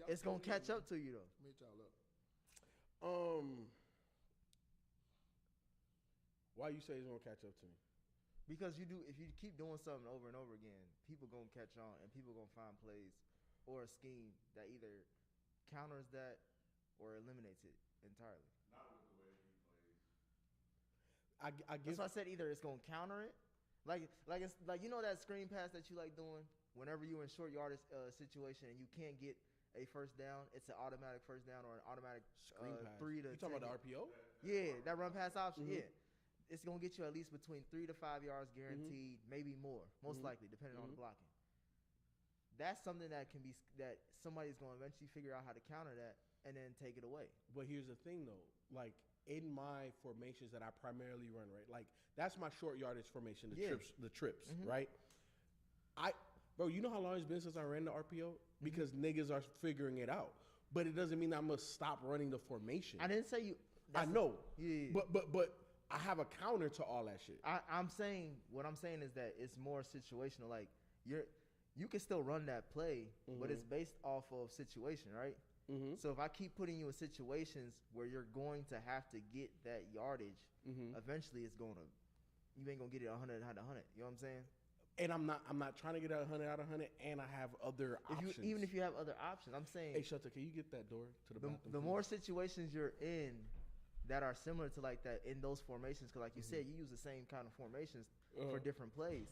It's gonna catch up to you though. Made y'all up. Why you say it's gonna catch up to me? Because if you keep doing something over and over again, people gonna catch on and people gonna find plays or a scheme that either counters that or eliminates it entirely. Not with the way he plays. I guess That's why I said either it's gonna counter it, like it's like that screen pass that you like doing whenever you're in short yardage situation and you can't get a first down, it's an automatic first down or an automatic screen pass. 3 to. You talking about the RPO? Yeah, that run pass option. Mm-hmm. Yeah. It's gonna get you at least between 3 to 5 yards guaranteed, maybe more, most likely, depending on the blocking. That's something that somebody's gonna eventually figure out how to counter that and then take it away. But here's the thing, though. Like in my formations that I primarily run, right? Like that's my short yardage formation, the trips, right? Bro, you know how long it's been since I ran the RPO? Because niggas are figuring it out. But it doesn't mean I must stop running the formation. I didn't say you. I know. Yeah. But I have a counter to all that shit. What I'm saying is that it's more situational. Like you can still run that play, but it's based off of situation, right? So if I keep putting you in situations where you're going to have to get that yardage, eventually you ain't gonna get it 100 out of 100. You know what I'm saying? And I'm not trying to get 100 out of 100, and I have other options. Even if you have other options, I'm saying. Hey, Shelter, can you get that door to the bathroom? The more situations you're in that are similar to like that in those formations, because like you said, you use the same kind of formations for different plays.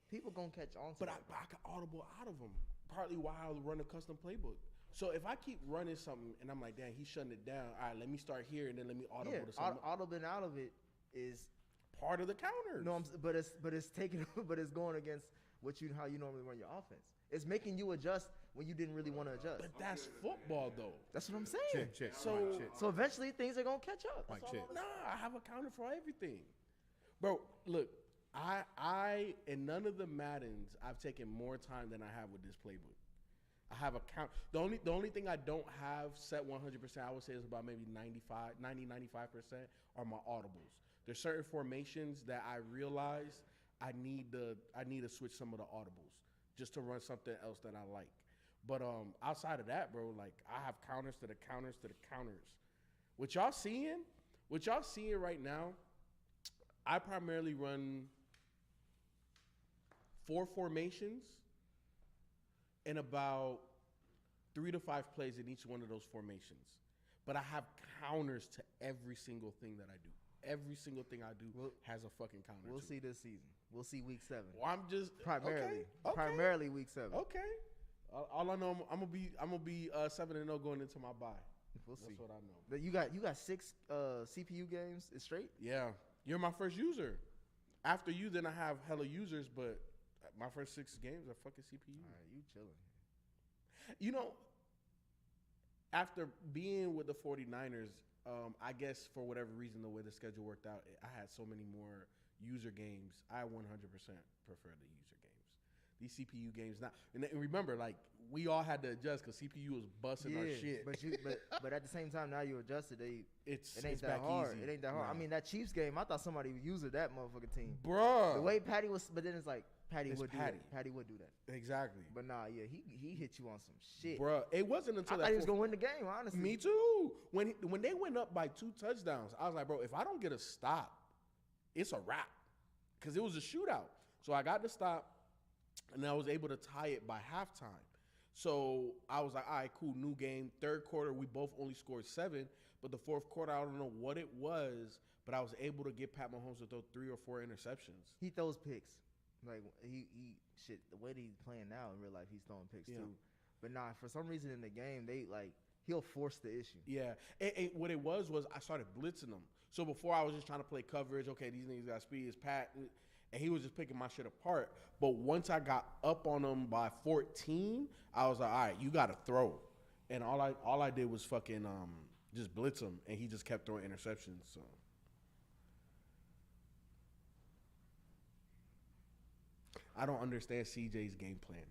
People gonna catch on to that. But I can audible out of them. Partly why I run a custom playbook. So if I keep running something and I'm like, damn, he's shutting it down. All right, let me start here and then let me audible to something. Audibling out of it is part of the counter. No, but it's taking, but it's going against how you normally run your offense. It's making you adjust when you didn't really want to adjust. But that's football, though. That's what I'm saying. Check. So eventually things are gonna catch up. Nah, I have a counter for everything, bro. Look, I in none of the Maddens I've taken more time than I have with this playbook. I have a count. The only thing I don't have set 100%, I would say is about maybe 95% are my audibles. There's certain formations that I realize I need to switch some of the audibles just to run something else that I like. But outside of that, bro, like I have counters to the counters to the counters. What y'all seeing right now, I primarily run 4 formations and about 3 to 5 plays in each one of those formations. But I have counters to every single thing that I do. Every single thing I do has a fucking counter. We'll see this season. We'll see week 7. Well, I'm just primarily week 7. Okay. All I know, I'm gonna be 7-0 going into my bye. We'll see. That's what I know. But you got 6 CPU games straight. Yeah, you're my first user. After you, then I have hella users, but my first 6 games are fucking CPU. All right, you chilling. You know, after being with the 49ers, I guess for whatever reason, the way the schedule worked out, I had so many more user games. I 100% prefer the user games. These CPU games now, and remember, like we all had to adjust because CPU was busting our shit. But at the same time, now you adjusted. It ain't that back hard. easy. It ain't that hard. Nah. I mean, that Chiefs game, I thought somebody was using that motherfucking team, Bruh. The way Patty was, but then it's like Patty It's would Patty. do that. Patty would do that. Exactly. But nah, yeah, he hit you on some shit, Bruh, it wasn't until I that thought he was gonna win the game. Honestly, Me too. When they went up by 2 touchdowns, I was like, bro, if I don't get a stop, it's a wrap. Because it was a shootout. So I got the stop, and I was able to tie it by halftime. So I was like, all right, cool, new game. 3rd quarter, we both only scored 7. But the 4th quarter, I don't know what it was, but I was able to get Pat Mahomes to throw 3 or 4 interceptions. he throws picks. Like he the way that he's playing now in real life, he's throwing picks too. But nah, for some reason in the game, he'll force the issue. Yeah. And what it was I started blitzing them. So before I was just trying to play coverage. Okay, these niggas got speed. It's Pat. And he was just picking my shit apart. But once I got up on him by 14, I was like, all right, you got to throw. And all I did was fucking just blitz him. And he just kept throwing interceptions. So I don't understand CJ's game plan.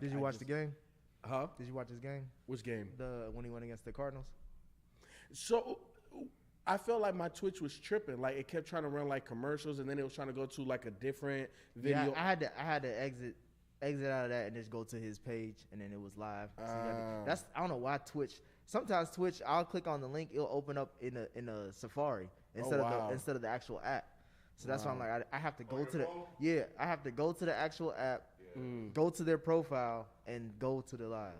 Did you watch the game? Huh? Did you watch his game? Which game? When he went against the Cardinals. So I felt like my Twitch was tripping. Like it kept trying to run like commercials, and then it was trying to go to like a different video. Yeah, I had to exit out of that and just go to his page, and then it was live. So that's I don't know why Twitch. Sometimes Twitch, I'll click on the link, it'll open up in a Safari instead of the actual app. So that's why I'm like, I have to go to I have to go to the actual app, go to their profile, and go to the live.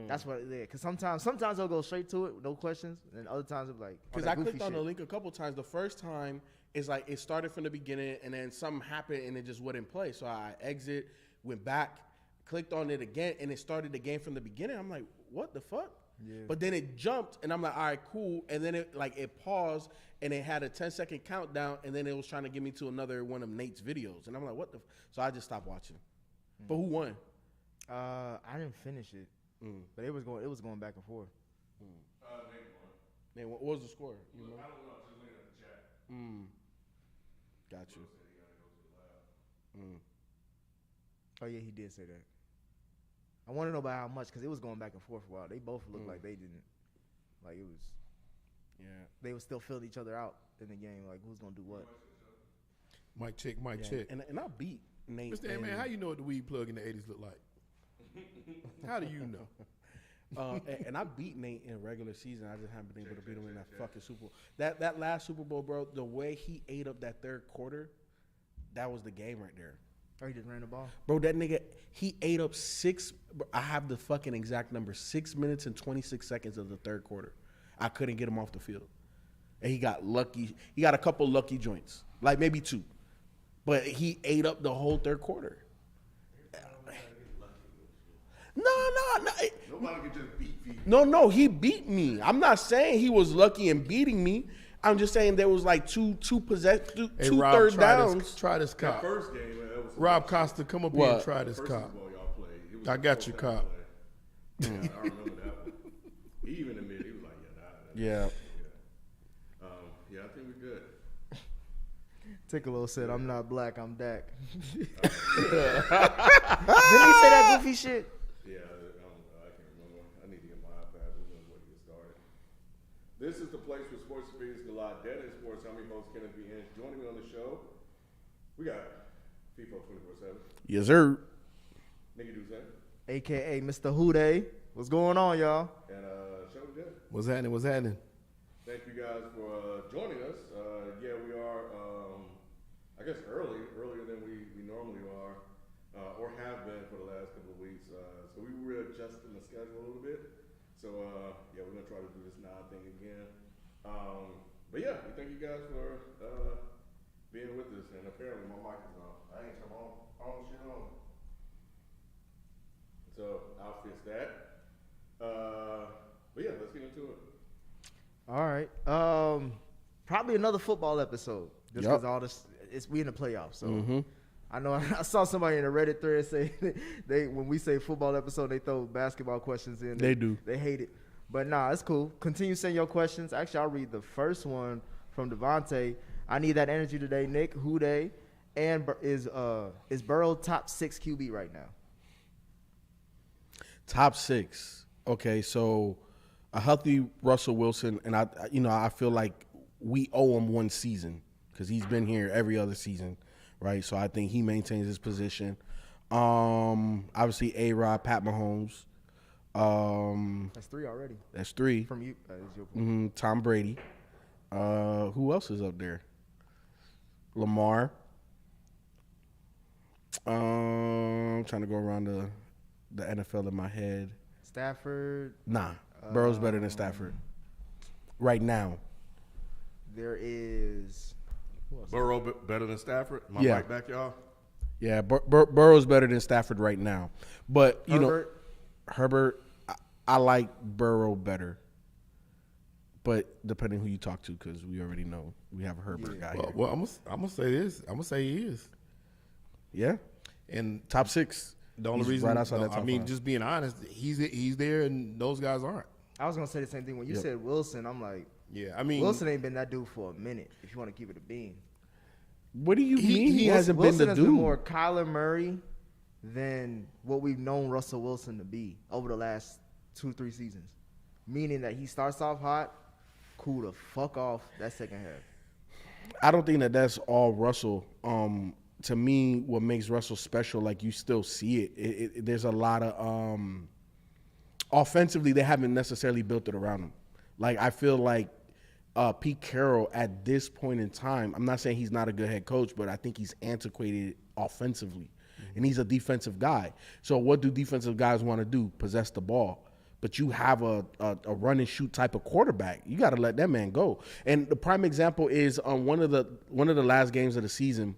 That's what it is. Because sometimes they'll go straight to it, no questions, and other times it'll be like, because I clicked on the link a couple times. The first time, it's like it started from the beginning, and then something happened, and it just wouldn't play. So I exit, went back, clicked on it again, and it started the game from the beginning. I'm like, what the fuck? Yeah. But then it jumped, and I'm like, all right, cool. And then it paused, and it had a 10-second countdown, and then it was trying to get me to another one of Nate's videos, and I'm like, what the? So I just stopped watching. But who won? I didn't finish it, but it was going back and forth. Nate won. What was the score? You know? I don't know. Just looking at the chat. Got you. Oh yeah, he did say that. I want to know about how much, because it was going back and forth for a while. They both looked like they didn't, like it was. Yeah, they were still filling each other out in the game. Like who's gonna do what? Mic check. And I beat Nate. Mr. Man, how you know what the weed plug in the '80s looked like? How do you know? And I beat Nate in regular season. I just haven't been able to beat him in that fucking Super Bowl. That last Super Bowl, bro, the way he ate up that third quarter, that was the game right there. Oh, he just ran the ball? Bro, that nigga, he ate up I have the fucking exact number, 6 minutes and 26 seconds of the third quarter. I couldn't get him off the field. And he got lucky. He got a couple lucky joints, like maybe 2. But he ate up the whole third quarter. No. Nobody can just beat Feefo. No, he beat me. I'm not saying he was lucky in beating me. I'm just saying there was like two Rob, third downs. Try this That cop. first game, that was Rob Costa, come up here and try this first cop. Super Bowl y'all played. It was I the got you, first cop. play. Yeah, I remember that one. He even admitted, he was like, Yeah. Yeah, I think we're good. Take a little set. I'm not black. I'm Dak. Didn't he say that goofy shit? Yeah, I can't remember. I need to get my iPad. We're going to get started. This is the place where sports experience a lot. Dead in sports. I'm your host, Kenneth B. Inch. Joining me on the show, we got Feefo 24/7. Yes, sir. Nigga Duze. AKA Mr. Houday. What's going on, y'all? And Show Dead. What's happening? Thank you guys for joining us. Yeah, we are, I guess, earlier than we normally are, or have been for the last couple of weeks. So we were adjusting the schedule a little bit. So yeah, we're gonna try to do this now thing again. But yeah, we thank you guys for being with us. And apparently my mic is on. I ain't come on shit on. So I'll fix that. But yeah, let's get into it. All right. Probably another football episode. Just because all this, we in the playoffs. So I know I saw somebody in a Reddit thread say they when we say football episode, they throw basketball questions in. They do. They hate it. But nah, it's cool. Continue sending your questions. Actually, I'll read the first one from Devontae. I need that energy today, Nick. Houday. And is Burrow top 6 QB right now? Top 6. Okay, so a healthy Russell Wilson, and I feel like we owe him one season because he's been here every other season, right? So I think he maintains his position. Obviously, A-Rod, Pat Mahomes. That's 3 already. That's 3 from you. That is your point. Tom Brady. Who else is up there? Lamar. I'm trying to go around the NFL in my head. Stafford. Nah, Burrow's better than Stafford right now. There is Burrow better than Stafford? My Yeah. mic back, y'all? Yeah, Burrow's better than Stafford right now. But, you know, Herbert, I like Burrow better. But depending who you talk to, because we already know we have a Herbert guy here. Well, I'm gonna say this. I'm gonna say he is. Yeah, And top 6. the only He's reason, right outside that top 5. just being honest, he's there, and those guys aren't. I was gonna say the same thing when you said Wilson. I'm like, Yeah, I mean, Wilson ain't been that dude for a minute. If you want to keep it a bean, What do you mean he Wilson- hasn't Wilson been the has dude? been more Kyler Murray than what we've known Russell Wilson to be over the last 2-3 seasons. Meaning that he starts off hot, cool the fuck off that second half. I don't think that's all Russell. to me, what makes Russell special, like you still see it. There's a lot of offensively, they haven't necessarily built it around him. Like I feel like Pete Carroll at this point in time, I'm not saying he's not a good head coach, but I think he's antiquated offensively, and he's a defensive guy. So what do defensive guys want to do? Possess the ball. But you have a run and shoot type of quarterback. You got to let that man go. And the prime example is on one of the last games of the season.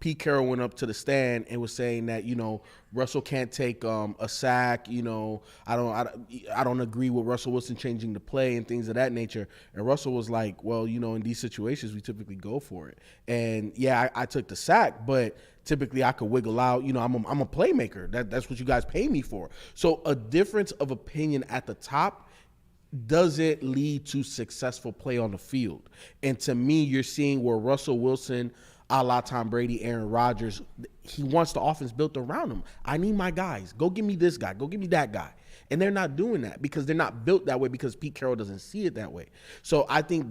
Pete Carroll went up to the stand and was saying that, you know, Russell can't take a sack. You know, I don't agree with Russell Wilson changing the play and things of that nature. And Russell was like, well, you know, in these situations we typically go for it. And yeah, I took the sack, but typically I could wiggle out. You know, I'm a playmaker. That's what you guys pay me for. So a difference of opinion at the top doesn't lead to successful play on the field. And to me, you're seeing where Russell Wilson, a la Tom Brady, Aaron Rodgers, he wants the offense built around him. I need my guys. Go give me this guy. Go give me that guy. And they're not doing that because they're not built that way, because Pete Carroll doesn't see it that way. So I think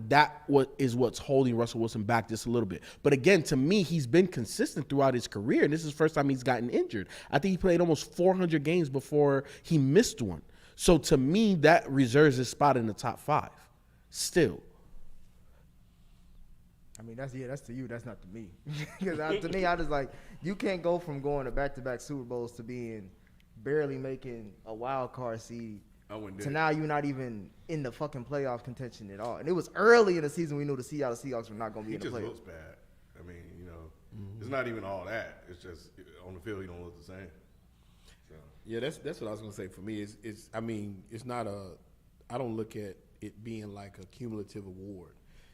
what's holding Russell Wilson back just a little bit. But again, to me, he's been consistent throughout his career, and this is the first time he's gotten injured. I think he played almost 400 games before he missed one. So to me, that reserves his spot in the top 5 still. I mean, that's to you. That's not to me. Because to me, I just like, you can't go from going to back-to-back Super Bowls to being barely making a wild card seed to now you're not even in the fucking playoff contention at all. And it was early in the season we knew the Seahawks were not going to be in the playoffs. He just looks bad. I mean, you know, it's not even all that. It's just on the field he don't look the same. So. Yeah, that's what I was gonna say. For me, I mean, it's not I don't look at it being like a cumulative award.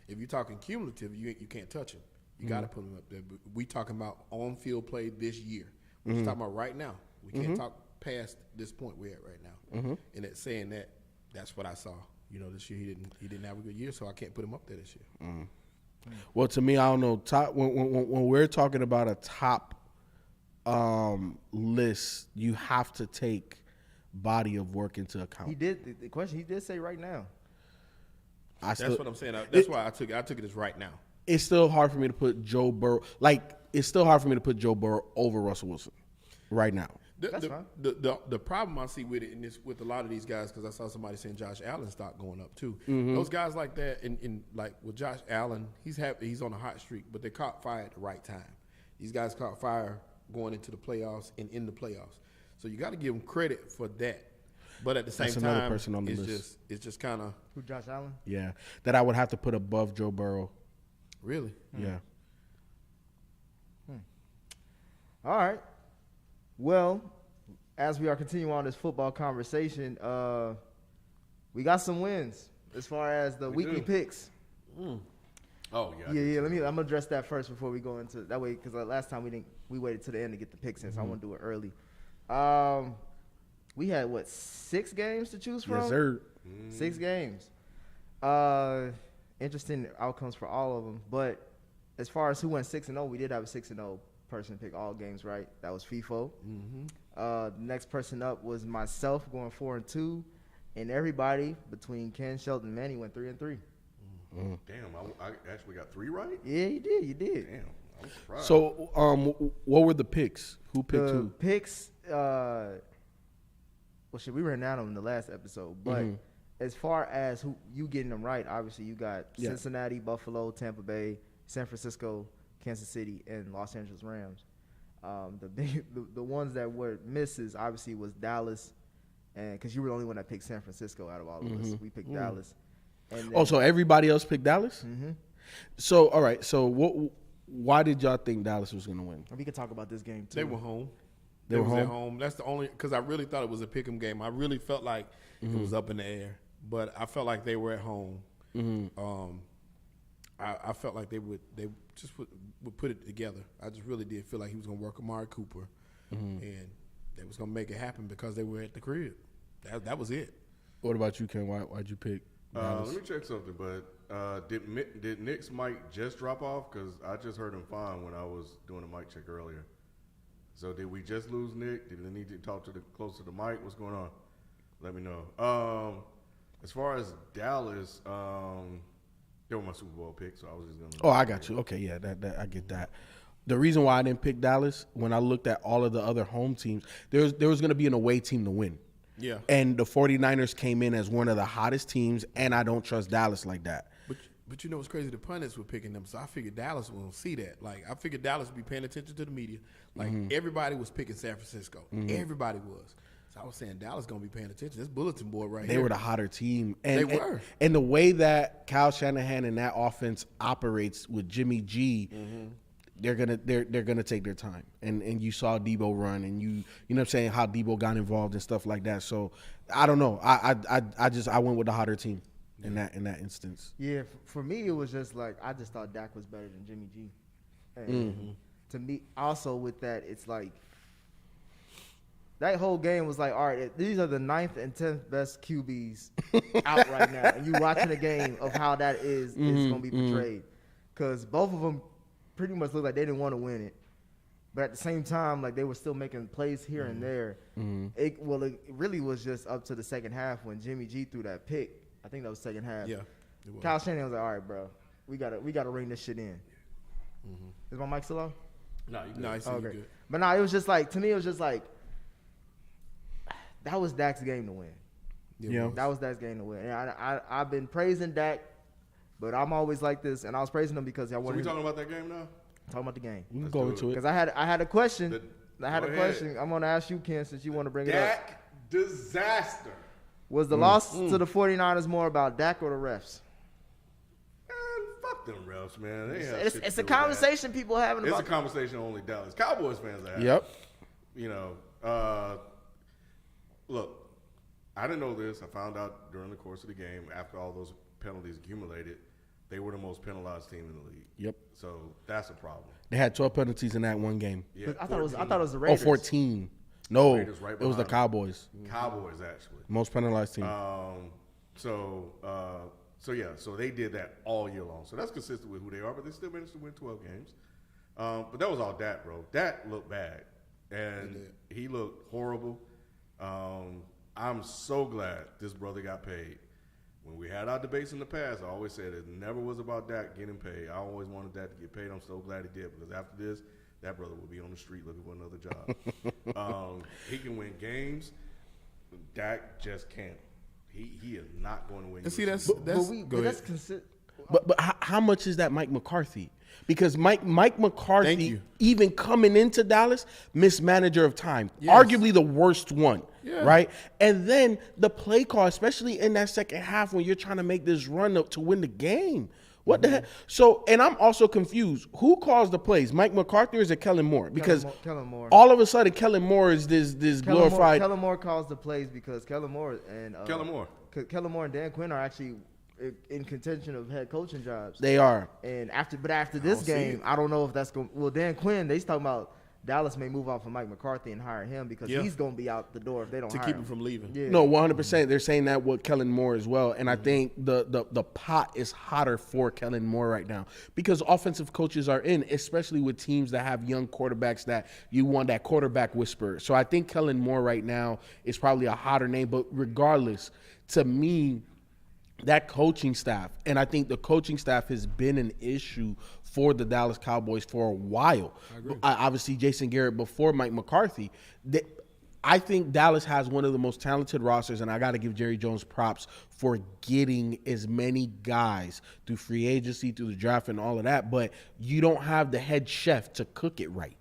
If you're talking cumulative, you can't touch him. You got to put him up there. But we talking about on-field play this year. We're just talking about right now. We can't talk past this point we're at right now. And it's saying that's what I saw. You know, this year he didn't have a good year, so I can't put him up there this year. Well, to me, I don't know. Top when we're talking about a top list, you have to take body of work into account. He did. The question he did say right now. That's what I'm saying. That's why I took it as right now. It's still hard for me to put Joe Burrow. It's still hard for me to put Joe Burrow over Russell Wilson right now. That's fine. The problem I see with it, and this with a lot of these guys, because I saw somebody saying Josh Allen's stock going up too. Those guys like that, and like with Josh Allen, he's on a hot streak, but they caught fire at the right time. These guys caught fire going into the playoffs and in the playoffs. So you got to give them credit for that. But at the same time, person on the list. It's just kind of Who, Josh Allen? Yeah, that I would have to put above Joe Burrow. Really? Yeah. All right. Well, as we are continuing on this football conversation, we got some wins as far as the weekly picks. Oh yeah. Yeah. I'm gonna address that first before we go into that way, because last time we waited to the end to get the picks in, so I want to do it early. We had 6 games to choose from? Yes, sir. 6 games. Interesting outcomes for all of them. But as far as who went 6-0, we did have a 6-0 person pick all games right. That was Feefo. The next person up was myself, going 4-2, and everybody between Ken, Shelton, and Manny went 3-3. Damn, I actually got 3 right. Yeah, you did. Damn, I'm surprised. So, what were the picks? Who picked the who? Picks. Well, shit, we ran down them in the last episode, but as far as who you getting them right, obviously you got Cincinnati, Buffalo, Tampa Bay, San Francisco, Kansas City, and Los Angeles Rams. The ones that were misses obviously was Dallas, and because you were the only one that picked San Francisco out of all of us, we picked Dallas. And then, So everybody else picked Dallas. So all right. So why did y'all think Dallas was going to win? We could talk about this game too. They were home. They were at home. That's the only, because I really thought it was a pick'em game. I really felt like it was up in the air, but I felt like they were at home. I felt like they just would put it together. I just really did feel like he was going to work Amari Cooper, and they was going to make it happen because they were at the crib. That was it. What about you, Ken? Why'd you pick Dallas? Let me check something. But did Nick's mic just drop off? Because I just heard him fine when I was doing a mic check earlier. So did we just lose Nick? Did we need to talk close to the mic? What's going on? Let me know. As far as Dallas, They were my Super Bowl pick, so I was just gonna. Oh, I got you. Okay, yeah, that I get that. The reason why I didn't pick Dallas, when I looked at all of the other home teams, there was going to be an away team to win. Yeah. And the 49ers came in as one of the hottest teams, and I don't trust Dallas like that. But you know what's crazy? The pundits were picking them, so I figured Dallas won't see that. Like, I figured Dallas would be paying attention to the media. Like, everybody was picking San Francisco. Everybody was. So I was saying Dallas going to be paying attention. This bulletin board right here. They were the hotter team. They were. And the way that Kyle Shanahan and that offense operates with Jimmy G, they're gonna take their time. And you saw Debo run, and you know what I'm saying, how Debo got involved and stuff like that. So I don't know. I went with the hotter team in that instance. Yeah, for me it was just like I just thought Dak was better than Jimmy G. And to me, also with that, it's like that whole game was like, all right, these are the 9th and 10th best QBs out right now, and you watching a game of how that is going to be portrayed, because both of them pretty much looked like they didn't want to win it, but at the same time, like they were still making plays here and there. It really was just up to the second half when Jimmy G threw that pick. I think that was second half. Yeah. It was. Kyle Shanahan was like, all right, bro, we gotta ring this shit in. Is my mic still on? No, you No, I see you good. But no, it was just like, to me, it was just like, that was Dak's game to win. Yeah. That was Dak's game to win. And I've been praising Dak, but I'm always like this, and I was praising him because I So wanted we talking about that game now? talking about the game. We can Let's go do into it. Because I had a question. Go I had a ahead. question. I'm going to ask you, Ken, since you want to bring it up. Dak disaster. Was the loss to the 49ers more about Dak or the refs? Man, fuck them refs, man. They have shit to It's do a with that. conversation people having It's about. a conversation only Dallas Cowboys fans are having. Yep. You know, look, I didn't know this. I found out during the course of the game, after all those penalties accumulated, they were the most penalized team in the league. Yep. So that's a problem. They had 12 penalties in that one game. Yeah, I thought it was the Oh, Raiders. 14. No, Raiders right it was the behind Cowboys. Cowboys actually. Most penalized team. So they did that all year long. So that's consistent with who they are, but they still managed to win 12 games. But that was all Dak, bro. Dak looked bad, and he looked horrible. I'm so glad this brother got paid. When we had our debates in the past, I always said it never was about Dak getting paid. I always wanted Dak to get paid. I'm so glad he did, because after this, that brother will be on the street looking for another job. He can win games. Dak just can't. He is not going to win. And see, you a that's Super Bowl. go ahead. But how much is that Mike McCarthy? Because Mike Thank McCarthy, you. even coming into Dallas, mismanager of time, Yes. arguably the worst one, Yeah. right? And then the play call, especially in that second half when you're trying to make this run up to win the game. What the heck? So, and I'm also confused. Who calls the plays? Mike McCarthy or is it Kellen Moore? Because Kellen Moore. all of a sudden, Kellen Moore is this glorified. Kellen Moore calls the plays because Kellen Moore and Kellen Moore. and Dan Quinn are actually in contention of head coaching jobs. They are. And after this game, I don't know if that's going. Well, Dan Quinn, they talking about Dallas may move off of Mike McCarthy and hire him because Yeah. he's going to be out the door if they don't to hire keep him him from leaving. Yeah. No, 100%. They're saying that with Kellen Moore as well. And I think the pot is hotter for Kellen Moore right now because offensive coaches are in, especially with teams that have young quarterbacks that you want that quarterback whisperer. So I think Kellen Moore right now is probably a hotter name. But regardless, to me, that coaching staff, and I think the coaching staff has been an issue for the Dallas Cowboys for a while. Obviously, Jason Garrett before Mike McCarthy. I think Dallas has one of the most talented rosters, and I got to give Jerry Jones props for getting as many guys through free agency, through the draft, and all of that. But you don't have the head chef to cook it right.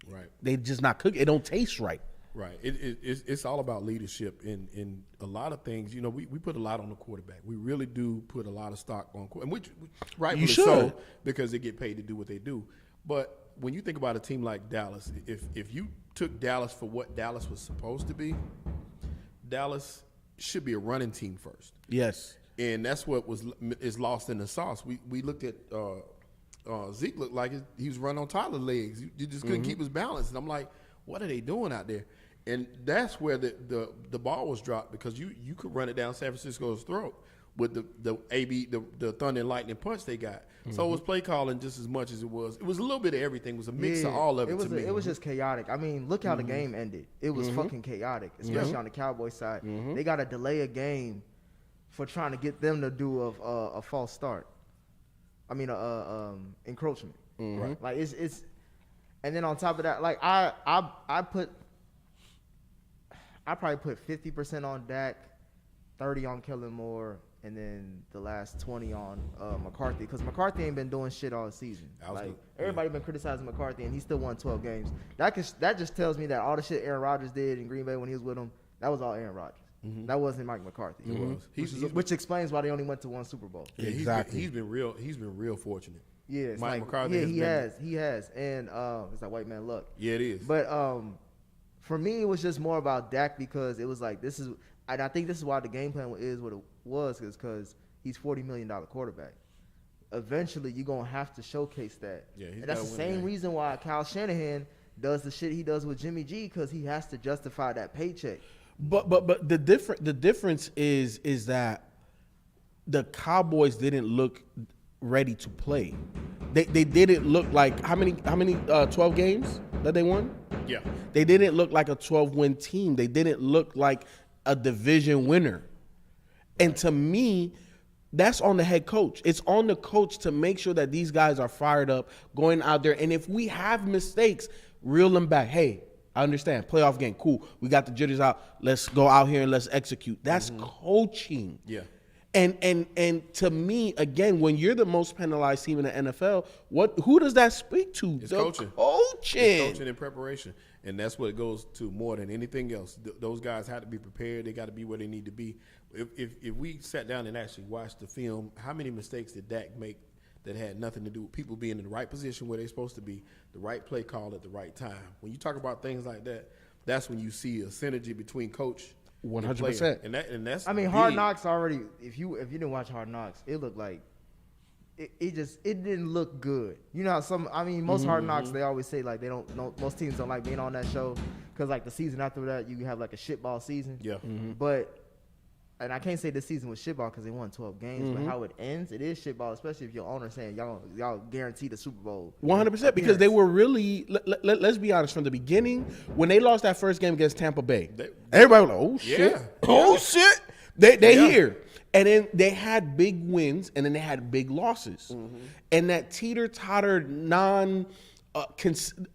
Right. They just not cook it. It don't taste right. Right. It's all about leadership in a lot of things. You know, we put a lot on the quarterback. We really do put a lot of stock on quarterback, which rightfully should. so because they get paid to do what they do. But when you think about a team like Dallas, if you took Dallas for what Dallas was supposed to be, Dallas should be a running team first. Yes. And that's what is lost in the sauce. We looked at Zeke looked like he was running on Tyler's legs. You just couldn't keep his balance. And I'm like, what are they doing out there? And that's where the ball was dropped because you could run it down San Francisco's throat with the thunder and lightning punch they got. So it was play calling just as much as it was. It was a little bit of everything. It was a mix of all of it to me. It was just chaotic. I mean, look how the game ended. It was fucking chaotic, especially on the Cowboys side. They got to delay a game for trying to get them to do a false start. encroachment. Right. Like it's, and then on top of that, like I probably put 50% on Dak, 30 on Kellen Moore, and then the last 20 on McCarthy, because McCarthy ain't been doing shit all season. Like everybody been criticizing McCarthy, and he still won 12 games. That just tells me that all the shit Aaron Rodgers did in Green Bay when he was with him, that was all Aaron Rodgers. That wasn't Mike McCarthy. It was. Which explains why they only went to one Super Bowl. Yeah, exactly. He's been fortunate. Yeah, it's Mike like, McCarthy. He has, and it's like white man luck. Yeah, it is. But for me, it was just more about Dak, because it was like and I think this is why the game plan is what it was, because he's $40 million quarterback. Eventually, you're gonna have to showcase that. Yeah, and that's the same reason why Kyle Shanahan does the shit he does with Jimmy G, because he has to justify that paycheck. But the difference is that the Cowboys didn't look ready to play. They didn't look like how many 12 games that they won? Yeah. They didn't look like a 12-win team. They didn't look like a division winner. And to me, that's on the head coach. It's on the coach to make sure that these guys are fired up, going out there. And if we have mistakes, reel them back. Hey, I understand. Playoff game, cool. We got the jitters out. Let's go out here and let's execute. That's coaching. Yeah. And to me, again, when you're the most penalized team in the NFL, who does that speak to? It's coaching. Coaching. It's coaching and preparation. And that's what it goes to more than anything else. Those guys have to be prepared. They got to be where they need to be. If we sat down and actually watched the film, how many mistakes did Dak make that had nothing to do with people being in the right position where they're supposed to be, the right play call at the right time? When you talk about things like that, that's when you see a synergy between coach 100%. And that's Hard big. Knocks already. If you didn't watch Hard Knocks, it looked like it didn't look good. You know how most Hard Knocks, they always say like most teams don't like being on that show because like the season after that you have like a shitball season. Yeah. But and I can't say this season was shitball because they won 12 games, but how it ends, it is shitball, especially if your owner saying y'all guarantee the Super Bowl. 100%, because they were really, let's be honest, from the beginning, when they lost that first game against Tampa Bay, everybody was like, oh, shit. Yeah. Oh, shit. They here. And then they had big wins, and then they had big losses. And that teeter-totter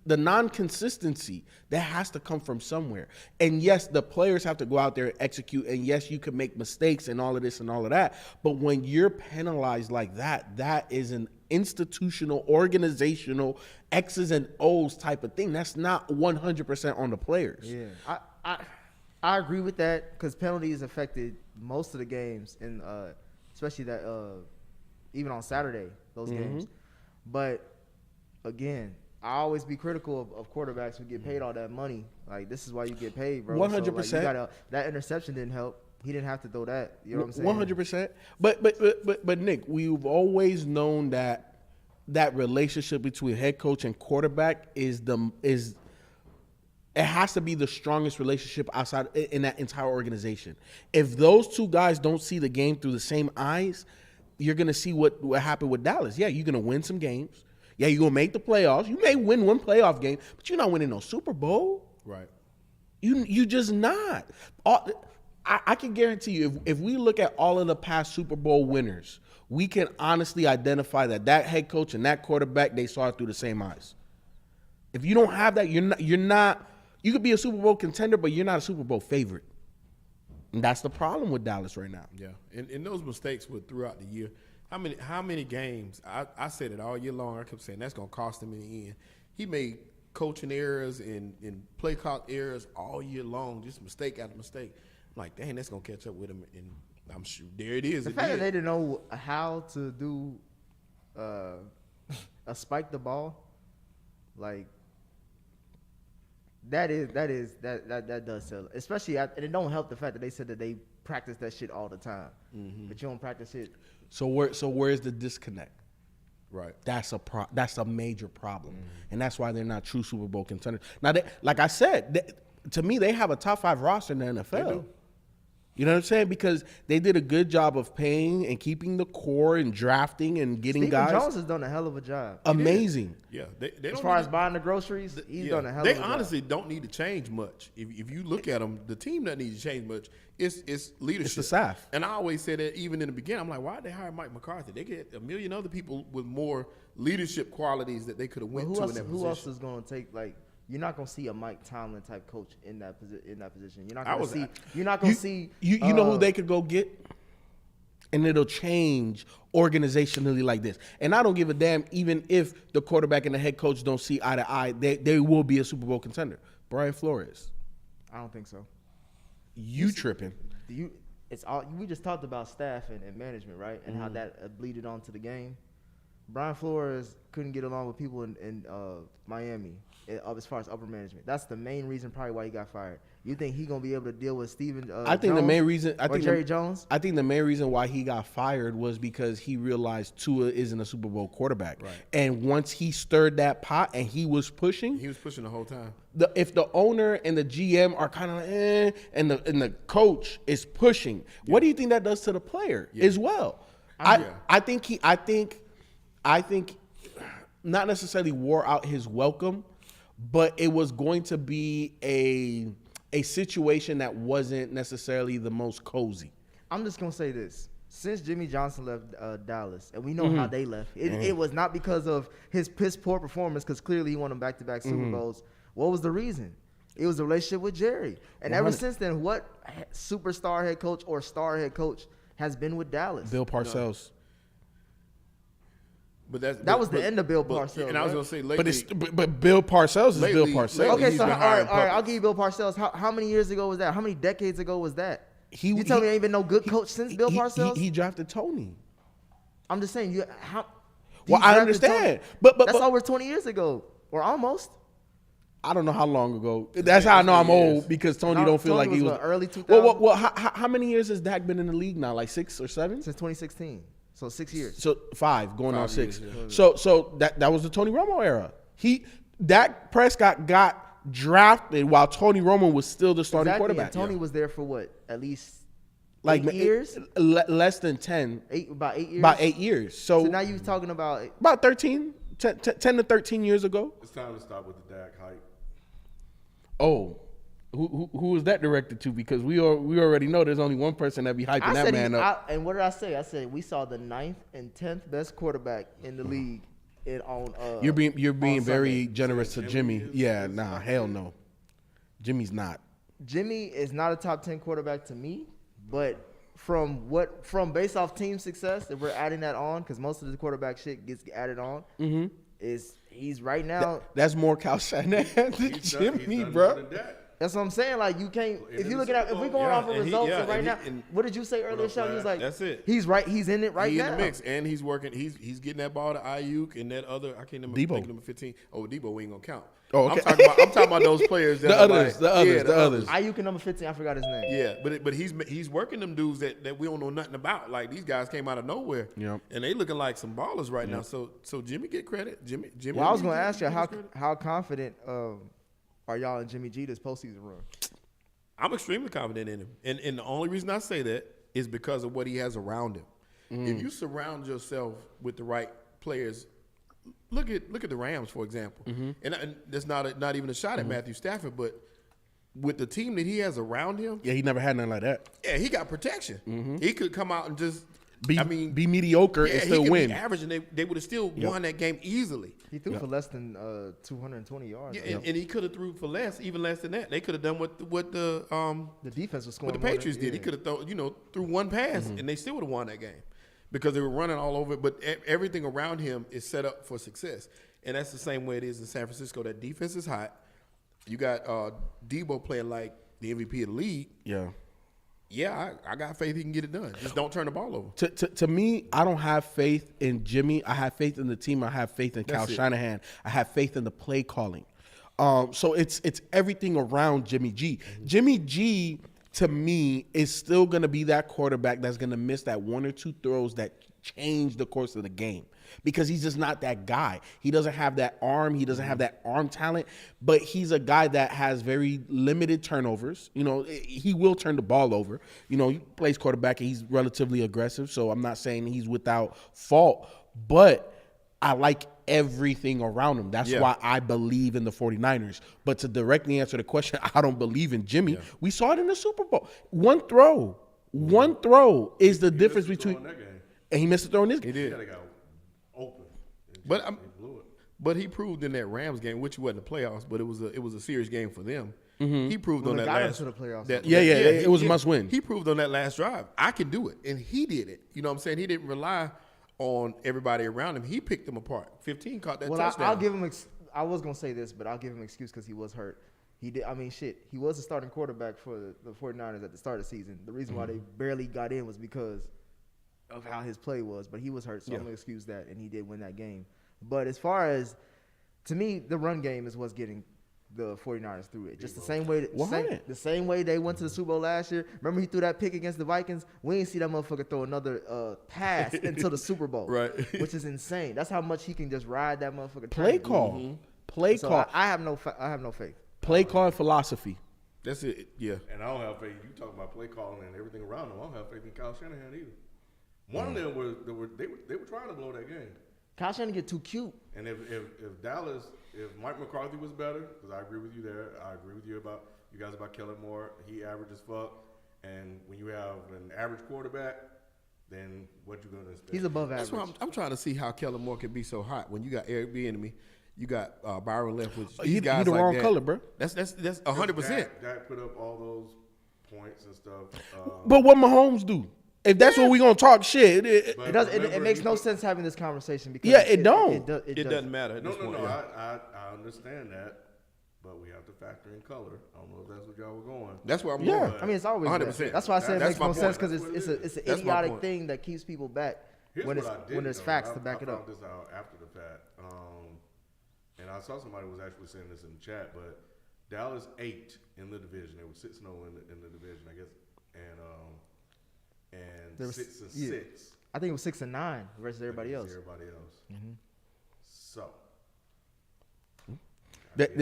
the non-consistency, that has to come from somewhere. And yes, the players have to go out there and execute, and yes, you can make mistakes and all of this and all of that, but when you're penalized like that, that is an institutional, organizational, X's and O's type of thing. That's not 100% on the players. Yeah, I agree with that, because penalties affected most of the games, and especially that even on Saturday, those games. But again, I always be critical of quarterbacks who get paid all that money. Like, this is why you get paid, bro. 100%. So, like, that interception didn't help. He didn't have to throw that. You know what I'm saying? 100%. But Nick, we've always known that relationship between head coach and quarterback is it has to be the strongest relationship outside in that entire organization. If those two guys don't see the game through the same eyes, you're gonna see what happened with Dallas. Yeah, you're gonna win some games. Yeah, you're going to make the playoffs. You may win one playoff game, but you're not winning no Super Bowl. Right. You just not. I can guarantee you, if we look at all of the past Super Bowl winners, we can honestly identify that head coach and that quarterback, they saw it through the same eyes. If you don't have that, you're not. You could be a Super Bowl contender, but you're not a Super Bowl favorite. And that's the problem with Dallas right now. Yeah, and those mistakes were throughout the year. How many games? I said it all year long. I kept saying that's going to cost him in the end. He made coaching errors and play clock errors all year long, just mistake after mistake. I'm like, dang, that's going to catch up with him. And I'm sure there it is. The fact that they didn't know how to do a spike the ball, like that does sell. Especially, and it don't help the fact that they said that they practice that shit all the time, but you don't practice it. So where's the disconnect? Right. That's a major problem, and that's why they're not true Super Bowl contenders. Now, like I said, to me, they have a top 5 roster in the NFL. You know what I'm saying? Because they did a good job of paying and keeping the core and drafting and getting Stephen guys. Jones has done a hell of a job. Amazing. Yeah, they As don't far need as buying the groceries, he's done a hell They of a job. honestly don't need to change much. If you look at them, the team doesn't need to change much. It's leadership. It's the staff. And I always say that even in the beginning, I'm like, why did they hire Mike McCarthy? They get a million other people with more leadership qualities that they could have went to in that position. Who else is going to take like? You're not gonna see a Mike Tomlin type coach in that position. You're not gonna see. You're not gonna see. You know who they could go get, and it'll change organizationally like this. And I don't give a damn even if the quarterback and the head coach don't see eye to eye. They will be a Super Bowl contender. Brian Flores. I don't think so. You tripping? It's all. We just talked about staff and management, right? And how that bleeded onto the game. Brian Flores couldn't get along with people in Miami as far as upper management. That's the main reason probably why he got fired. You think he gonna be able to deal with Steven I think Jones the main reason Jerry Jones? I think the main reason why he got fired was because he realized Tua isn't a Super Bowl quarterback. Right. And once he stirred that pot and he was pushing the whole time. If the owner and the GM are kind of like, and the coach is pushing, what do you think that does to the player as well? I think not necessarily wore out his welcome, but it was going to be a situation that wasn't necessarily the most cozy. I'm just gonna say this: since Jimmy Johnson left Dallas, and we know how they left, it was not because of his piss poor performance, because clearly he won them back-to-back Super Bowls. What was the reason? It was the relationship with Jerry, and 100. ever since then, what superstar head coach or star head coach has been with Dallas? Bill Parcells. But that was the end of Bill Parcells. And I was right? gonna say lately, But Bill Parcells is Bill Parcells. Okay, he's so been all hiring right, I'll puppets. give you Bill Parcells. How many years ago was that? How many decades ago was that? You tell me there ain't been no good coach since Bill Parcells? He drafted Tony. I'm just saying, Well, I understand, but that's over 20 years ago, or almost. I don't know how long ago. That's how I know I'm old, because Tony don't feel like he was early 2000s. Well, how many years has Dak been in the league now? Like 6 or 7? Since 2016. So 6 years. So 5 going on 6. years, yeah. So that was the Tony Romo era. Dak Prescott got drafted while Tony Romo was still the starting quarterback. And Tony was there for what? At least like 8 years? Less than 10. About 8 years. About 8 years. So now you're talking about about 13, 10 to 13 years ago. It's time to stop with the Dak hype. Oh, who was that directed to? Because we already know there's only one person that be hyping that man up. And what did I say? I said we saw the 9th and 10th best quarterback in the league. You're being very generous to Jimmy. Yeah, nah, hell no. Jimmy's not. Jimmy is not a top 10 quarterback to me, but from based off team success, if we're adding that on, because most of the quarterback shit gets added on, he's right now. That's more Kyle Shanahan than Jimmy, bro. That's what I'm saying. Like, you can't. If you're looking at, if we're going off of results right now, what did you say earlier, Sean? He was like, that's it. He's right. He's in it right now. He's in the mix, and he's working. He's getting that ball to Ayuk and that other. I can't remember. Debo. Number 15. Oh, Debo, we ain't gonna count. Oh, okay. I'm talking about those players. That the others. Ayuk and number 15. I forgot his name. Yeah, but he's working them dudes that we don't know nothing about. Like, these guys came out of nowhere. Yep. And they looking like some ballers right now. So Jimmy get credit. Jimmy. Well, I was gonna ask you how confident are y'all in Jimmy G this postseason run? I'm extremely confident in him. And the only reason I say that is because of what he has around him. If you surround yourself with the right players, look at the Rams, for example. And that's not even a shot at Matthew Stafford, but with the team that he has around him. Yeah, he never had nothing like that. Yeah, he got protection. He could come out and just be mediocre and still win. Be average, and they would have still won that game easily. He threw for less than 220 yards. Yeah, and he could have threw for even less than that. They could have done what the defense was scoring. What the Patriots did. He could have threw one pass, and they still would have won that game because they were running all over it. But everything around him is set up for success, and that's the same way it is in San Francisco. That defense is hot. You got Debo playing like the MVP of the league. Yeah, I got faith he can get it done. Just don't turn the ball over. To me, I don't have faith in Jimmy. I have faith in the team. I have faith in Kyle Shanahan. I have faith in the play calling. So it's everything around Jimmy G. Jimmy G, to me, is still going to be that quarterback that's going to miss that 1 or 2 throws that change the course of the game because he's just not that guy. He doesn't have that arm. He doesn't have that arm talent, but he's a guy that has very limited turnovers. You know, he will turn the ball over. You know, he plays quarterback and he's relatively aggressive, so I'm not saying he's without fault, but I like everything around him. That's why I believe in the 49ers. But to directly answer the question, I don't believe in Jimmy. Yeah. We saw it in the Super Bowl. One throw is the difference between. And he missed a throw in this game. He did. Open. But he proved in that Rams game, which wasn't the playoffs, but it was a serious game for them. He proved on that last. To the playoffs. It was a must win. He proved on that last drive, I can do it, and he did it. You know what I'm saying? He didn't rely on everybody around him. He picked them apart. 15 caught that touchdown. I'll give him. I was gonna say this, but I'll give him an excuse because he was hurt. He did. I mean, shit. He was the starting quarterback for the 49ers at the start of the season. The reason why they barely got in was because of how his play was. But he was hurt, so I'm gonna excuse that, and he did win that game. But as far as, to me, the run game is what's getting the 49ers through it. Just the same way the same way they went to the Super Bowl last year. Remember he threw that pick against the Vikings? We didn't see that motherfucker throw another pass until the Super Bowl. Right. Which is insane. That's how much he can just ride that motherfucker. Play call. Play call. I have no faith. Play call and philosophy. That's it. Yeah. And I don't have faith. You talk about play calling and everything around them. I don't have faith in Kyle Shanahan either. One of them they were trying to blow that game. Kyle Shanahan get too cute. And if Dallas, if Mike McCarthy was better, because I agree with you there. I agree with you guys about Kellen Moore. He average as fuck. And when you have an average quarterback, then what you gonna expect? He's above average. That's why I'm trying to see how Kellen Moore can be so hot when you got Eric Bieniemy, you got Byron Leftwich. He the wrong color, bro. That's 100%. Dak put up all those points and stuff. But what Mahomes do? If that's what we gonna talk shit, it makes no sense having this conversation because it doesn't matter. No. I understand that, but we have to factor in color. I don't know if that's what y'all were going. That's where I'm going. I mean, it's always 100%. That's why I said it makes no sense because it's an idiotic thing that keeps people back when there's facts to back it up. I found this out after the fact, and I saw somebody was actually saying this in the chat, but Dallas 8 in the division. They were 6-0 in the division, I guess, and 6-6. I think it was 6-9 versus everybody else. Mm-hmm. So, gotta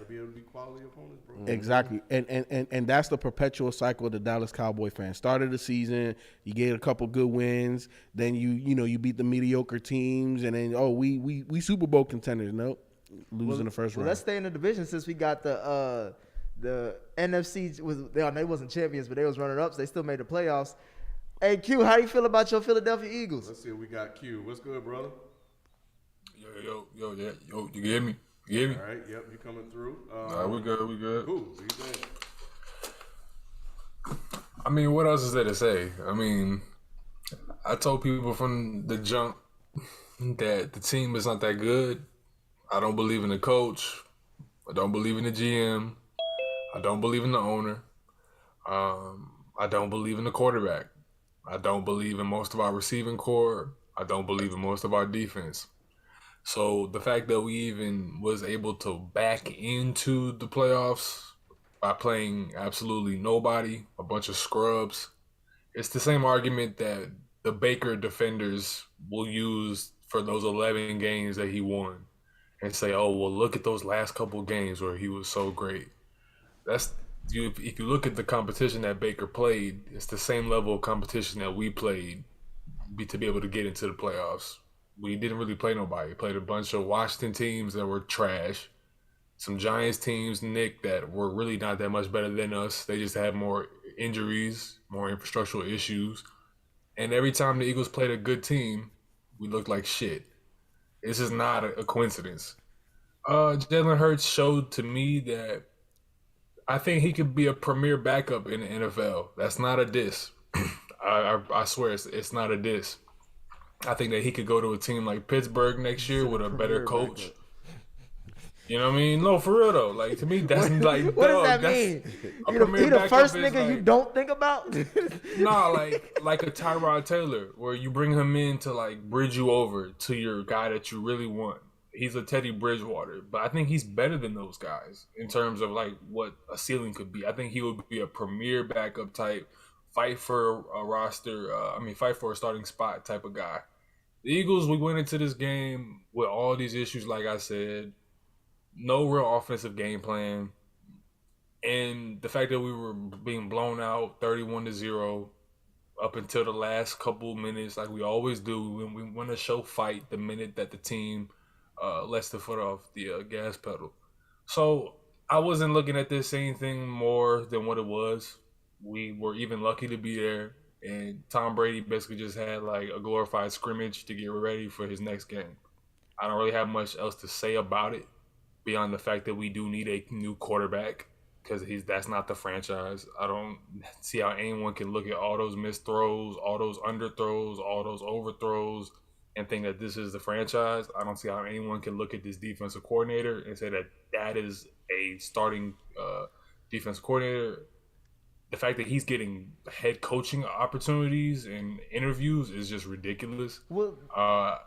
be able to be quality opponents, bro. Exactly, and that's the perpetual cycle of the Dallas Cowboy fans. Start of the season, you get a couple good wins, then you beat the mediocre teams, and then we Super Bowl contenders. Nope, losing the first round. Let's stay in the division since we got the NFC they wasn't champions, but they was runner ups. They still made the playoffs. Hey Q, how do you feel about your Philadelphia Eagles? Let's see what we got. Q, what's good, brother? Yo, you can hear me? You hear me? All right, yep, you coming through. We good. Cool. What do you think? I mean, what else is there to say? I mean, I told people from the jump that the team is not that good. I don't believe in the coach. I don't believe in the GM. I don't believe in the owner. I don't believe in the quarterback. I don't believe in most of our receiving core. I don't believe in most of our defense. So the fact that we even was able to back into the playoffs by playing absolutely nobody, a bunch of scrubs, it's the same argument that the Baker defenders will use for those 11 games that he won and say, oh, well, look at those last couple games where he was so great. If you look at the competition that Baker played, it's the same level of competition that we played to be able to get into the playoffs. We didn't really play nobody. We played a bunch of Washington teams that were trash, some Giants teams, Nick, that were really not that much better than us. They just had more injuries, more infrastructural issues. And every time the Eagles played a good team, we looked like shit. This is not a coincidence. Jalen Hurts showed to me that I think he could be a premier backup in the NFL. That's not a diss. I swear it's not a diss. I think that he could go to a team like Pittsburgh next year with a better coach. Backup. You know what I mean? No, for real though. Like to me, that's like what does that mean? He the first nigga you don't think about? Nah, like a Tyrod Taylor, where you bring him in to like bridge you over to your guy that you really want. He's a Teddy Bridgewater, but I think he's better than those guys in terms of like what a ceiling could be. I think he would be a premier backup type fight for a roster. Fight for a starting spot type of guy. The Eagles, we went into this game with all these issues, like I said, no real offensive game plan, and the fact that we were being blown out 31-0 up until the last couple minutes, like we always do when we want to show fight the minute that the team lets the foot off the gas pedal. So I wasn't looking at this anything more than what it was. We were even lucky to be there, and Tom Brady basically just had like a glorified scrimmage to get ready for his next game. I don't really have much else to say about it beyond the fact that we do need a new quarterback because that's not the franchise. I don't see how anyone can look at all those missed throws, all those underthrows, all those overthrows, and think that this is the franchise. I don't see how anyone can look at this defensive coordinator and say that that is a starting defensive coordinator. The fact that he's getting head coaching opportunities and interviews is just ridiculous. Well, I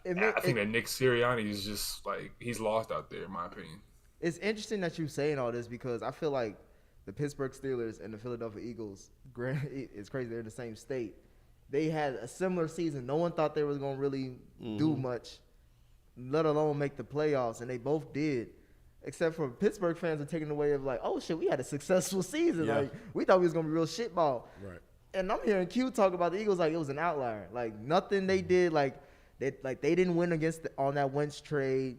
think that Nick Sirianni is just like, he's lost out there, in my opinion. It's interesting that you're saying all this because I feel like the Pittsburgh Steelers and the Philadelphia Eagles, it's crazy, they're in the same state. They had a similar season. No one thought they was going to really do much, let alone make the playoffs, and they both did. Except for Pittsburgh fans are taking away of like, oh shit, we had a successful season. Yeah. Like we thought we was gonna be real shitball. Right. And I'm hearing Q talk about the Eagles like it was an outlier. Like nothing they did, they didn't win on that Wentz trade.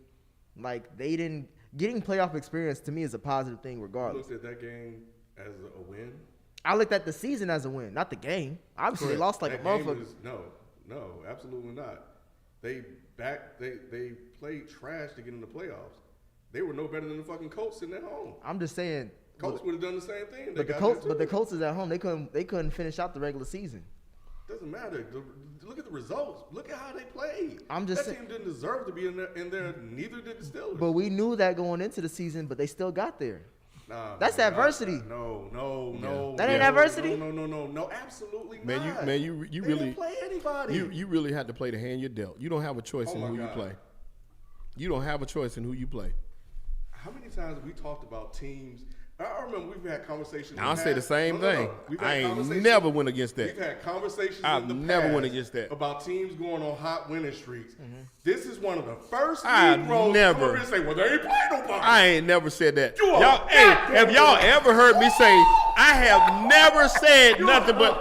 Like they didn't getting playoff experience to me is a positive thing regardless. You looked at that game as a win? I looked at the season as a win, not the game. Obviously they lost like a motherfucker. No, absolutely not. They played trash to get in the playoffs. They were no better than the fucking Colts sitting at home. I'm just saying. Colts would have done the same thing. But the Colts is at home. They couldn't finish out the regular season. Doesn't matter. Look at the results. Look at how they played. That team didn't deserve to be in there. Neither did the Steelers. But we knew that going into the season, but they still got there. Nah, that's adversity. No. That ain't adversity. No, absolutely not. You they really didn't play anybody. You really had to play the hand you're dealt. You don't have a choice in who you play. You don't have a choice in who you play. How many times have we talked about teams? I remember we've had conversations. I'll say the same thing. I ain't never went against that. We've had conversations I've never went against that. About teams going on hot winning streaks. Mm-hmm. This is one of the first Negroes never to say, well, they ain't playing nobody. I ain't never said that. Have y'all ever heard me say, I have never said nothing but,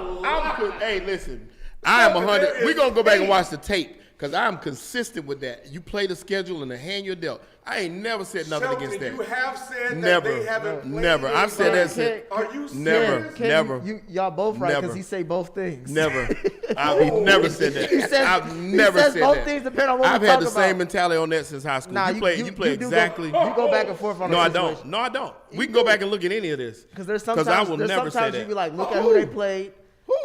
hey, listen, I am 100. We're going to go back and watch the tape. Because I'm consistent with that. You play the schedule and the hand you're dealt. I ain't never said nothing against that. You have said never, that they haven't played. Never. I've said that. Are you serious? Never. Y'all both right because he say both things. Never. I've never said that. I've never said that. Both things depend on what I've had the same mentality on that since high school. Nah, you play exactly. You go back and forth on that situation. No, I don't. We can go back and look at any of this. Because sometimes you be like, look at who they played.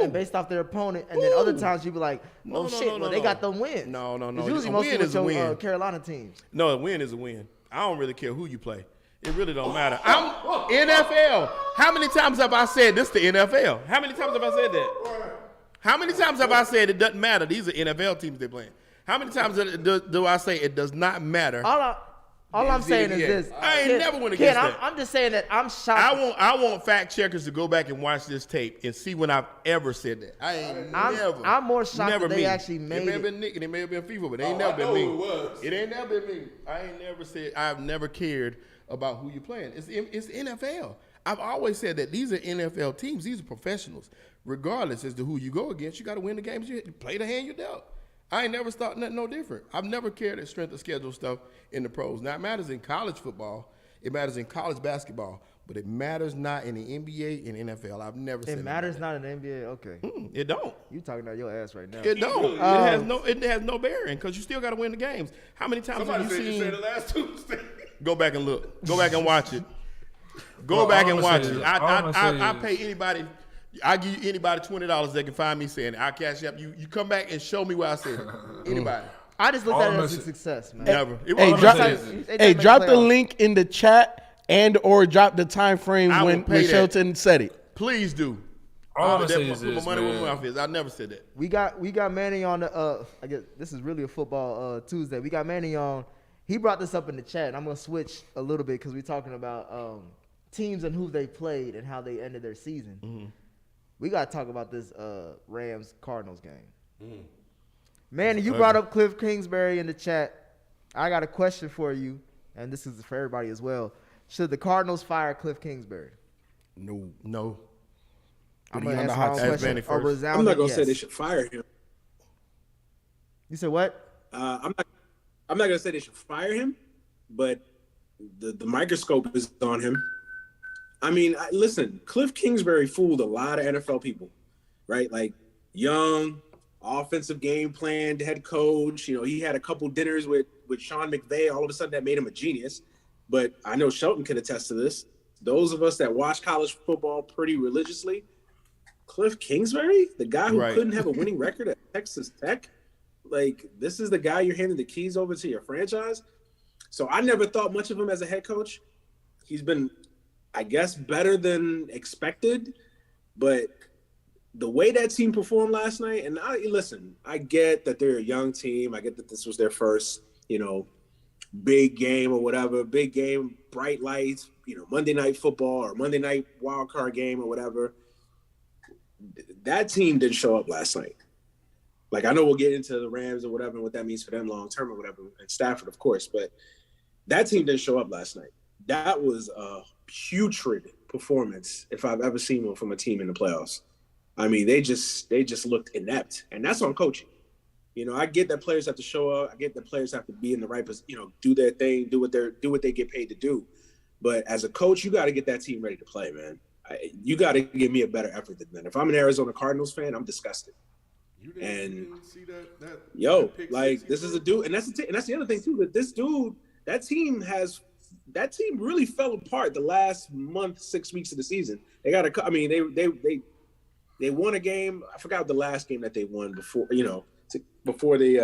And based off their opponent, and then other times you be like, they got the win. No. It's usually mostly with your Carolina teams. No, a win is a win. I don't really care who you play. It really don't matter. I'm NFL. How many times have I said this to NFL? How many times have I said that? How many times have I said it doesn't matter? These are NFL teams they're playing. How many times do I say it does not matter? All I'm saying is this. I ain't never went against that. I'm just saying that I'm shocked. I want fact checkers to go back and watch this tape and see when I've ever said that. I'm more shocked that they actually made it. It may have been Nick and it may have been Feefo, but it ain't never been me. It ain't never been me. I ain't never said, I've never cared about who you're playing. It's NFL. I've always said that these are NFL teams. These are professionals. Regardless as to who you go against, you got to win the games. You play the hand you're dealt. I ain't never thought nothing no different. I've never cared at strength of schedule stuff in the pros. Now, it matters in college football. It matters in college basketball. But it matters not in the NBA and NFL. I've never said it matters not in the NBA? Okay. It don't. You talking about your ass right now. It don't. It has no bearing because you still got to win the games. How many times have you seen? You said it last Tuesday. Go back and look. Go back and watch it. Go back and watch it. I pay anybody. I give you anybody $20 that can find me saying I cash up. You come back and show me where I said it. Anybody. I just looked at it as a success, man. Never. Drop the link in the chat and or drop the time frame when Shelton said it. Please do. All I'm saying is this, money where my mouth is. I never said that. We got Manny on the I guess this is really a football Tuesday. We got Manny on. He brought this up in the chat, and I'm gonna switch a little bit because we're talking about teams and who they played and how they ended their season. Mm-hmm. we got to talk about this Rams-Cardinals game. Man, you brought up Cliff Kingsbury in the chat. I got a question for you, and this is for everybody as well. Should the Cardinals fire Cliff Kingsbury? No. I'm going to answer my own question. I'm not going to say they should fire him. You said what? I'm not going to say they should fire him, but the microscope is on him. I mean, listen, Cliff Kingsbury fooled a lot of NFL people, right? Like young, offensive game plan, head coach. You know, he had a couple dinners with Sean McVay. All of a sudden, that made him a genius. But I know Shelton can attest to this. Those of us that watch college football pretty religiously, Cliff Kingsbury, the guy who couldn't have a winning record at Texas Tech, like this is the guy you're handing the keys over to your franchise. So I never thought much of him as a head coach. He's been, I guess, better than expected, but the way that team performed last night, and I get that they're a young team. I get that this was their first, big game or whatever, big game, bright lights, Monday Night Football or Monday Night wild card game or whatever. That team didn't show up last night. Like, I know we'll get into the Rams or whatever and what that means for them long term or whatever, and Stafford, of course, but that team didn't show up last night. That was a putrid performance if I've ever seen one from a team in the playoffs. I mean, they just looked inept, and that's on coaching. I get that players have to show up. I get that players have to be in the right position, do their thing, do what they get paid to do. But as a coach, you got to get that team ready to play, man. You got to give me a better effort than that. If I'm an Arizona Cardinals fan, I'm disgusted. You didn't see that this is a dude, and that's the other thing too. That this dude, that team really fell apart the last month, 6 weeks of the season. They won a game. I forgot the last game that they won before they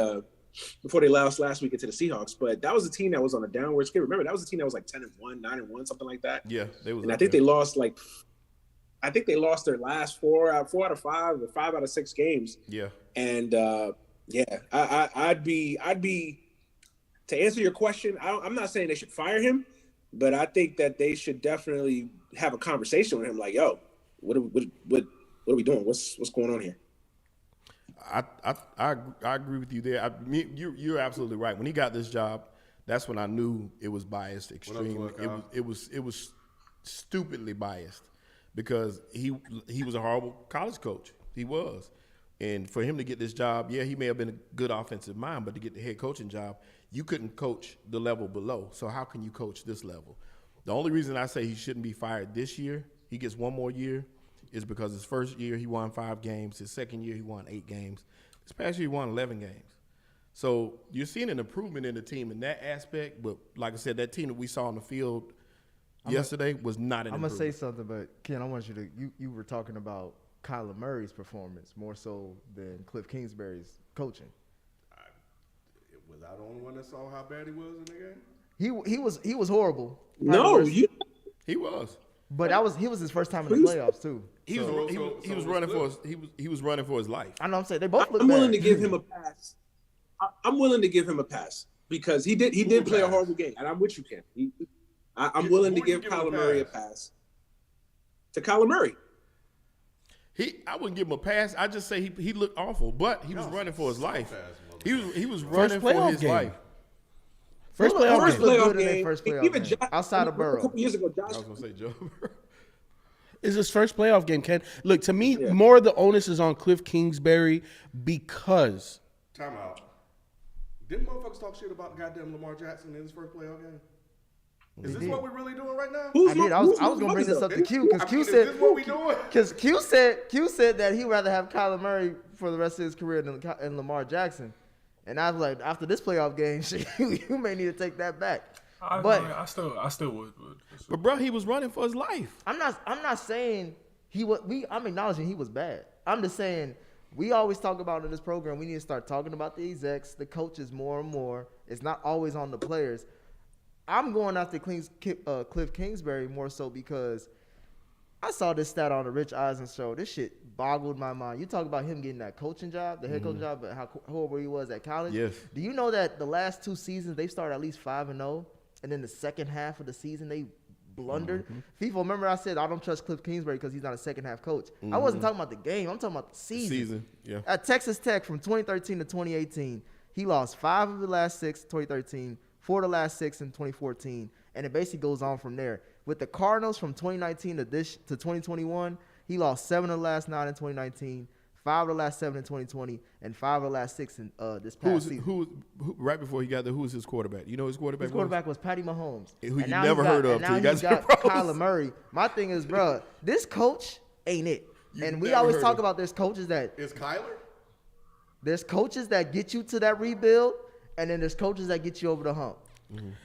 lost last week into the Seahawks. But that was a team that was on a downward scale. Remember, that was a team that was like 10-1, 9-1, something like that. Yeah, they was. And I think they lost their last 4 out of 5 or 5 out of 6 games. Yeah. And I'd be to answer your question. I'm not saying they should fire him, but I think that they should definitely have a conversation with him. Like, yo, what are we doing? What's going on here? I agree with you there. You're absolutely right. When he got this job, that's when I knew it was biased extremely. It was stupidly biased because he was a horrible college coach. He was. And for him to get this job, yeah, he may have been a good offensive mind, but to get the head coaching job, you couldn't coach the level below. So how can you coach this level? The only reason I say he shouldn't be fired this year, he gets one more year, is because his first year he won 5 games. His second year he won 8 games. This past year he won 11 games. So you're seeing an improvement in the team in that aspect. But like I said, that team that we saw on the field yesterday was not an improvement. I'm going to say something, but Ken, I want you to – you were talking about Kyler Murray's performance more so than Cliff Kingsbury's coaching. Was I the only one that saw how bad he was in the game? He was horrible. He was. But he was his first time in the playoffs too. He was running for his life. I know. I'm saying they both look I'm bad. willing to give him a pass. I'm willing to give him a pass because he did play a horrible game, and I'm with you, Ken. I'm willing to give Kyler Murray a pass. To Kyler Murray. I wouldn't give him a pass. I just say he looked awful, but he was running for his life. He was running for his life. First playoff game. Even Josh, outside of Burrow. A couple years ago, Josh. I was going to say Joe Burrow. Is his first playoff game, Ken? Look, to me, more of the onus is on Cliff Kingsbury because. Time out. Didn't motherfuckers talk shit about goddamn Lamar Jackson in his first playoff game? Is this what we're really doing right now? I was going to bring this up to Q because Q said. Is this what we doing? Because Q said that he'd rather have Kyler Murray for the rest of his career than Lamar Jackson. And I was like, after this playoff game, you may need to take that back. I still would. But bro, he was running for his life. I'm not saying he was. I'm acknowledging he was bad. I'm just saying we always talk about in this program. We need to start talking about the execs, the coaches more and more. It's not always on the players. I'm going after Cliff Kingsbury more so because I saw this stat on the Rich Eisen show. This shit boggled my mind. You talk about him getting that coaching job, the head coaching job, but how horrible he was at college. Yes. Do you know that the last 2 seasons they started at least 5-0, and then the second half of the season they blundered. Feefo, remember I said I don't trust Cliff Kingsbury because he's not a second half coach. I wasn't talking about the game. I'm talking about the season. Yeah. At Texas Tech from 2013 to 2018, he lost 5 of the last 6 in 2013, 4 of the last 6 in 2014, and it basically goes on from there. With the Cardinals from 2019 to 2021, he lost 7 of the last 9 in 2019, 5 of the last 7 in 2020, and 5 of the last 6 in this past season. Who right before he got there, who was his quarterback? You know his quarterback? His quarterback was Patty Mahomes. Who you never heard of till you got to the pros. Kyler Murray. My thing is, bro, this coach ain't it. And we always talk about there's coaches that Is Kyler? there's coaches that get you to that rebuild, and then there's coaches that get you over the hump.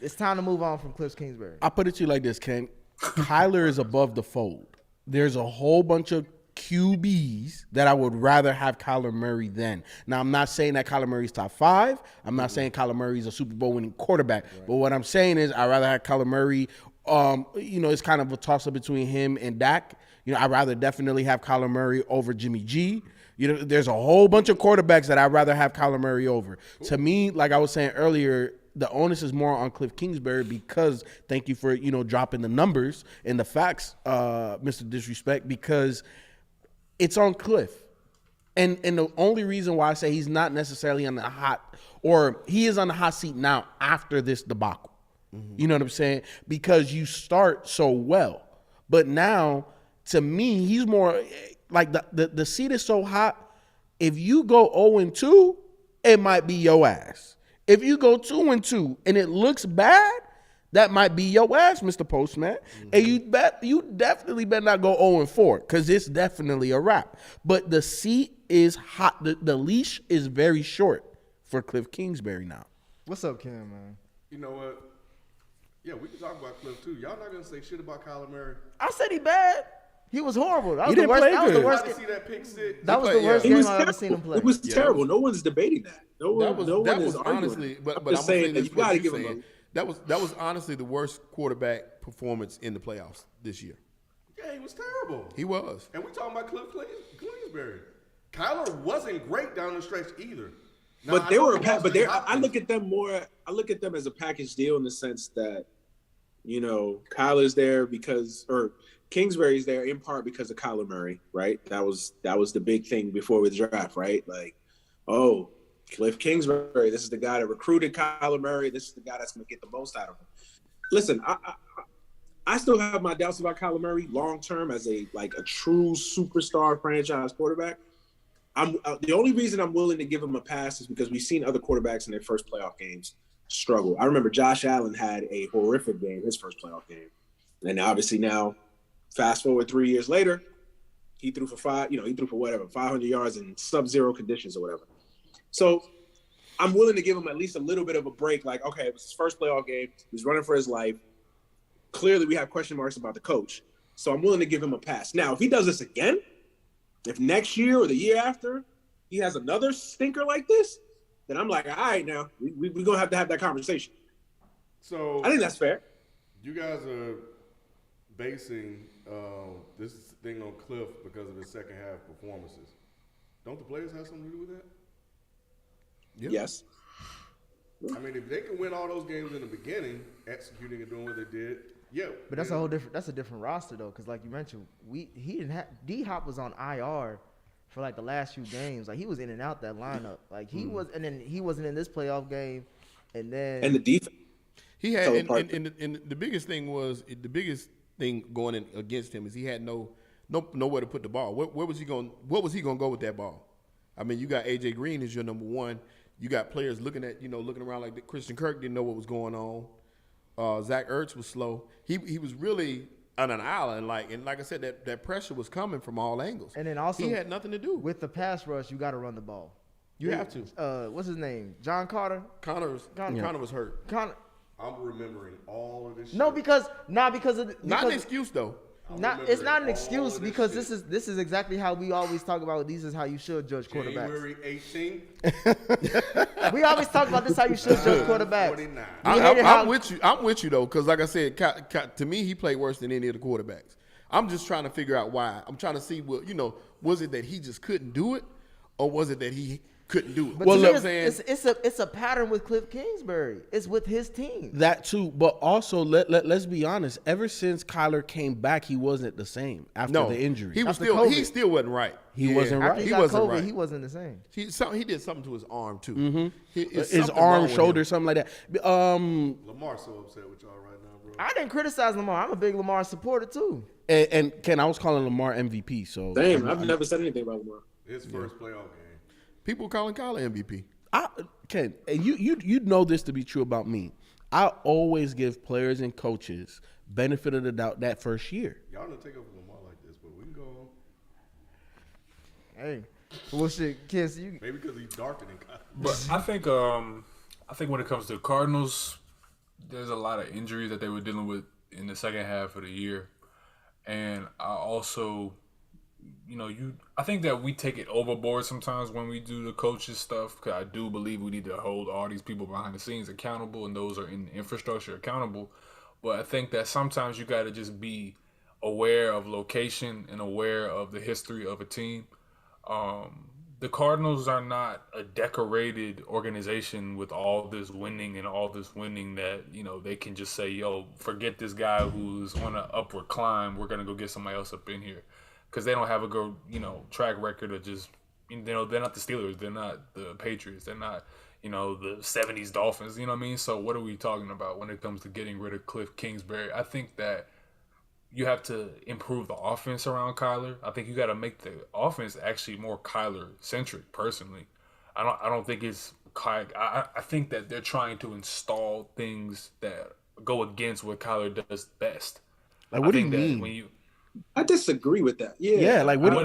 It's time to move on from Cliff Kingsbury. I'll put it to you like this, Ken. Kyler is above the fold. There's a whole bunch of QBs that I would rather have Kyler Murray than. Now, I'm not saying that Kyler Murray's top 5. I'm not saying Kyler Murray's a Super Bowl winning quarterback. Right. But what I'm saying is I'd rather have Kyler Murray. It's kind of a toss-up between him and Dak. I'd rather definitely have Kyler Murray over Jimmy G. There's a whole bunch of quarterbacks that I'd rather have Kyler Murray over. Cool. To me, like I was saying earlier, the onus is more on Cliff Kingsbury because thank you for, dropping the numbers and the facts, Mr. Disrespect, because it's on Cliff. And the only reason why I say he's not necessarily on the hot, or he is on the hot seat now after this debacle. You know what I'm saying? Because you start so well. But now, to me, he's more like the seat is so hot. If you go 0-2, it might be your ass. If you go 2-2 and it looks bad, that might be your ass, Mr. Postman. And you definitely better not go 0-4 because it's definitely a wrap. But the seat is hot. The leash is very short for Cliff Kingsbury now. What's up, Kim, man? You know what? Yeah, we can talk about Cliff too. Y'all not gonna say shit about Kyler Murray. I said he bad. He was horrible. That was He the didn't worst. play That was the good. worst. To see that pick six. That was the worst He game was I've ever seen him play. It was terrible. No one's debating that. No one is arguing. Honestly, but I'm just saying saying that you got to give him that was honestly the worst quarterback performance in the playoffs this year. Yeah, he was terrible. He was. And we talking about Cliff Kingsbury. Kyler wasn't great down the stretch either. Now, but they were. But they. I look at them more. I look at them as a package deal in the sense that, Kyler's there or Kingsbury's there in part because of Kyler Murray, right? That was the big thing before the draft, right? Like, oh, Cliff Kingsbury, this is the guy that recruited Kyler Murray. This is the guy that's going to get the most out of him. Listen, I still have my doubts about Kyler Murray long term as a true superstar franchise quarterback. The only reason I'm willing to give him a pass is because we've seen other quarterbacks in their first playoff games struggle. I remember Josh Allen had a horrific game, his first playoff game. And obviously now, fast forward 3 years later, he threw for 500 yards in sub-zero conditions or whatever. So I'm willing to give him at least a little bit of a break. Like, okay, it was his first playoff game. He's running for his life. Clearly, we have question marks about the coach. So I'm willing to give him a pass. Now, if he does this again, if next year or the year after he has another stinker like this, then I'm like, all right, now we're going to have that conversation. So I think that's fair. You guys are basing this thing on Cliff because of his second half performances. Don't the players have something to do with that? Yeah. Yes. I mean, if they can win all those games in the beginning, executing and doing what they did, yeah. But that's a whole different. That's a different roster though, because like you mentioned, he didn't have D-Hop was on IR for like the last few games. Like he was in and out that lineup. Like he was, and then he wasn't in this playoff game, and then the defense. He had, and the biggest thing going in against him is he had nowhere to put the ball. Where was he going? What was he going to go with that ball? I mean, you got AJ Green as your number one. You got players looking around like Christian Kirk didn't know what was going on. Zach Ertz was slow. He was really on an island. Like I said, that pressure was coming from all angles. And then also he had nothing to do with the pass rush. You got to run the ball. You have to. What's his name? John Carter. Connor was hurt. I'm remembering all of this. No, shit. not because of not an excuse though. It's not an excuse because this is exactly how we always talk about. This is how you should judge quarterbacks. January 18th. We always talk about this how you should judge quarterbacks. I'm with you though, because like I said, to me he played worse than any of the quarterbacks. I'm just trying to figure out why. I'm trying to see was it that he just couldn't do it, or was it that he couldn't do it. But Well, to me, I'm saying it's a pattern with Cliff Kingsbury. It's with his team. That too, but also let's be honest. Ever since Kyler came back, he wasn't the same after the injury. He was After still COVID. he still wasn't right. He wasn't right. After he He got wasn't COVID, right. he wasn't the same. He did something to his arm too. His arm, shoulder, something like that. Lamar's so upset with y'all right now, bro. I didn't criticize Lamar. I'm a big Lamar supporter too. And Ken, I was calling Lamar MVP. So Damn, I've never said anything about Lamar. His first playoff game. People calling Kyler MVP. Ken, and you know this to be true about me. I always give players and coaches benefit of the doubt that first year. Y'all don't take over Lamar like this, but we can go. Hey, well, shit, Kiss, you. Maybe because he's darker than Kyler. But I think when it comes to Cardinals, there's a lot of injuries that they were dealing with in the second half of the year, and I also, I think that we take it overboard sometimes when we do the coaches stuff. Because I do believe we need to hold all these people behind the scenes accountable, and those are in the infrastructure accountable. But I think that sometimes you got to just be aware of location and aware of the history of a team. The Cardinals are not a decorated organization with all this winning that, they can just say, yo, forget this guy who's on an upward climb. We're going to go get somebody else up in here. Because they don't have a good, track record of just, they're not the Steelers. They're not the Patriots. They're not, the 70s Dolphins. You know what I mean? So what are we talking about when it comes to getting rid of Cliff Kingsbury? I think that you have to improve the offense around Kyler. I think you got to make the offense actually more Kyler-centric, personally. I don't think it's Kyler. I think that they're trying to install things that go against what Kyler does best. Like, what do you mean? I disagree with that. Yeah. Like what do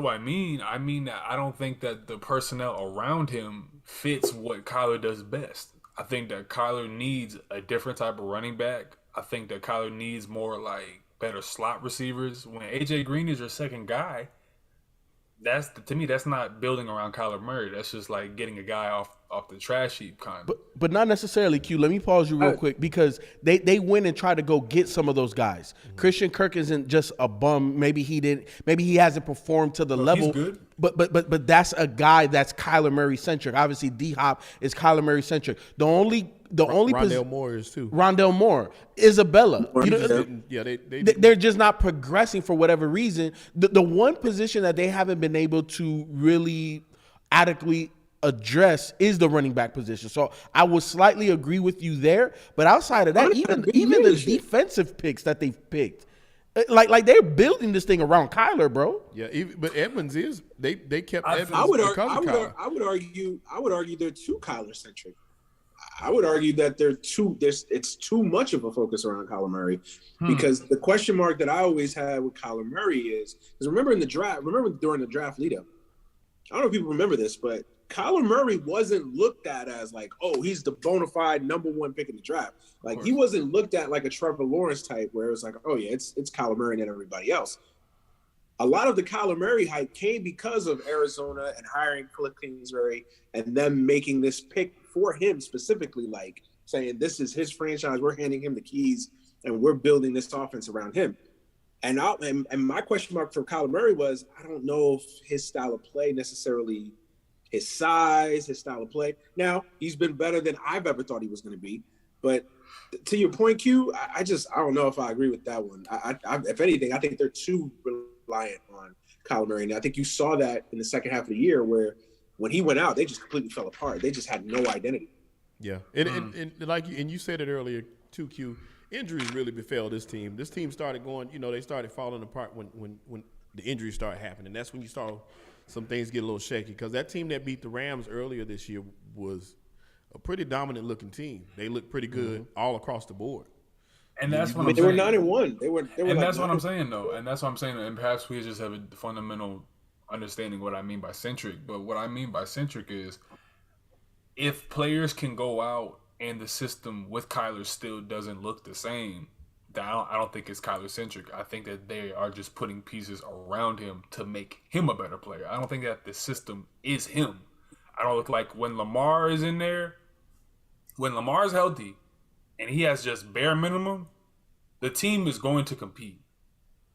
I mean? I mean that I don't think that the personnel around him fits what Kyler does best. I think that Kyler needs a different type of running back. I think that Kyler needs more better slot receivers. When AJ Green is your second guy, to me that's not building around Kyler Murray. That's just like getting a guy off the trash heap kind of. But not necessarily, Q. Let me pause you real quick because they went and tried to go get some of those guys. Mm-hmm. Christian Kirk isn't just a bum. Maybe he hasn't performed to the level. He's good. But that's a guy that's Kyler Murray centric. Obviously, D Hop is Kyler Murray centric. The only Rondale Moore is too. Rondale Moore, Isabella. They're just not progressing for whatever reason. The one position that they haven't been able to really adequately address is the running back position. So I would slightly agree with you there. But outside of that, even the defensive picks that they've picked, like they're building this thing around Kyler, bro. Yeah, but Edmonds is they kept Edmonds. I would argue they're too Kyler centric. I would argue that it's too much of a focus around Kyler Murray because the question mark that I always had with Kyler Murray is remember during the draft lead up, I don't know if people remember this, but Kyler Murray wasn't looked at as like, oh, he's the bona fide number one pick in the draft. Like he wasn't looked at like a Trevor Lawrence type where it was like, oh yeah, it's Kyler Murray and then everybody else. A lot of the Kyler Murray hype came because of Arizona and hiring Cliff Kingsbury and them making this pick for him specifically, like saying this is his franchise, we're handing him the keys and we're building this offense around him. And my question mark for Kyler Murray was, I don't know if his style of play necessarily, his size, his style of play. Now, he's been better than I've ever thought he was going to be. But to your point, Q, I don't know if I agree with that one. If anything, I think they're too reliant on Kyler Murray. And I think you saw that in the second half of the year where when he went out, they just completely fell apart. They just had no identity. Yeah. And you said it earlier too, Q, injuries really befell this team. This team started going, they started falling apart when the injuries started happening. That's when you saw some things get a little shaky because that team that beat the Rams earlier this year was a pretty dominant looking team. They looked pretty good all across the board. And that's what I'm saying. They were 9-1. They were. And that's what I'm saying, though. And that's what I'm saying. And perhaps we just have a fundamental understanding what I mean by centric. But what I mean by centric is if players can go out and the system with Kyler still doesn't look the same, I don't think it's Kyler centric. I think that they are just putting pieces around him to make him a better player. I don't think that the system is him. I don't look like when Lamar is in there, when Lamar's healthy and he has just bare minimum, the team is going to compete.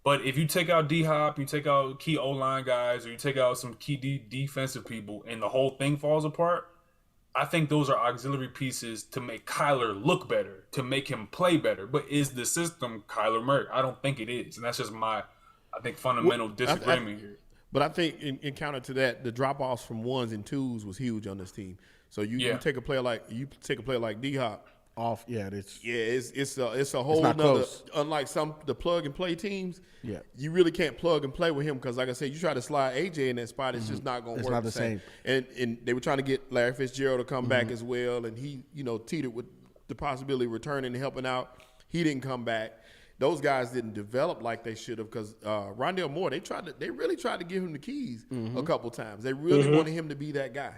But if you take out D-Hop, you take out key O-line guys, or you take out some key defensive people, and the whole thing falls apart, I think those are auxiliary pieces to make Kyler look better, to make him play better. But is the system Kyler Murray? I don't think it is. And that's just my, I think, fundamental disagreement here. But I think in counter to that, the drop-offs from ones and twos was huge on this team. So you take a player like D-Hop. It's a whole nother. Unlike the plug and play teams, you really can't plug and play with him because, like I said, you try to slide AJ in that spot, it's just not going to work. It's not the same. And they were trying to get Larry Fitzgerald to come back as well, and he teetered with the possibility of returning and helping out. He didn't come back. Those guys didn't develop like they should have because Rondale Moore, they really tried to give him the keys a couple times. They really wanted him to be that guy.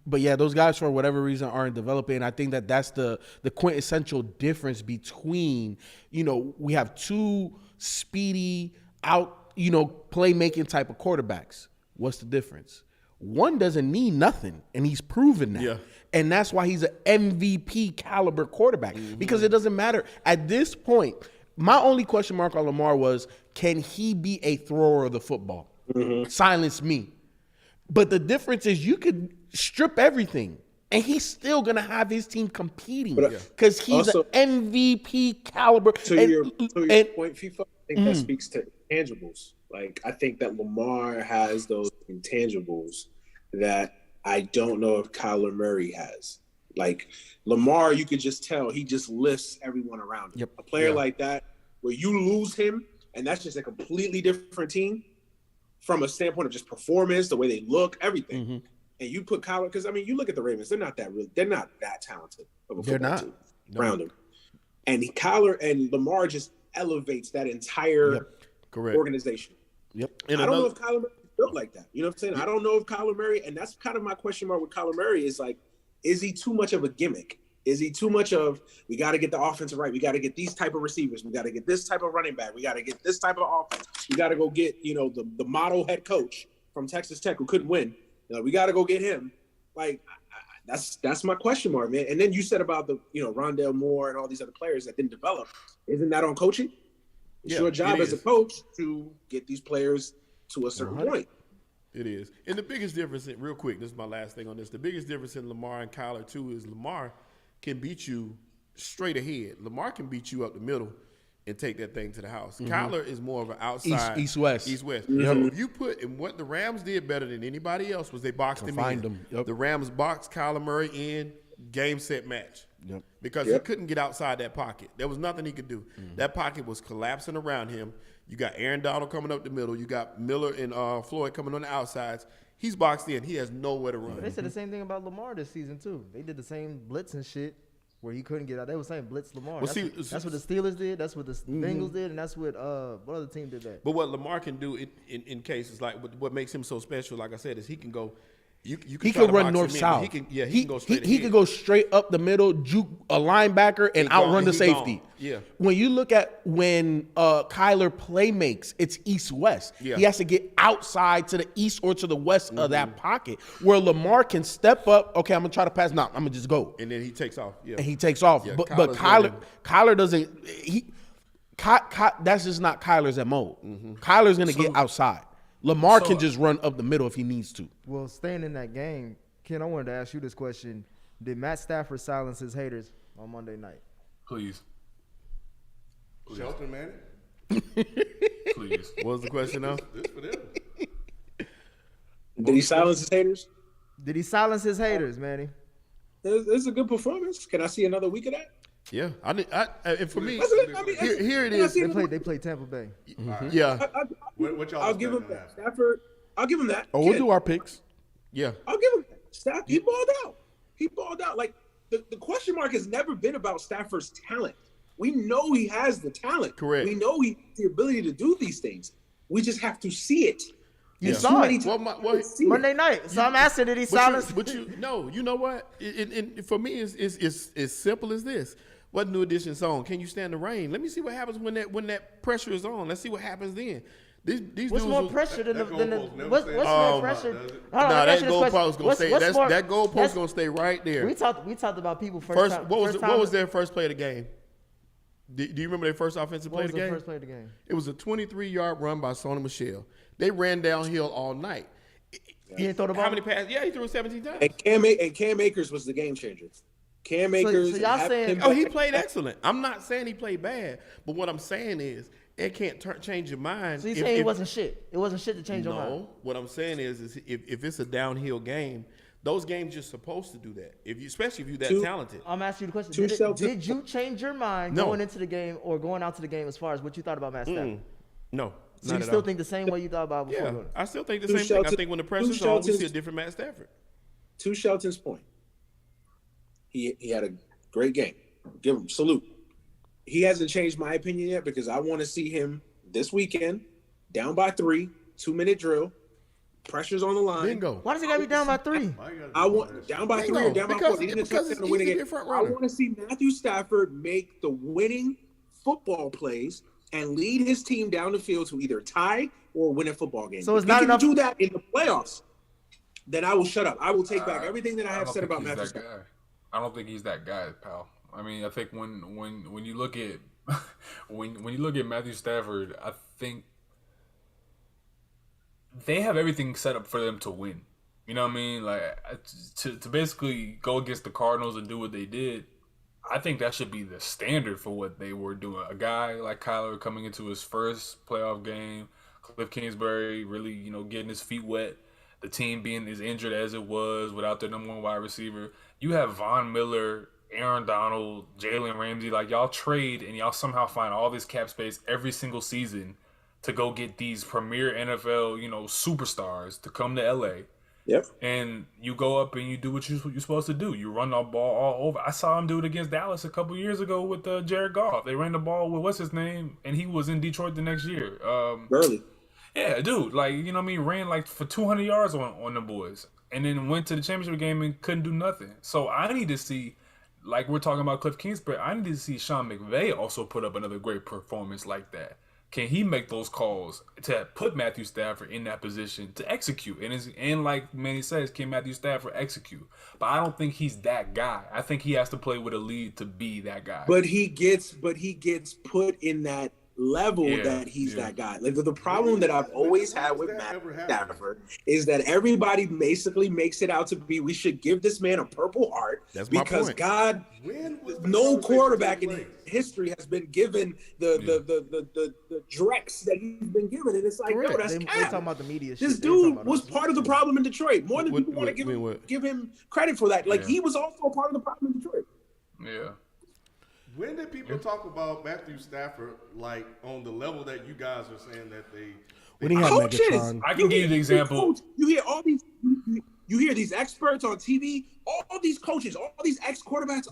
But yeah, those guys for whatever reason aren't developing. I think that's the quintessential difference between, we have two speedy playmaking type of quarterbacks. What's the difference? One doesn't need nothing, and he's proven that. Yeah. And that's why he's an MVP caliber quarterback because it doesn't matter. At this point, my only question mark on Lamar was, can he be a thrower of the football? Silence me. But the difference is you could strip everything, and he's still going to have his team competing because he's an MVP caliber. To your point, Feefo, I think that speaks to intangibles. Like, I think that Lamar has those intangibles that I don't know if Kyler Murray has. Like, Lamar, you could just tell he just lifts everyone around him. Yep. A player like that, where you lose him, and that's just a completely different team from a standpoint of just performance, the way they look, everything. And you put Kyler, because you look at the Ravens, they're not that talented of a football team around them. And Kyler and Lamar just elevates that entire organization. And I don't know if Kyler Murray is built like that. You know what I'm saying? I don't know if Kyler Murray, and that's kind of my question mark with Kyler Murray, is like, is he too much of a gimmick? Is he too much of, we got to get the offensive right. We got to get these type of receivers. We got to get this type of running back. We got to get this type of offense. We got to go get, the model head coach from Texas Tech who couldn't win. We got to go get him. Like, that's my question mark, man. And then you said about the, Rondale Moore and all these other players that didn't develop. Isn't that on coaching? It's your job as a coach to get these players to a certain point. It is. And the biggest difference, real quick, this is my last thing on this. The biggest difference in Lamar and Kyler, too, is Lamar can beat you straight ahead. Lamar can beat you up the middle and take that thing to the house. Kyler is more of an outside. East-west. East-west. So if you and what the Rams did better than anybody else was they boxed him in. The Rams boxed Kyler Murray in, game, set, match. Because he couldn't get outside that pocket. There was nothing he could do. That pocket was collapsing around him. You got Aaron Donald coming up the middle. You got Miller and Floyd coming on the outsides. He's boxed in. He has nowhere to run. But they said the same thing about Lamar this season, too. They did the same blitz and shit where he couldn't get out. They were saying blitz Lamar. That's what the Steelers did. That's what the Bengals did. And that's what other team did that. But what Lamar can do in cases like what makes him so special, like I said, is he can go – he can run north-south. He can go straight He can go straight up the middle, juke a linebacker, and outrun the safety. When you look at when Kyler play makes, it's east-west. He has to get outside to the east or to the west of that pocket, where Lamar can step up. Okay, I'm going to try to pass. No, I'm going to just go. And then he takes off. And he takes off. But Kyler doesn't – that's just not Kyler's MO. Kyler's going to get outside. Lamar can just run up the middle if he needs to. Well, staying in that game, Ken, I wanted to ask you this question. Did Matt Stafford silence his haters on Monday night? Please. Shelton, man. Please. What was the question now? This for them. Did he silence his haters? Did he silence his haters, Manny? It's a good performance. Can I see another week of that? Yeah, and for me, here it is. They played Tampa Bay. Yeah, what y'all I'll give him that. Stafford. I'll give him that. Oh, we'll do our picks. Yeah, I'll give him that. Stafford. He balled out. He balled out. Like the question mark has never been about Stafford's talent. We know he has the talent. Correct. We know he has the ability to do these things. We just have to see it. You saw it. Monday night. So I'm asking, did he silence? But you know what? For me, it's as simple as this. What New Edition song? Can you stand the rain? Let me see what happens when that pressure is on. Let's see what happens then. These what's more pressure than the what's more pressure? That goalpost gonna stay. That goalpost gonna stay right there. We talked about people first. What was their first play of the game? Do you remember their first offensive play of the game? First play of the game? It was a 23-yard run by Sony Michel. They ran downhill all night. He didn't throw the ball. How many passes? Yeah, he threw it 17 times. And Cam Akers was the game changer. Cam Akers. So y'all saying? Oh, he played excellent. I'm not saying he played bad, but what I'm saying is it can't change your mind. So you saying it wasn't shit? It wasn't shit to change your mind? No, what I'm saying is if it's a downhill game, those games you're supposed to do that. Especially if you're that talented. I'm asking you the question. Did you change your mind going into the game or going out to the game as far as what you thought about Matt Stafford? No. So you still think the same way you thought about before? Yeah, I still think the same thing. I think when the pressure's on, we see a different Matt Stafford. To Shelton's point, he had a great game. Give him salute. He hasn't changed my opinion yet because I want to see him this weekend, down by 3, 2-minute drill, pressure's on the line. Bingo. Why does he got to be down by 3? I want down by 3 or down by 4. Because it's easy to be front runner. I want to see Matthew Stafford make the winning football plays and lead his team down the field to either tie or win a football game. So it's if not he enough can do that in the playoffs, then I will shut up. I will take back everything that I have said about Matthew Stafford. I don't think he's that guy, pal. I mean, I think when you look at when you look at Matthew Stafford, I think they have everything set up for them to win. You know what I mean? Like to basically go against the Cardinals and do what they did. I think that should be the standard for what they were doing. A guy like Kyler coming into his first playoff game, Cliff Kingsbury really, getting his feet wet, the team being as injured as it was without their number one wide receiver. You have Von Miller, Aaron Donald, Jalen Ramsey. Like, y'all trade and y'all somehow find all this cap space every single season to go get these premier NFL, superstars to come to LA. Yep. And you go up and you do what you're supposed to do. You run the ball all over. I saw him do it against Dallas a couple years ago with Jared Goff. They ran the ball with what's his name, and he was in Detroit the next year. Early. Yeah, dude. Like, you know what I mean? Ran like for 200 yards on the boys, and then went to the championship game and couldn't do nothing. So I need to see, like we're talking about Cliff Kingsbury, I need to see Sean McVay also put up another great performance like that. Can he make those calls to put Matthew Stafford in that position to execute? And like Manny says, can Matthew Stafford execute? But I don't think he's that guy. I think he has to play with a lead to be that guy. But he gets put in that level that he's that guy. Like the problem that I've always had with Matt Stafford is that everybody basically makes it out to be we should give this man a Purple Heart. That's my because point. God, no quarterback in history has been given the drex that he's been given, and it's like, no, that's They talking about the media. This dude was part of the problem in Detroit. More than people want to give him credit for that. Like he was also a part of the problem in Detroit. Yeah. When did people talk about Matthew Stafford like on the level that you guys are saying that they When he had coaches? Megatron. I can give you the example. You hear all these. You hear these experts on TV. All these coaches, all these ex-quarterbacks.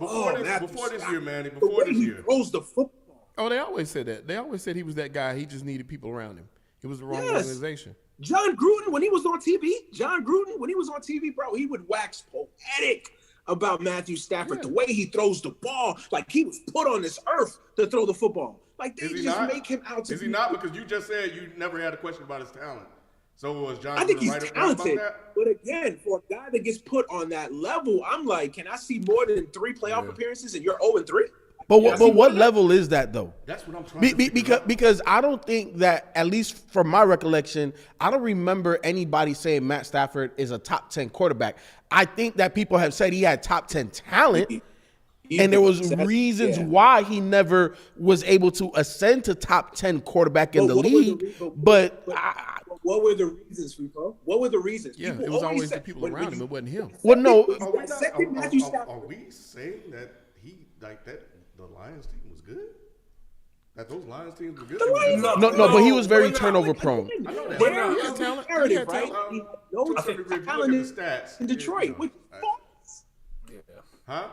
before this year, Manny. The Before way this he year. throws the football. Oh, they always said that. They always said he was that guy. He just needed people around him. He was the wrong organization. John Gruden, when he was on TV, bro, he would wax poetic about Matthew Stafford, the way he throws the ball, like he was put on this earth to throw the football. Like they just make him out to be. Is he not? Because you just said you never had a question about his talent. So was John? I think he's right talented, about that? but again, for a guy that gets put on that level, I'm like, can I see more than 3 playoff appearances and you're 0-3? But what level is that though? That's what I'm trying to figure out. Because I don't think that, at least from my recollection, I don't remember anybody saying Matt Stafford is a top 10 quarterback. I think that people have said he had top 10 talent, and there was reasons why he never was able to ascend to top 10 quarterback in the league. But what were the reasons, Feefo? What were the reasons? Yeah, People it was always the said- people when around him. you- It wasn't him. well, no, Are we saying that he like that the Lions team was good? That those Lions teams were good? The Lions- no, but he was very turnover prone. I know that. There He is had a talent. He narrative, had right? talent. He had no To a certain degree, if you talent look at the stats in Detroit, which is false. Huh?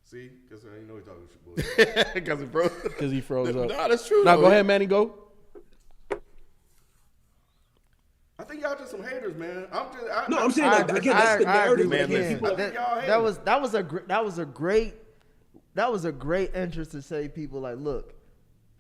See, because you know he's talking shit. Because it broke. Because he froze up. No, that's true. Now though. go ahead, Manny, go. I think y'all just some haters, man. I'm saying like, again, that's the narrative. man, That was a great entrance to say people like, look,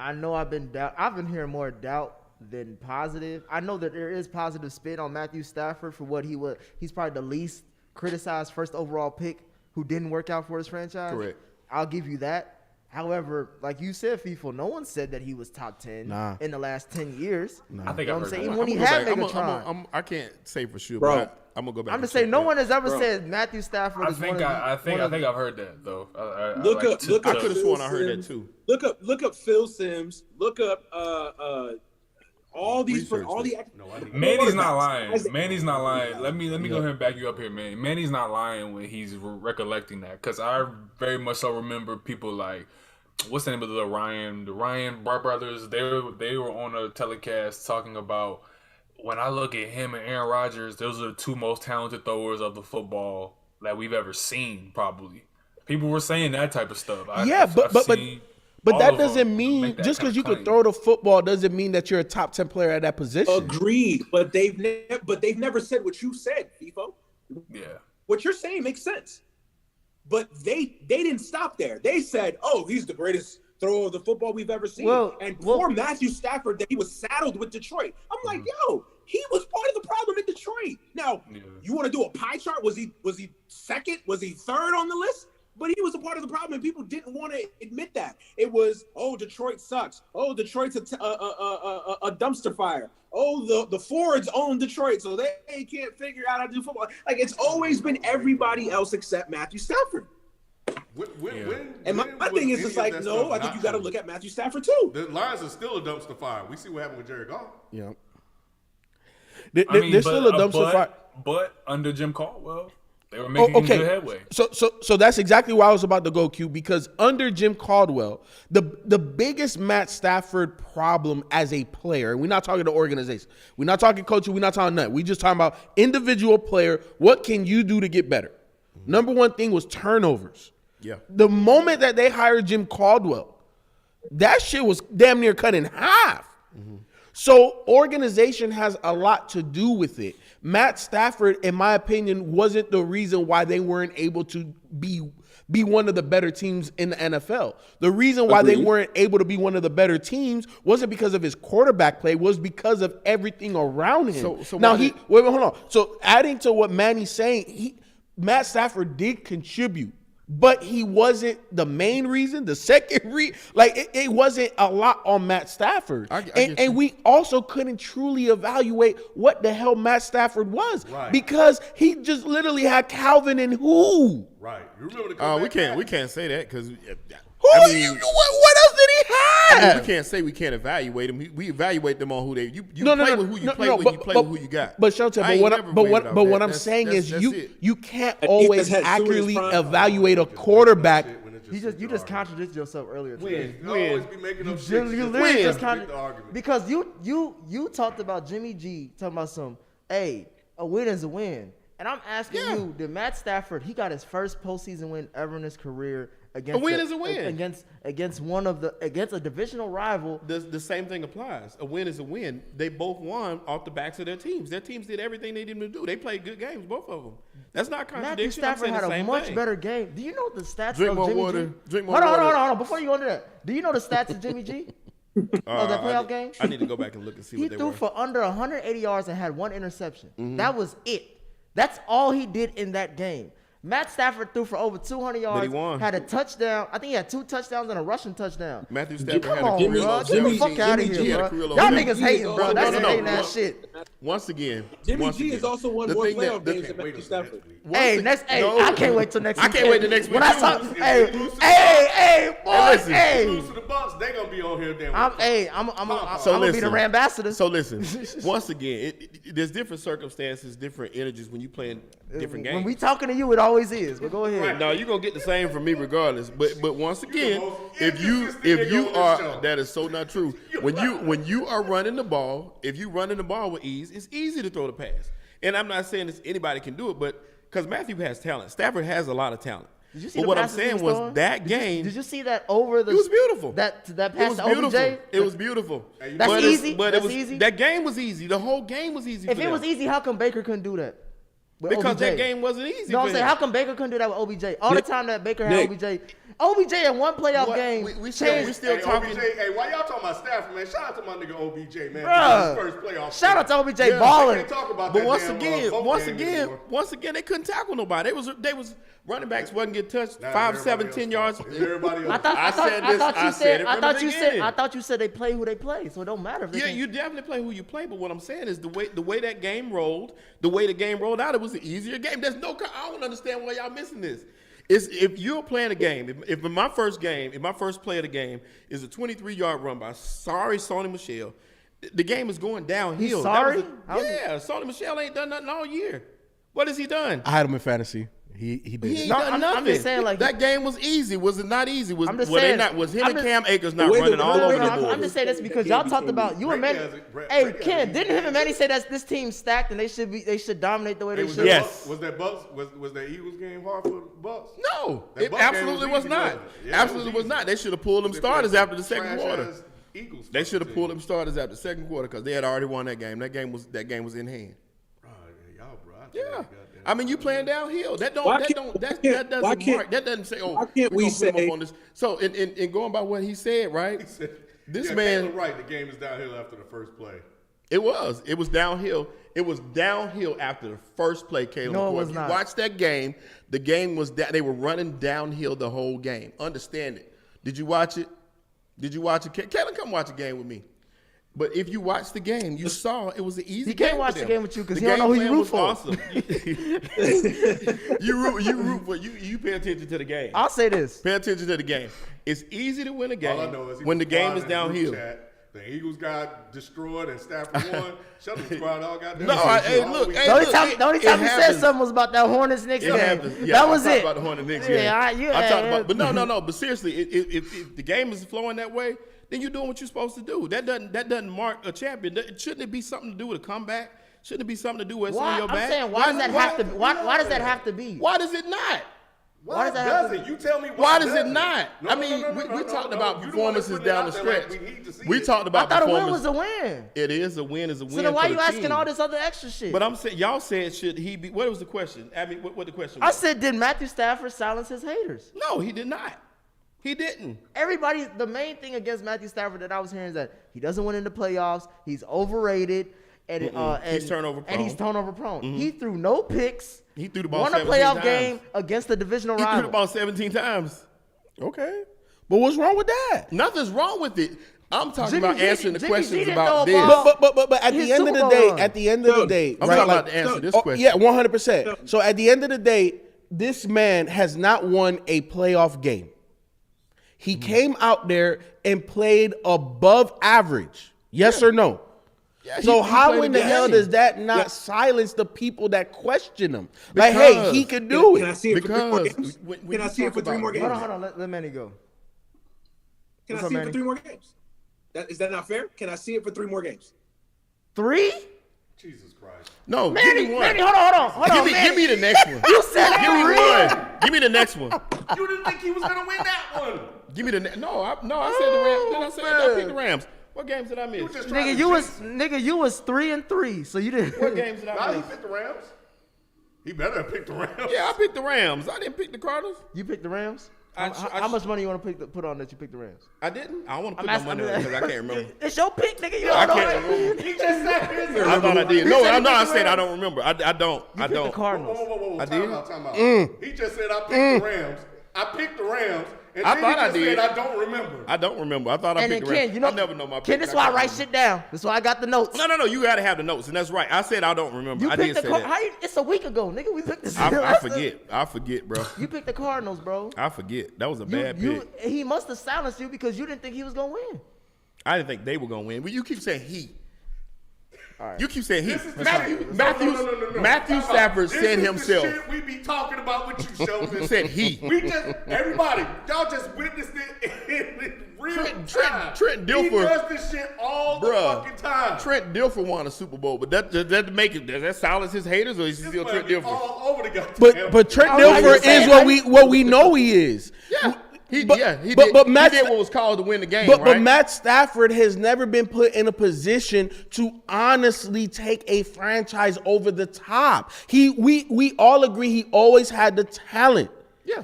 I know I've been hearing more doubt than positive. I know that there is positive spin on Matthew Stafford for what he was. He's probably the least criticized first overall pick who didn't work out for his franchise. Correct. I'll give you that. However, like you said, Feefo, no one said that he was top 10 in the last 10 years. Nah. I think You know I've what I'm heard saying? that. Even when he had Megatron. I can't say for sure, Bro. but I'm gonna go back. I'm just saying, no one has ever said Matthew Stafford I is think one of the, I think one of I've heard that though. Look up. I could have sworn I heard that too. Look up Phil Simms. Look up all these Research all the. Manny's not lying. Manny's not lying. Let me go ahead and back you up here, man. Manny's not lying when he's recollecting that, because I very much so remember people like, what's the name of the Ryan brothers? They were on a telecast talking about, when I look at him and Aaron Rodgers, those are the two most talented throwers of the football that we've ever seen. Probably people were saying that type of stuff. But that doesn't mean just because you can throw the football doesn't mean that you're a top 10 player at that position. Agreed, but they've never said what you said, Feefo. Yeah, what you're saying makes sense, but they didn't stop there. They said, "Oh, he's the greatest thrower of the football we've ever seen." And poor Matthew Stafford, that he was saddled with Detroit. I'm like, yo, he was part of the problem in Detroit. Now, you want to do a pie chart? Was he second? Was he third on the list? But he was a part of the problem, and people didn't want to admit that. It was, oh, Detroit sucks. Oh, Detroit's a dumpster fire. Oh, the Fords own Detroit, so they can't figure out how to do football. Like, it's always been everybody else except Matthew Stafford. My thing is, it's like, no, I think you got to look at Matthew Stafford too. The Lions are still a dumpster fire. We see what happened with Jared Goff. Yeah, they're still a dumpster fire. But under Jim Caldwell, they were making good headway. So that's exactly where I was about to go, Q, because under Jim Caldwell, the biggest Matt Stafford problem as a player, we're not talking the organization, we're not talking coaching, we're not talking nothing. We just talking about individual player. What can you do to get better? Number one thing was turnovers. Yeah. The moment that they hired Jim Caldwell, that shit was damn near cut in half. So organization has a lot to do with it. Matt Stafford, in my opinion, wasn't the reason why they weren't able to be one of the better teams in the NFL. The reason why they weren't able to be one of the better teams wasn't because of his quarterback play, was because of everything around him. So now wait, hold on. So adding to what Manny's saying, Matt Stafford did contribute, but he wasn't the main reason. The second it wasn't a lot on Matt Stafford. And we also couldn't truly evaluate what the hell Matt Stafford was, because he just literally had Calvin and who? Right. You remember the we can't say that because what else did he have? We can't say we can't evaluate them. We evaluate them on who they you play with who you play with, you play with who you got. But Showtime, but what I'm saying is you can't always accurately evaluate a quarterback. You just contradicted yourself earlier today. You always be making up shit. You literally just contradicted, because you talked about Jimmy G talking about a win is a win, and I'm asking you, did Matt Stafford, he got his first postseason win ever in his career against a win is a win against a divisional rival? The same thing applies. A win is a win. They both won off the backs of their teams. Their teams did everything they needed to do. They played good games, both of them. That's not a contradiction. Matthew Stafford had a much better game. Do you know the stats Drink of more Jimmy water. G? Drink more water. Hold on. Before you go into that, do you know the stats of Jimmy G? Of that playoff game? I need to go back and look and see what they were. He threw for under 180 yards and had one interception. That was it. That's all he did in that game. Matt Stafford threw for over 200 yards. But he won. Had a touchdown. I think he had 2 touchdowns and a rushing touchdown. Matthew Stafford Come had on, a career bro. Get the fuck out of here, bro. Y'all niggas hating, bro. That's some hating ass shit. Once again, Jimmy G has also won more playoff games than Matthew Stafford. I can't wait till next week. I can't wait till next week. When I saw, Hey, lose to the Bucks, they gonna be on here. I'm gonna be the ambassador. So listen, once again, there's different circumstances, different energies when you playing different games. When we talking to you, it always is. But go ahead. No, you're gonna get the same from me regardless. But once again, if you are, that is so not true. When you are running the ball, if you running the ball with ease, it's easy to throw the pass. And I'm not saying anybody can do it, but because Matthew has talent, Stafford has a lot of talent. Did you see but what I'm saying was that game. Did you see that over the? It was beautiful. That pass to OBJ. It was beautiful. That's easy. But easy. That game was easy. The whole game was easy. If it was easy, how come Baker couldn't do that? Because OBJ. that game wasn't easy. No, for I'm saying, him. how come Baker couldn't do that with OBJ? All the time that Baker had OBJ in one playoff game. We still talking. OBJ, hey, why y'all talking about Stafford, man? Shout out to my nigga OBJ, man. Bruh. His first playoff. Shout out to OBJ Yeah. balling. Can't talk about But that once damn, again, they couldn't tackle nobody. They was running backs wasn't get touched Nah, 5, everybody 7, 10 else yards. talking. Everybody else. I I thought you said they play who they play, so it don't matter. If they Yeah, can- you definitely play who you play, but what I'm saying is the way that game rolled, the way the game rolled out, it was an easier game. There's no, I don't understand why y'all missing this. It's if you're playing a game, if in my first play of the game is a 23-yard run by Sony Michel, the game is going downhill. He's sorry? Sony Michel ain't done nothing all year. What has he done? I had him in fantasy. He did. He ain't No, done I'm nothing. just saying, like, that game was easy. Was it not easy? Was I'm just were they saying- not? Was him I'm and just- Cam Akers not way running the- all no, over no, the I'm board? just saying this because y'all talked about you and Manny. Hey, Ken, didn't him and Manny say that this team's stacked and they should dominate the way they Was should? that Yes. Bucks, was that Bucks? Was that Eagles game hard for the Bucks? No, That it Buck game absolutely was was easy, not. wasn't it? Yeah, it Absolutely was was easy. not. They should have pulled them They starters played after the second quarter. trash-ass Eagles They should have fucking pulled team. them starters after the second quarter because they had already won that game. That game was in hand. Bro, y'all, bro. Yeah, I mean you playing downhill. That doesn't say why can't we we gonna put 'em say- up on this. So in going by what he said, right? He said, This yeah, man- Taylor right. The game is downhill after the first play. It was downhill. It was downhill after the first play, Caleb. No, it McCoy. was If you not. watch that game, the game was they were running downhill the whole game. Understand it. Did you watch it? Caleb, come watch a game with me. But if you watch the game, you saw it was an easy game. He can't for watch the them. game with you 'cause The he don't know who game you plan root was for. Awesome. you root for you pay attention to the game. I'll say this. Pay attention to the game. It's easy to win a game All I know is he when was the game is flying in the group downhill. chat. The Eagles got destroyed and Stafford won. Shelton squad all got No, hey, look, hey, The only look, time, it- the only it time he said happens. something was about that Hornets Knicks It game. happens. Yeah, That was I talked it. about the Hornets Knicks Yeah, game. I talked about, but yeah. no. But seriously, if the game is flowing that way, then you're doing what you're supposed to do. That doesn't mark a champion. Shouldn't it be something to do with a comeback? Shouldn't it be something to do with what's on Why? your I'm back? saying, why does that have to? Why does that have to be? Why does it not? Why does that have does to it? You tell me Why does does it not? No, I no, mean, no, no, we no, talked no, about you the one that performances put it down out the there like stretch. we need to see We it. talked I about thought a win performance. was a win. It is a win. Is a win. So then why for you the asking team. all this other extra shit? But I'm saying y'all said should he be? What was the question? I mean, what the question I was? said, did Matthew Stafford silence his haters? No, he did not. He didn't. Everybody, the main thing against Matthew Stafford that I was hearing is that he doesn't win in the playoffs. He's overrated, and He's turnover And he's prone. turnover prone. He threw no picks. He threw the ball Won a 17 playoff times. game against the divisional He threw rival. the ball 17 times. Okay. But what's wrong with that? Nothing's wrong with it. I'm talking Jimmy about G- answering the Jimmy G questions didn't about throw a this. ball. But at His the end of Super the Bowl day, run. at the end of the day, I'm right, talking like- about to answer this oh, question. yeah, 100%. So at the end of the day, this man has not won a playoff game. He came out there and played above average. Yes or no? Yeah, So he how played in the the hell game. does that not Yeah. silence the people that question him? Like, hey, Because- he can do Can I it. see it for 3 more Because games? when Can I you see it talk for 3 more about- games? Hold on. Let Manny go. Can What's I up, see it Manny? for 3 more games? Is that not fair? Can I see it for 3 more games? 3? Jesus Christ. No, Manny, give me one. Manny, hold on. Give me the next one. You said Give me 3. one. Give me the next one. You didn't think he was gonna win that one? Give me the no. I said the Rams. Did I say I picked the Rams? What games did I miss? You were just trying Nigga, to you was 3-3, so you didn't. What games did Nah, I he miss? picked the Rams. He better have picked the Rams. Yeah, I picked the Rams. I didn't pick the Cardinals. You picked the Rams? I- How much money you want to put on that you picked the Rams? I didn't. I don't want to I'm put no money on it asking- because I can't remember. It's your pick, nigga. You I don't know can't it. remember. He just said his. I thought I did. He No, said he I picked the said I Rams. don't remember. I don't. You I picked the don't. Cardinals. Whoa. I did? Time out. He just said I picked the Rams. I picked the Rams. And I then thought he I just did. said I don't remember. I don't remember. I thought I And then picked the Ken, Rams. you know, I never know my Ken, pick. this is why I write shit down. This is why I got the notes. No. You got to have the notes, and that's right. I said I don't remember. You I picked did the say that. It's a week ago, nigga. We picked this. I forget. I forget, bro. You picked the Cardinals, bro. I forget. That was a bad pick. He must have silenced you because you didn't think he was gonna win. I didn't think they were gonna win. But you keep saying he. All right. You keep saying he. This is the Matthew shit. No. Matthew Time out. Stafford This said is himself. The shit we be talking about with you, Shelton. Said he. We just everybody, y'all just witnessed it in real time. Trent He Dilfer- does this shit all the Bruh, fucking time. Trent Dilfer won a Super Bowl, but that make it. Does that silence his haters, or is he This still man Trent be Dilfer? all over the goddamn. But Trent How you Dilfer say- is what we know he is. Yeah. He But- did. but Matt he did Sta- what was called to win the game, But right? Matt Stafford has never been put in a position to honestly take a franchise over the top. We all agree he always had the talent. yeah.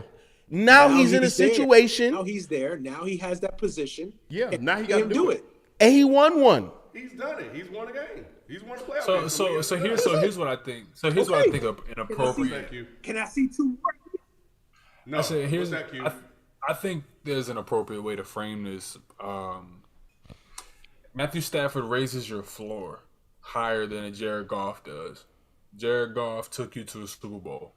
Now he's in a there. situation Now he's there. Now he has that position. Yeah, And now he let gotta him do it. and he won one. He's done it. He's won a game. He's won a playoff game. Here's what I think. So here's what I think of inappropriate. Thank you. Can I see 2 more? No, I said, what's that, Q? I think there's an appropriate way to frame this. Matthew Stafford raises your floor higher than a Jared Goff does. Jared Goff took you to a Super Bowl.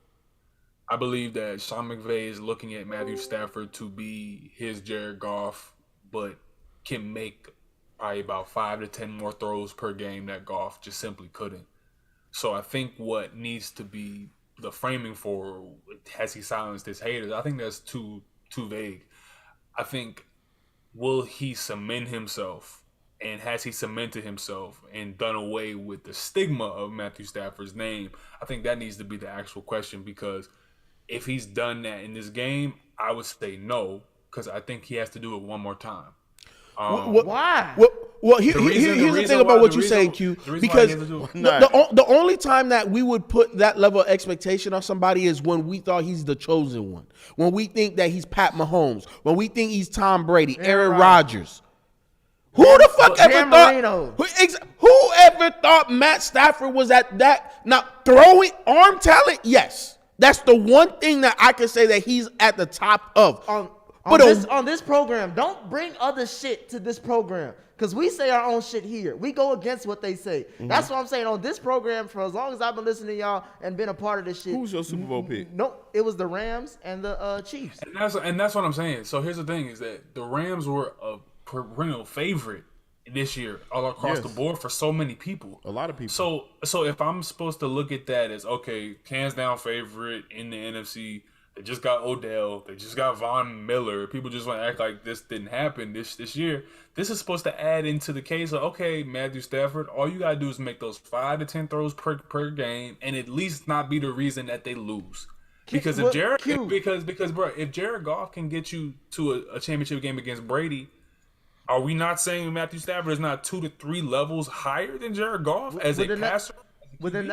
I believe that Sean McVay is looking at Matthew Stafford to be his Jared Goff, but can make probably about 5 to 10 more throws per game that Goff just simply couldn't. So I think what needs to be the framing for has he silenced his haters? I think that's too vague. I think will he cement himself, and has he cemented himself and done away with the stigma of Matthew Stafford's name? I think that needs to be the actual question, because if he's done that in this game, I would say no, because I think he has to do it one more time. Why? Well, here's the thing about what you're saying, Q. Because the only time that we would put that level of expectation on somebody is when we thought he's the chosen one. When we think that he's Pat Mahomes. When we think he's Tom Brady, Aaron Rodgers. Who the fuck ever thought? Who ever thought Matt Stafford was at that? Now, throwing arm talent, yes. That's the one thing that I can say that he's at the top of. On this program, don't bring other shit to this program, because we say our own shit here. We go against what they say. Mm-hmm. That's what I'm saying. On this program, for as long as I've been listening to y'all and been a part of this shit. Who's your Super Bowl pick? No, it was the Rams and the Chiefs. And that's what I'm saying. So here's the thing: is that the Rams were a perennial favorite this year all across the board for so many people. A lot of people. So if I'm supposed to look at that as, okay, hands down favorite in the NFC. They just got Odell. They just got Von Miller. People just want to act like this didn't happen this year. This is supposed to add into the case of, okay, Matthew Stafford, all you got to do is make those 5 to 10 throws per game and at least not be the reason that they lose. Because if Jared Goff can get you to a championship game against Brady, are we not saying Matthew Stafford is not 2 to 3 levels higher than Jared Goff as a passer? Well, then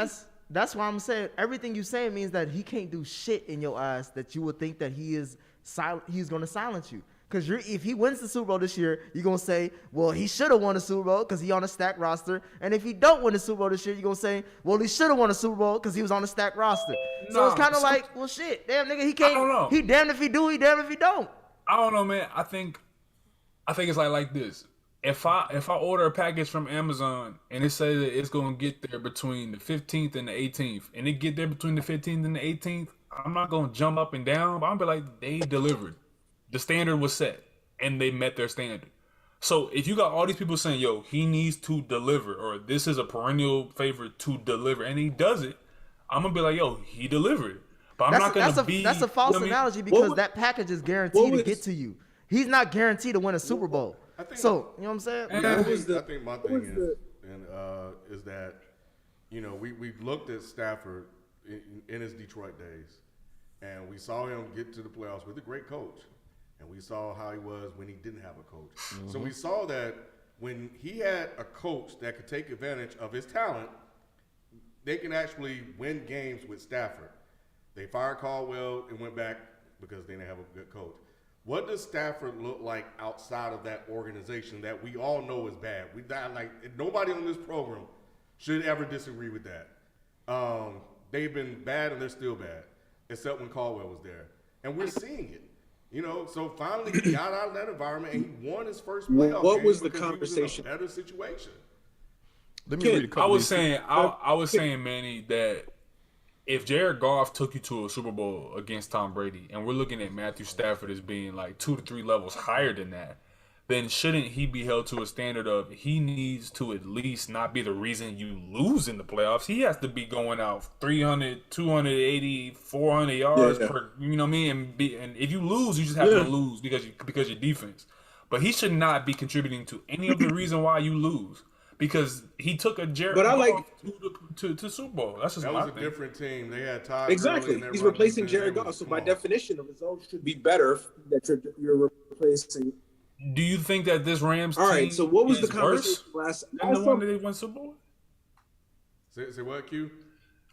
that's why I'm saying everything you saying means that he can't do shit in your eyes that you would think that he's going to silence you. Because if he wins the Super Bowl this year, you're going to say, well, he should have won the Super Bowl because he on a stacked roster. And if he don't win the Super Bowl this year, you're going to say, well, he should have won the Super Bowl because he was on a stacked roster. So it's kind of like, well, shit, damn, nigga, he can't. I don't know. He damned if he do, he damned if he don't. I don't know, man. I think it's like this. If I order a package from Amazon and it says that it's gonna get there between the 15th and the 18th, and it get there between the 15th and the 18th, I'm not gonna jump up and down, but I'm gonna be like, they delivered. The standard was set, and they met their standard. So if you got all these people saying, yo, he needs to deliver, or this is a perennial favorite to deliver, and he does it, I'm gonna be like, yo, he delivered. But I'm not gonna be. That's a false analogy, because that package is guaranteed to get to you. He's not guaranteed to win a Super Bowl. So, you know what I'm saying? I think my thing is that, you know, we've looked at Stafford in his Detroit days, and we saw him get to the playoffs with a great coach, and we saw how he was when he didn't have a coach. Mm-hmm. So we saw that when he had a coach that could take advantage of his talent, they can actually win games with Stafford. They fired Caldwell and went back because they didn't have a good coach. What does Stafford look like outside of that organization that we all know is bad? Nobody on this program should ever disagree with that. They've been bad and they're still bad, except when Caldwell was there. And we're seeing it. You know, so finally he got out of that environment and he won his first playoff game. What was the conversation? He was in a better situation. Let me read a couple. I was saying, Manny, that if Jared Goff took you to a Super Bowl against Tom Brady, and we're looking at Matthew Stafford as being like 2 to 3 levels higher than that, then shouldn't he be held to a standard of he needs to at least not be the reason you lose in the playoffs? He has to be going out 300, 280, 400 yards per, you know what I mean? And if you lose, you just have to lose because your defense. But he should not be contributing to any of the reason why you lose. because he took a Jared But I Goff like- to Super Bowl. That's just That my was a thing. different team. They had Todd Exactly. Gurley in their He's run replacing defense. Jared It was- Goff, so come by on. definition, the results should be better that you're replacing. Do you think that this Rams All right. team So what was the is worse conversation last? than the one that they won Super Bowl? Say what, Q?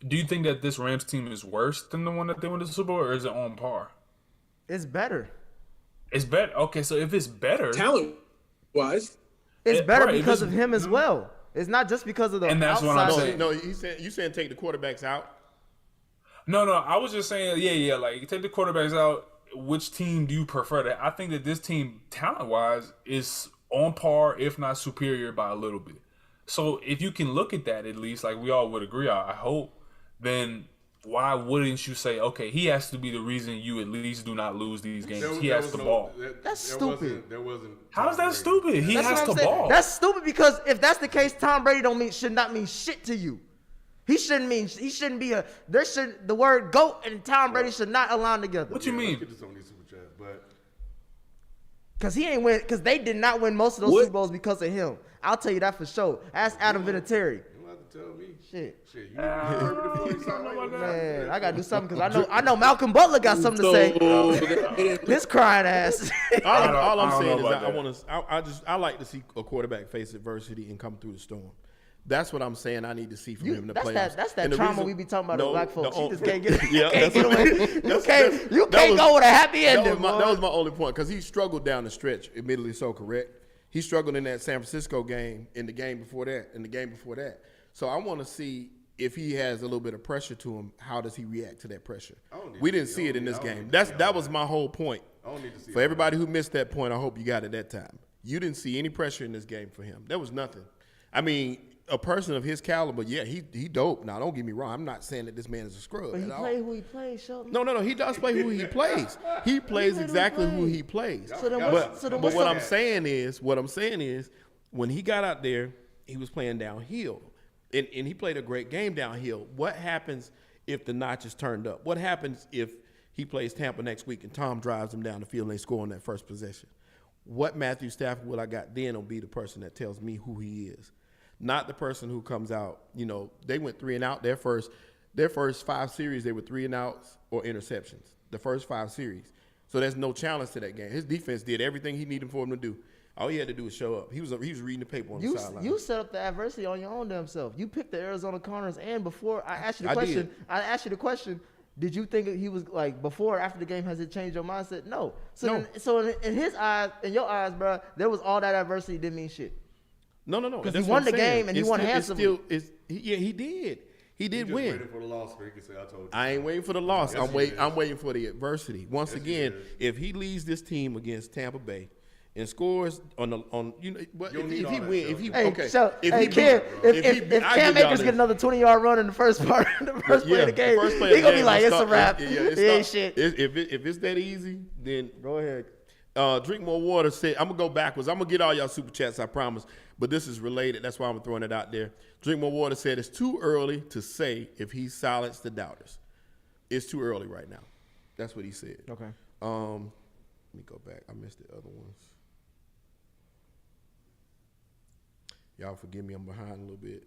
Do you think that this Rams team is worse than the one that they won the Super Bowl, or is it on par? It's better. It's better. Okay, so if it's better, Talent wise, It's better right, if because it's- of him as well. It's not just because of the And that's what I'm outside saying. shit. No, you saying take the quarterbacks out? no, I was just saying, yeah, like take the quarterbacks out. Which team do you prefer? That I think that this team, talent wise, is on par, if not superior, by a little bit. So if you can look at that, at least like we all would agree, I hope, then why wouldn't you say, okay, he has to be the reason you at least do not lose these games? He has to ball. That's stupid. There wasn't. How is that stupid? He That's has what to I'm saying. ball. That's stupid because if that's the case, Tom Brady should not mean shit to you. He shouldn't be the word GOAT and Tom Brady should not align together. What you mean? Let's get to some of these super chats, but Because they did not win most of those Super Bowls because of him. I'll tell you that for sure. Ask Adam Vinatieri. you don't have to tell me. Shit. You need to interpret it for yourself. Right? Man, I gotta do something because I know Malcolm Butler got something to say. His crying ass. All I'm I don't saying know is about I like to see a quarterback face adversity and come through the storm. That's what I'm saying. I need to see from him in the playoffs. That's that And the trauma reason- we be talking about No, as black folks. the You just can't get it. Yeah, Can't get away. You that can't was- go with a happy ending. That was boy. my only point because he struggled down the stretch. Admittedly, so correct. He struggled in that San Francisco game, in the game before that, So I want to see if he has a little bit of pressure to him. How does he react to that pressure? We didn't see it in this game. That was my whole point. I don't need to see For all everybody who missed that point, I hope you got it that time. You didn't see any pressure in this game for him. There was nothing. I mean, a person of his caliber, yeah, he dope. Now, don't get me wrong. I'm not saying that this man is a scrub But he at all. play who he plays, Shelton. No. He does play who he plays. He plays exactly who he plays. So then But what's what up? I'm saying is, when he got out there, he was playing downhill, and he played a great game downhill. What happens if the notch is turned up? What happens if he plays Tampa next week and Tom drives him down the field and they score on that first possession? What Matthew Stafford will I got then will be the person that tells me who he is, not the person who comes out. You know, they went 3 and out their first 5 series. They were 3 and outs or interceptions. The first 5 series. So there's no challenge to that game. His defense did everything he needed for him to do. All he had to do was show up. He was reading the paper on the sideline. You set up the adversity on your own damn self. You picked the Arizona Cardinals, and before I asked you the I question, did. I asked you the question. Did you think he was like before or after the game? Has it changed your mindset? No. So in his eyes, in your eyes, bro, there was all that adversity didn't mean shit. No. Because That's he what won I'm the saying. game and he It's won still- it's handsomely. still- he did. He did just win. waiting for the loss so he can say, I told you. I ain't waiting for the loss. Yes, he did. I'm waiting for the adversity. Once Yes, he again, did. if he leads this team against Tampa Bay and scores on you know what, You don't if need he all that, win, Joe. if he Hey, okay, so, if hey, he Ken, beat- if I give Cam y'all Akers this. get another 20-yard run in the first part, the first play of the game, first play of he the gonna be game, like, it it's a start- wrap. it It ain't shit. If it's that easy, then Go ahead. Drink More Water said, I'm going to go backwards. I'm going to get all y'all super chats, I promise. But this is related. That's why I'm throwing it out there. Drink More Water said it's too early to say if he silenced the doubters. It's too early right now. That's what he said. Okay. Let me go back. I missed the other ones. Y'all forgive me. I'm behind a little bit.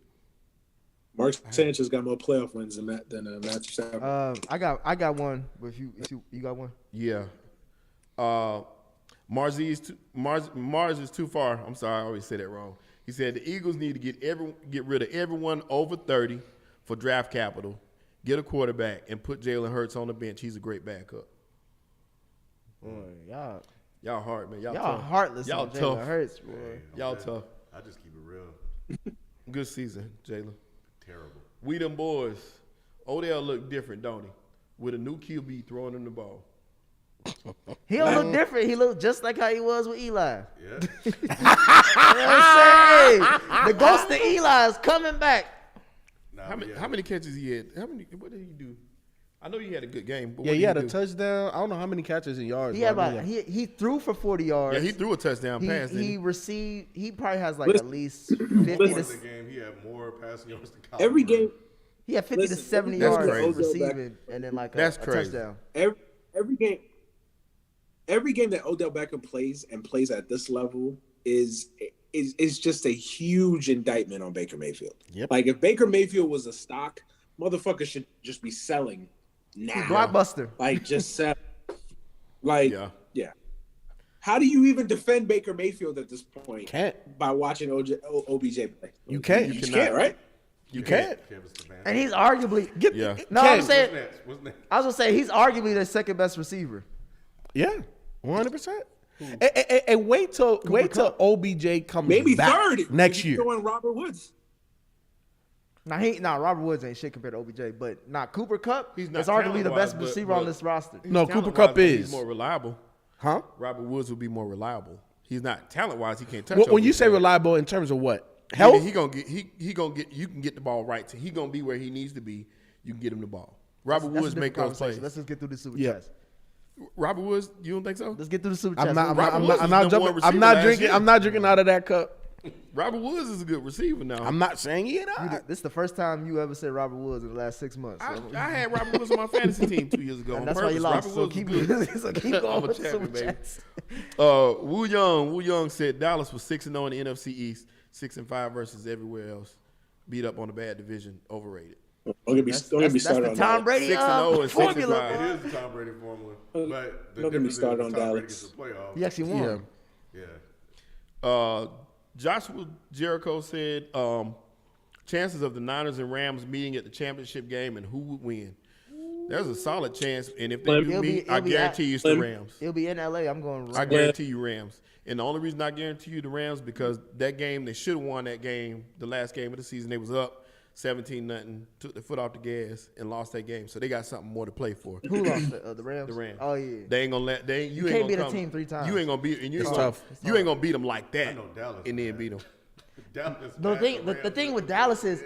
Mark Sanchez got more playoff wins than Matthew Stafford. I got one. But if you got one. Yeah. Mars is too far. I'm sorry, I always said that wrong. He said the Eagles need to get rid of everyone over 30 for draft capital, get a quarterback, and put Jalen Hurts on the bench. He's a great backup. Boy, Y'all hard, man. Y'all y'all tough. heartless. Y'all on Jalen tough. Hurts, boy. Y'all tough. I just keep it real. Good season, Jalen. Terrible. We them boys. Odell look different, don't he? With a new QB throwing him the ball. He don't look different. He look just like how he was with Eli. Yeah. You know what I'm saying? The ghost of Eli is coming back. Nah, How many catches he had? What did he do? I know he had a good game, but Yeah, what he did had he a do? touchdown. I don't know how many catches and yards. He had but I about mean, he threw for 40 yards. Yeah, he threw a touchdown pass. didn't He he? received. He probably has like Listen. at least 50 in to the game, he had more passing yards than Kyler Every Murray. game, he had 50 to Listen, 70 that's yards crazy. receiving, and then like That's a crazy. touchdown. every game that Odell Beckham plays at this level is is just a huge indictment on Baker Mayfield. Yep. Like if Baker Mayfield was a stock, motherfuckers should just be selling now. Blockbuster. Like just sell. Like Yeah. How do you even defend Baker Mayfield at this point? Can't. By watching OBJ play. You can't. You can't, right? You can't. And he's arguably No, Can't. I'm saying What's next? I was gonna say he's arguably the second best receiver. Yeah, 100%. And wait till OBJ comes Maybe back third next year. Throwing Robert Woods. Robert Woods ain't shit compared to OBJ, but Cooper Kupp He's not is arguably the best talent-wise, receiver on this roster. No, Cooper Talent-wise, Kupp is. He's more reliable. Huh? Robert Woods will be more reliable. He's not talent-wise. He can't touch. When you OBJ. say reliable in terms of what? Health? He gonna get. You can get the ball right. He gonna be where he needs to be. You can get him the ball. Robert That's Woods a different make those conversation. plays. Let's just get through the super Yeah. chats. Robert Woods, you don't think so? Let's get through the super chats. I'm not number one jumping. receiver I'm not last drinking. year. I'm not drinking out of that cup. Robert Woods is a good receiver now. I'm not saying he not. This is the first time you ever said Robert Woods in the last 6 months. I had Robert Woods on my fantasy team 2 years ago. And on that's why you purpose. lost. Robert So Woods was good. so keep going I'm a with the champion, super baby. chats. Wu Young said Dallas was 6-0 in the NFC East, 6-5 versus everywhere else. Beat up on a bad division, overrated. Don't get me started That's on the Tom that. Brady 6-0 and formula. 6-5. It is the Tom Brady formula, but the Don't get me difference is started when on Tom Brady Dallas. gets the playoffs. He actually won. Yeah. Joshua Jericho said chances of the Niners and Rams meeting at the championship game and who would win. There's a solid chance, and if they do It'll meet, be- I it'll be guarantee you it's the Rams. It'll be in LA. I'm going. I guarantee you Rams. And the only reason I guarantee you the Rams because that game, they should have won that game, the last game of the season. They was up 17-0, took their foot off the gas and lost that game. So they got something more to play for. Who lost the Rams? The Rams. Oh yeah. They ain't gonna let you ain't can't gonna beat a come. team 3 times. You ain't gonna beat and you ain't It's gonna, tough. you ain't gonna beat them like that I know Dallas, and then man. beat them. Dallas The bad, thing, the Rams thing are with good. Dallas is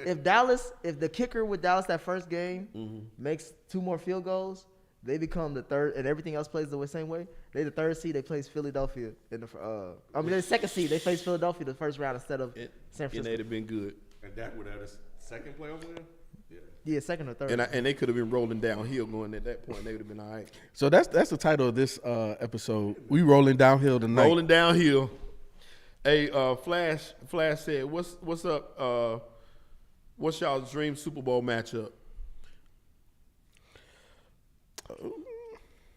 if the kicker with Dallas that first game makes 2 more field goals, they become the third, and everything else plays the same way. They the third seed. They plays Philadelphia in the. They're the second seed. They face Philadelphia the first round instead of San And Francisco. they'd have been good. And that would have a second playoff win. Yeah, second or third. And they could have been rolling downhill going at that point. They would have been all right. So that's the title of this episode. We rolling downhill tonight. Rolling downhill. Hey, Flash said, "What's up? What's y'all's dream Super Bowl matchup?"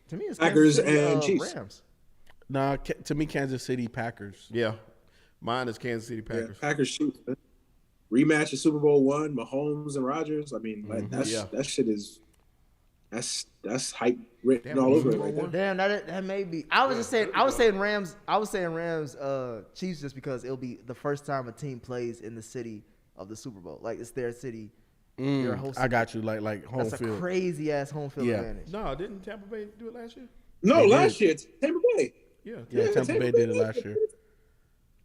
To me, it's Packers Kansas City, and Chiefs. Rams. Nah, to me, Kansas City Packers. Yeah, mine is Kansas City Yeah, Packers. Packers Chiefs. Man. Rematch of Super Bowl 1, Mahomes and Rodgers. I mean, like that shit is that's hype written all over it right there. Damn, that may be. I was saying Rams. I was saying Rams, Chiefs, just because it'll be the first time a team plays in the city of the Super Bowl. Like it's their city. They're hosting. I got you. Like home That's field. a crazy ass home field Yeah. advantage. No, didn't Tampa Bay do it last year? No, They last did. year it's Tampa Bay. Yeah, Tampa Bay did it last year.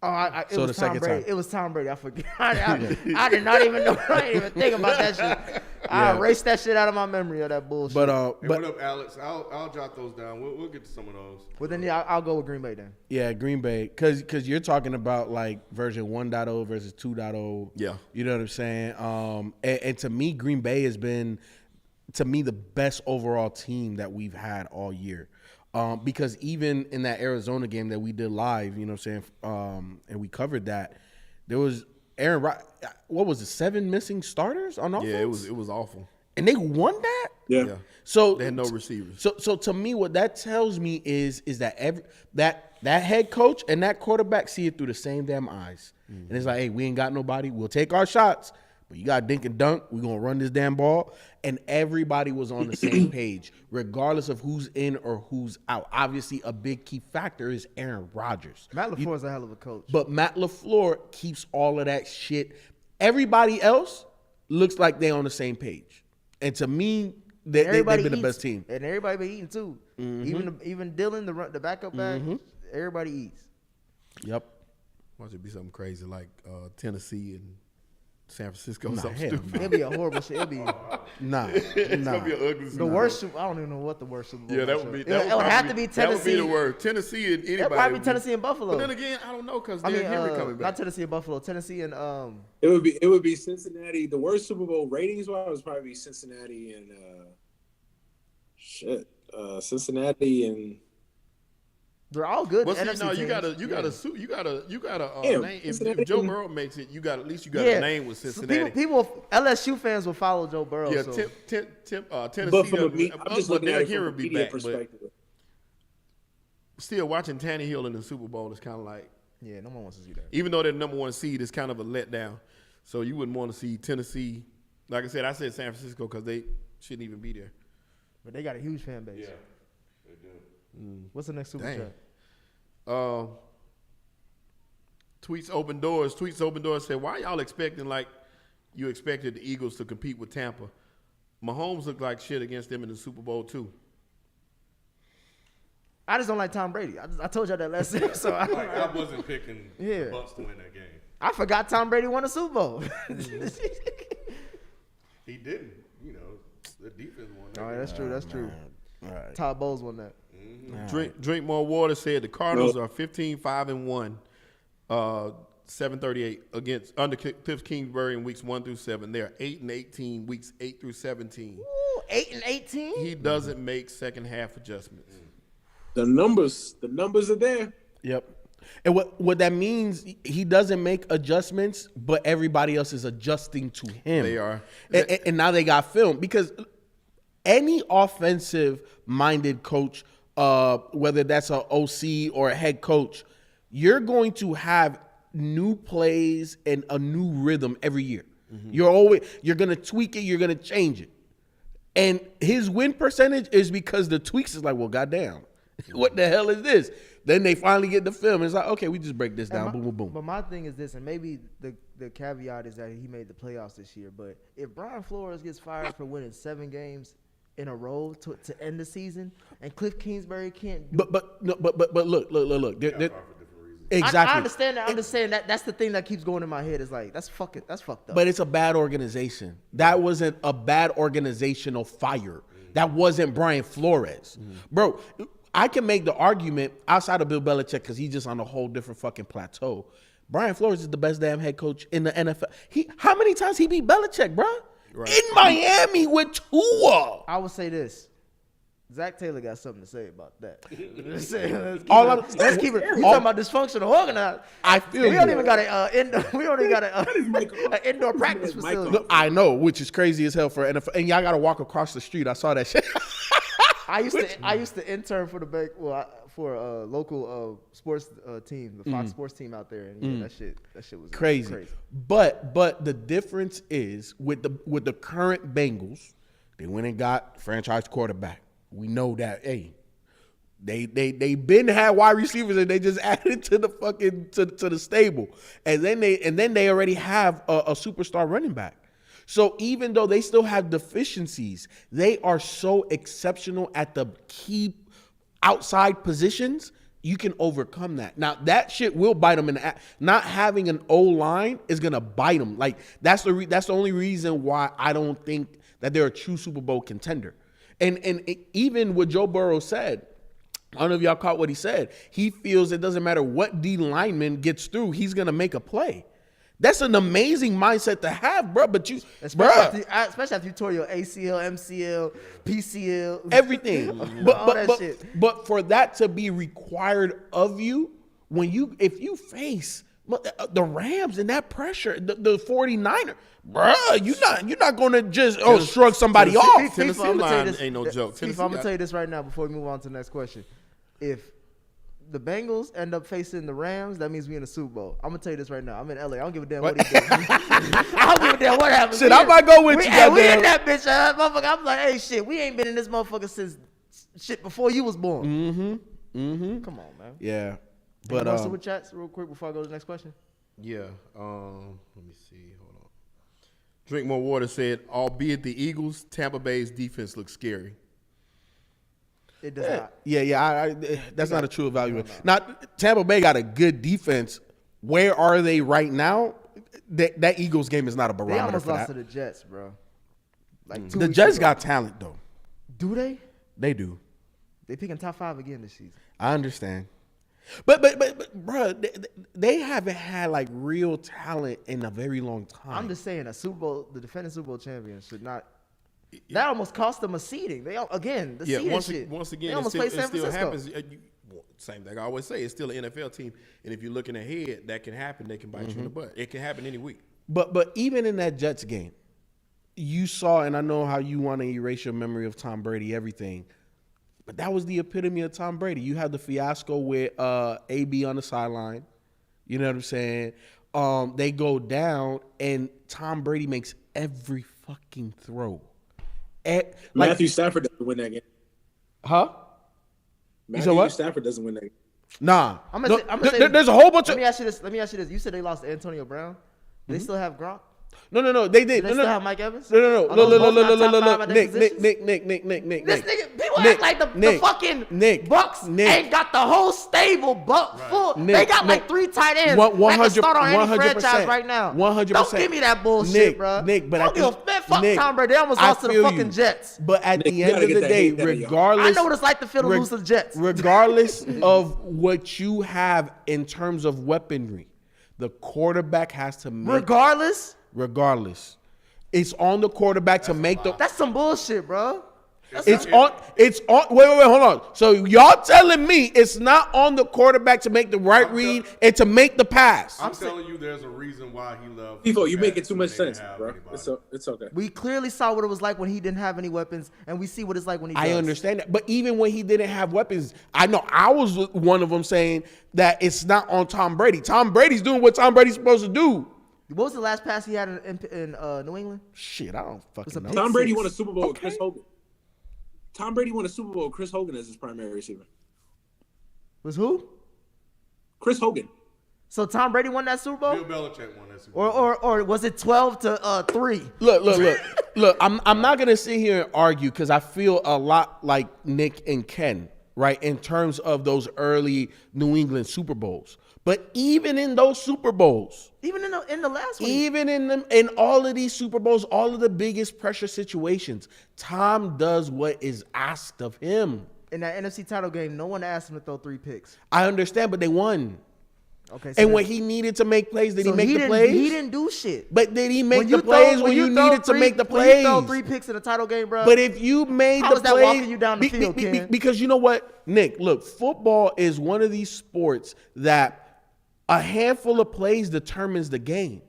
Oh, it So was the Tom second Brady. time. It was Tom Brady. I forget. I did not even know. I didn't even think about that shit. I erased that shit out of my memory of that bullshit. But Hey, what up, Alex? I'll jot those down. We'll get to some of those. well, then yeah, I'll go with Green Bay then. yeah, Green Bay, because you're talking about like version 1.0 versus 2.0. Yeah. You know what I'm saying? And to me, Green Bay has been, to me, the best overall team that we've had all year. Because even in that Arizona game that we did live, you know what I'm saying, and we covered that, there was what was it, 7 missing starters on offense? Yeah, it was awful. And they won that? Yeah. Yeah, So they had no receivers. So to me, what that tells me is that that head coach and that quarterback see it through the same damn eyes, and it's like, hey, we ain't got nobody. We'll take our shots, but you got dink and dunk. We're gonna run this damn ball, and everybody was on the same page, regardless of who's in or who's out. Obviously, a big key factor is Aaron Rodgers. Matt LaFleur is a hell of a coach. But Matt LaFleur keeps all of that shit. Everybody else looks like they on the same page. And to me, they've been the best team. And everybody been eating too. Even Dylan, the backup back, everybody eats. Yep. Watch it be something crazy like Tennessee and San Francisco. Nah, Something hell stupid. It'll be a horrible shit. It'll be Nah. It's gonna be an ugly Super the Bowl. worst. I don't even know what the worst Super Bowl. Yeah, that would be. That It would have probably to be That would be Tennessee. the worst. Tennessee and anybody. It'll probably would be Tennessee and Buffalo. But then again, I don't know because I mean, Henry coming back. not Tennessee and Buffalo. Tennessee and It would be Cincinnati. The worst Super Bowl ratings wise would probably be Cincinnati and Cincinnati and They're all good. Well, see, NFC no, teams. you gotta name. If Joe Burrow makes it, at least you got a name with Cincinnati. People, LSU fans will follow Joe Burrow. Yeah, so. Tennessee. But I'm just looking at it from a be media back, perspective. but still watching Tannehill in the Super Bowl is kind of like, yeah, no one wants to see that. even though they're number one seed, it's kind of a letdown. So you wouldn't want to see Tennessee. Like I said San Francisco because they shouldn't even be there. But they got a huge fan base. Yeah, they do. What's the next super chat? Tweets Open Doors. Said, why y'all expecting like you expected the Eagles to compete with Tampa? Mahomes looked like shit against them in the Super Bowl too. I just don't like Tom Brady. I told y'all that last year. So I wasn't picking Yeah. the Bucs to win that game. I forgot Tom Brady won a Super Bowl. He didn't. You know, the defense won that All right, game. that's true. That's true. All right. Todd Bowles won that. Drink more water. Said the Cardinals are 15-5-1, 738 against under Cliff Kingsbury in weeks 1 through 7. They are 8-18 weeks 8 through 17. Ooh, 8-18. He doesn't make second half adjustments. The numbers are there. Yep. And what that means, he doesn't make adjustments, but everybody else is adjusting to him. They are. And now they got film because any offensive-minded coach, whether that's an OC or a head coach, you're going to have new plays and a new rhythm every year. You're going to tweak it, you're going to change it. And his win percentage is because the tweaks is like, well, goddamn, what the hell is this? Then they finally get the film. And it's like, okay, we just break this down. Boom, boom, boom. But my thing is this, and maybe the caveat is that he made the playoffs this year. But if Brian Flores gets fired for winning 7 games in a row to end the season, and Cliff Kingsbury can't do But look. Exactly. I understand that. I'm just saying that's the thing that keeps going in my head. Is like that's fucked up. But it's a bad organization. That wasn't a bad organizational fire. That wasn't Brian Flores. Bro, I can make the argument outside of Bill Belichick because he's just on a whole different fucking plateau. Brian Flores is the best damn head coach in the NFL. How many times he beat Belichick, bro? Right. In Miami with Tua. I would say this. Zach Taylor got something to say about that. Let's keep it. You talking about dysfunctional organized? I feel we don't even got an indoor practice facility. Look, I know, which is crazy as hell for NFL. And y'all got to walk across the street. I saw that shit. I used to intern for the bank. For a local sports team, the Fox Sports team out there, and that shit was crazy. But the difference is with the current Bengals, they went and got franchise quarterback. We know that. Hey, they been had wide receivers and they just added to the fucking to the stable, and then they already have a superstar running back. So even though they still have deficiencies, they are so exceptional at the key outside positions, you can overcome that. Now, that shit will bite them in the ass. Not having an O-line is going to bite them. Like, that's the only reason why I don't think that they're a true Super Bowl contender. And even what Joe Burrow said, I don't know if y'all caught what he said. He feels it doesn't matter what D lineman gets through, he's going to make a play. That's an amazing mindset to have, bro. But especially after you tore your ACL, MCL, PCL, everything. But for that to be required of you, if you face the Rams and that pressure, the 49ers, bro, you're not going to just shrug somebody off. Tennessee line ain't no joke. I'm going to tell you this right now before we move on to the next question. If the Bengals end up facing the Rams, that means we in the Super Bowl. I'm gonna tell you this right now. I'm in LA. I don't give a damn what he did. I don't give a damn what happened. Shit, I might go with you. We in that bitch, motherfucker. I'm like, hey, shit, we ain't been in this motherfucker since shit before you was born. Come on, man. Yeah, but super chats real quick before I go to the next question. Yeah. Let me see. Hold on. Drink more water. Said, albeit the Eagles, Tampa Bay's defense looks scary. It does not. Yeah. That's not a true evaluation. Now, Tampa Bay got a good defense. Where are they right now? That Eagles game is not a barometer. They almost for lost that. to the Jets, bro. Like the Jets got talent, though. Do they? They do. They picking top 5 again this season. I understand. But bro, they haven't had like real talent in a very long time. I'm just saying, the defending Super Bowl champion should not. That almost cost them a seeding. Seeding once shit. again, they almost played San Francisco. Happens. same thing I always say. It's still an NFL team, and if you're looking ahead, that can happen. They can bite you in the butt. It can happen any week. But even in that Jets game, you saw, and I know how you want to erase your memory of Tom Brady, everything, but that was the epitome of Tom Brady. You had the fiasco with AB on the sideline. You know what I'm saying? They go down, and Tom Brady makes every fucking throw. Matthew Stafford doesn't win that game. Huh? Matthew Stafford doesn't win that game. Nah. There's a whole bunch of. Let me ask you this. You said they lost to Antonio Brown. They still have Gronk? No. They did. Do they still have Mike Evans? No. Look. Nick. This nigga, people act like the fucking Bucks ain't got the whole stable full. They got like 3 tight ends. 100, that can start on any 100%, franchise right now. 100%. Don't give me that bullshit, bro. Fuck Tom Brady. They almost lost to the fucking Jets. But at the end of the day, regardless, I know what it's like to feel to lose to the Jets. Regardless of what you have in terms of weaponry, the quarterback has to make. Regardless, it's on the quarterback to make the. That's some bullshit, bro. It's on. Wait, hold on. So y'all telling me it's not on the quarterback to make the right read and to make the pass? I'm telling you, there's a reason why he loved. Feefo, you making too much sense, bro. It's okay. We clearly saw what it was like when he didn't have any weapons, and we see what it's like when he does. I understand that, but even when he didn't have weapons, I know I was one of them saying that it's not on Tom Brady. Tom Brady's doing what Tom Brady's supposed to do. What was the last pass he had in New England? Shit, I don't fucking know. Tom Brady won a Super Bowl with Chris Hogan. Tom Brady won a Super Bowl with Chris Hogan as his primary receiver. Was who? Chris Hogan. So Tom Brady won that Super Bowl? Bill Belichick won that Super Bowl. Or was it 12-3? Look. I'm not gonna sit here and argue because I feel a lot like Nick and Ken, right? In terms of those early New England Super Bowls. But even in those Super Bowls, even in the last one, even in all of these Super Bowls, all of the biggest pressure situations, Tom does what is asked of him. In that NFC title game, no one asked him to throw 3 picks. I understand, but they won. Okay. So and when he needed to make plays, did he make the plays? He didn't do shit. But did he make the plays when you needed to make the plays? When you throw 3 picks in a title game, bro. But if you made the plays, how is that walking you down the field, Ken? Because you know what, Nick? Look, football is one of these sports that a handful of plays determines the game.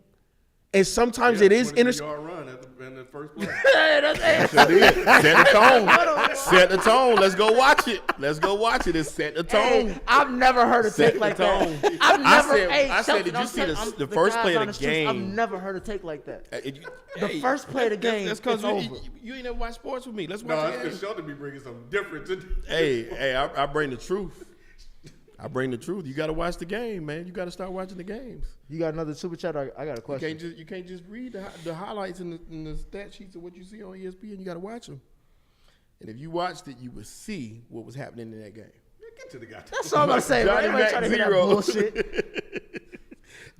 And sometimes it is run in the first play. Set the tone. Set the tone. Let's go watch it. It's set the tone. Hey, I've never heard a take like that. I said, did you see the first play of the game? I've never heard a take like that. The first play of the game. That's because you ain't never watched sports with me. Let's watch it. No, that's because Shelton be bringing something different to. Hey, I bring the truth. You got to watch the game, man. You got to start watching the games. You got another super chat? I got a question. You can't just read the highlights and the stat sheets of what you see on ESPN. You got to watch them. And if you watched it, you would see what was happening in that game. Get to the guy. That's all I'm gonna say. Everybody trying to hear that bullshit.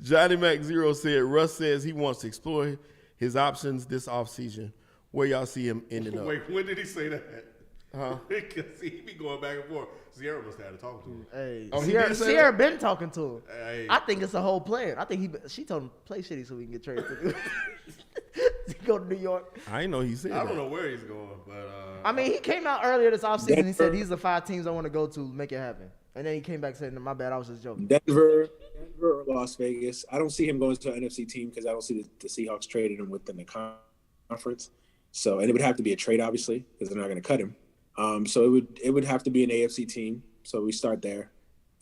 Johnny Mac Zero said Russ says he wants to explore his options this offseason. Where y'all see him ending up? Wait, when did he say that? Huh? Because he be going back and forth. Sierra must have had to talk to him. Hey, Sierra been talking to him. Hey. I think it's a whole plan. I think she told him play shitty so we can get traded to go to New York. I didn't know he said I don't know where he's going, but I mean, he came out earlier this offseason. He said these are the 5 teams I want to go to make it happen. And then he came back saying, "My bad, I was just joking." Denver or Las Vegas. I don't see him going to an NFC team because I don't see the Seahawks trading him within the conference. So, and it would have to be a trade, obviously, because they're not going to cut him. So it would have to be an AFC team. So we start there.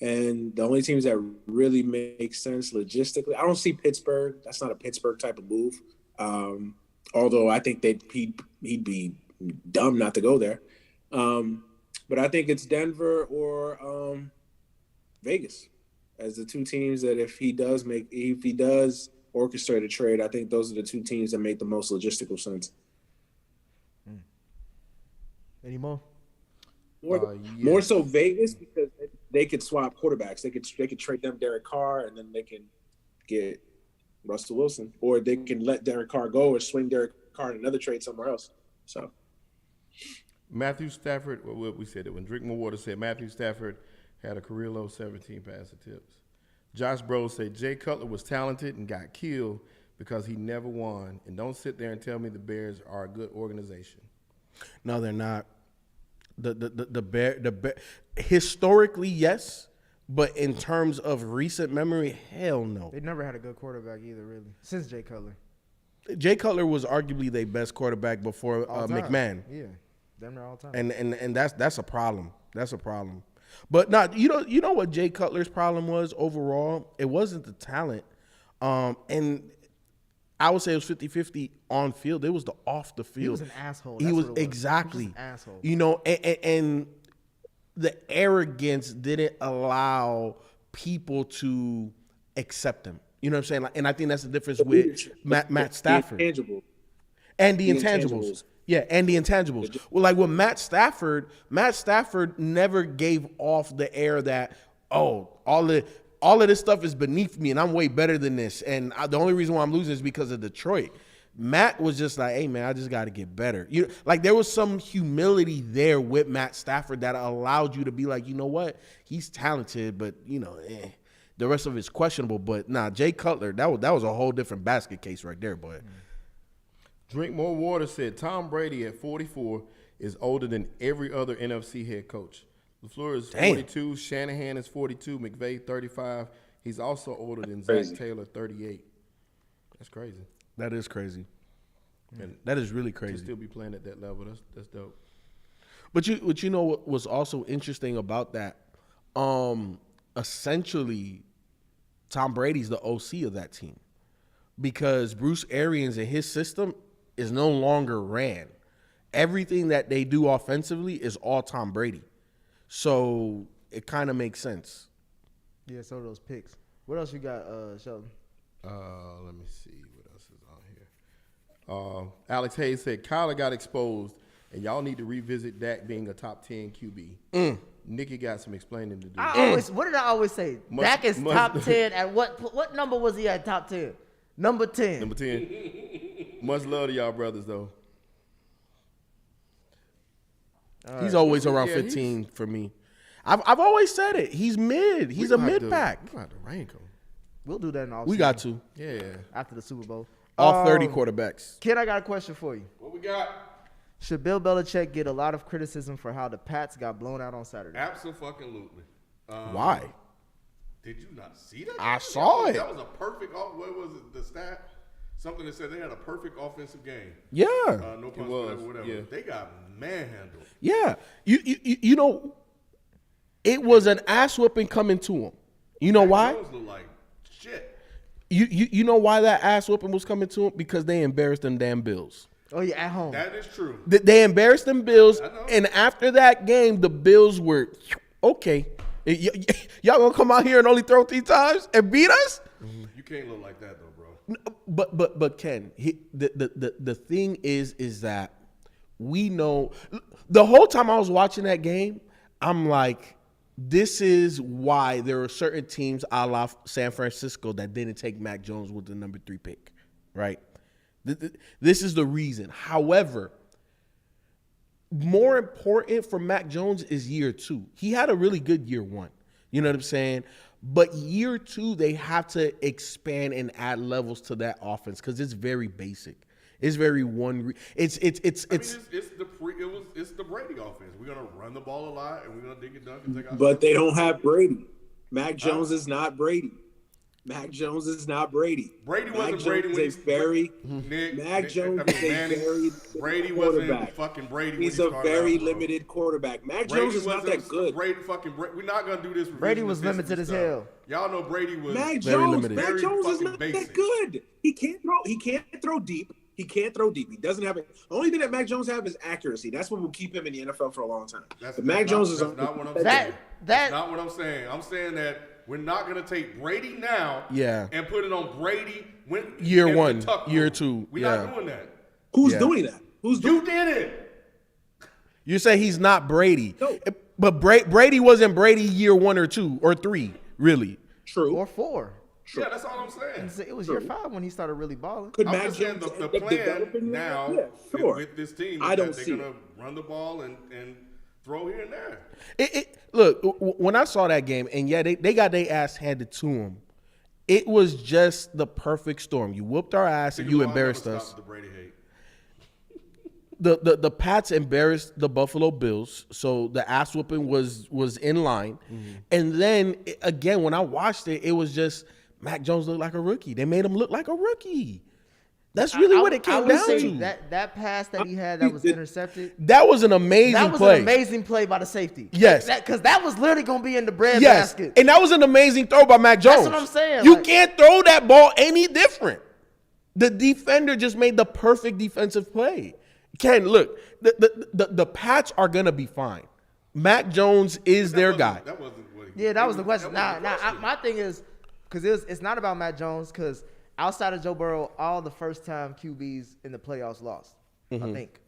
And the only teams that really make sense logistically, I don't see Pittsburgh. That's not a Pittsburgh type of move. Although I think he'd be dumb not to go there. But I think it's Denver or Vegas as the 2 teams that if he does orchestrate a trade, I think those are the 2 teams that make the most logistical sense. Any more? More so Vegas because they could swap quarterbacks. They could trade them Derek Carr and then they can get Russell Wilson, or they can let Derek Carr go or swing Derek Carr in another trade somewhere else. So Matthew Stafford, we said it when Drinkmore said Matthew Stafford had a career low 17 pass attempts. Josh Bros said Jay Cutler was talented and got killed because he never won. And don't sit there and tell me the Bears are a good organization. No, they're not. The historically, yes, but in terms of recent memory, hell no. They never had a good quarterback either, really, since Jay Cutler. Jay Cutler was arguably their best quarterback before McMahon. Yeah, them are all time. And that's a problem. That's a problem. But not you know what Jay Cutler's problem was overall? It wasn't the talent. And I would say it was 50-50 on field. It was the off the field. He was an asshole. He was exactly. He was an asshole. You know, and the arrogance didn't allow people to accept him. You know what I'm saying? Like, and I think that's the difference with Matt Stafford. And the intangibles. Yeah, and the intangibles. Well, like with Matt Stafford never gave off the air that, all of this stuff is beneath me and I'm way better than this. And the only reason why I'm losing is because of Detroit. Matt was just like, hey, man, I just got to get better. Like there was some humility there with Matt Stafford that allowed you to be like, you know what? He's talented, but, the rest of it's questionable. But, Jay Cutler, that was a whole different basket case right there, boy. Drink More Water said Tom Brady at 44 is older than every other NFC head coach. LaFleur is 42, Shanahan is 42, McVay 35. He's also older than Zach Taylor, 38. That's crazy. That is crazy. And that is really crazy. To still be playing at that level, that's dope. But you know what was also interesting about that? Essentially, Tom Brady's the OC of that team because Bruce Arians and his system is no longer ran. Everything that they do offensively is all Tom Brady. So it kind of makes sense. Yeah, so those picks. What else you got, Sheldon? Let me see what else is on here. Alex Hayes said Kyler got exposed, and y'all need to revisit Dak being a top 10 QB. Nikki got some explaining to do. What did I always say? Dak is top 10 at what number was he at top 10? Number 10. Number 10. Much love to y'all brothers, though. He's always around 15 for me. I've always said it. He's mid. He's a mid-pack. We're going to rank him. We'll do that in all We got to. Yeah. After the Super Bowl. All 30 quarterbacks. Kid, I got a question for you. What we got? Should Bill Belichick get a lot of criticism for how the Pats got blown out on Saturday? Absolutely. Why? Did you not see that? I saw it. That was a perfect. What was it? The stat? Something that said they had a perfect offensive game. Yeah. No punch, whatever. Yeah. They got manhandled. Yeah. You know, it was an ass whooping coming to him. You know why? Jones looked like shit. You know why that ass whooping was coming to him? Because they embarrassed them damn Bills. Oh, yeah, at home. That is true. They embarrassed them Bills, and after that game, the Bills were, okay, y'all gonna come out here and only throw 3 times and beat us? You can't look like that though, bro. But Ken, the thing is that we know the whole time I was watching that game, I'm like, this is why there are certain teams a la San Francisco that didn't take Mac Jones with the number 3 pick, right? This is the reason. However, more important for Mac Jones is year 2. He had a really good year 1. You know what I'm saying? But year 2, they have to expand and add levels to that offense because it's very basic. It's very it's the Brady offense. We're gonna run the ball a lot and we're gonna dig it dunk and take out. But they don't have Brady. Mac Jones is not Brady. Mac Jones is not Brady. Brady wasn't Brady when he's Brady wasn't fucking Brady. He's a very limited quarterback. Mac Jones is not that good. We're not gonna do this. Brady was limited as hell. Y'all know Brady was Mac Jones is not that good. He can't throw deep. He can't throw deep. He doesn't have it. The only thing that Mac Jones have is accuracy. That's what will keep him in the NFL for a long time. Mac Jones is not what I'm saying. That's not what I'm saying. I'm saying that we're not going to take Brady now and put it on Brady year 1, year 2. We're not doing that. Who's doing that? You did it. You say he's not Brady. No. But Brady wasn't Brady year 1 or 2 or 3, really. True. Or 4. True. Yeah, that's all I'm saying. It was year 5 when he started really balling. Could I'm Mac just saying Jones the plan now with this team is that they're going to run the ball and throw here and there. Look, when I saw that game, and they got their ass handed to them, it was just the perfect storm. You whooped our ass and you embarrassed us. The Brady hate. the Pats embarrassed the Buffalo Bills, so the ass whooping was in line. And then again, when I watched it, it was just Mac Jones looked like a rookie. They made him look like a rookie. That's really what it came down to. That pass that he had that was intercepted. That was an amazing play. That was an amazing play by the safety. Yes. Because that was literally going to be in the bread basket. And that was an amazing throw by Mac Jones. That's what I'm saying. You can't throw that ball any different. The defender just made the perfect defensive play. Ken, look, the Pats are going to be fine. Mac Jones is their guy. That wasn't what he Yeah, that was the question. My thing is, because it's not about Mac Jones, because outside of Joe Burrow, all the first-time QBs in the playoffs lost, I think,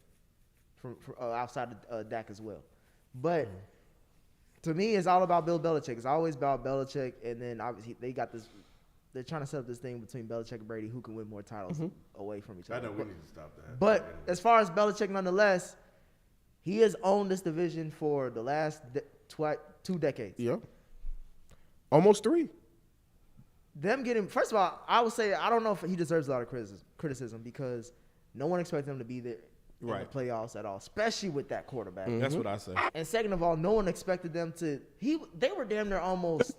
from outside of Dak as well. But to me, it's all about Bill Belichick. It's always about Belichick, and then obviously they got this. They're trying to set up this thing between Belichick and Brady, who can win more titles away from each other. I know we need to stop that. But as far as Belichick, nonetheless, he has owned this division for the last 2 decades. Yeah. Almost 3. Them getting, first of all, I would say I don't know if he deserves a lot of criticism because no one expected him to be there in the playoffs at all, especially with that quarterback. That's what I say. And second of all, no one expected them to. They were damn near almost.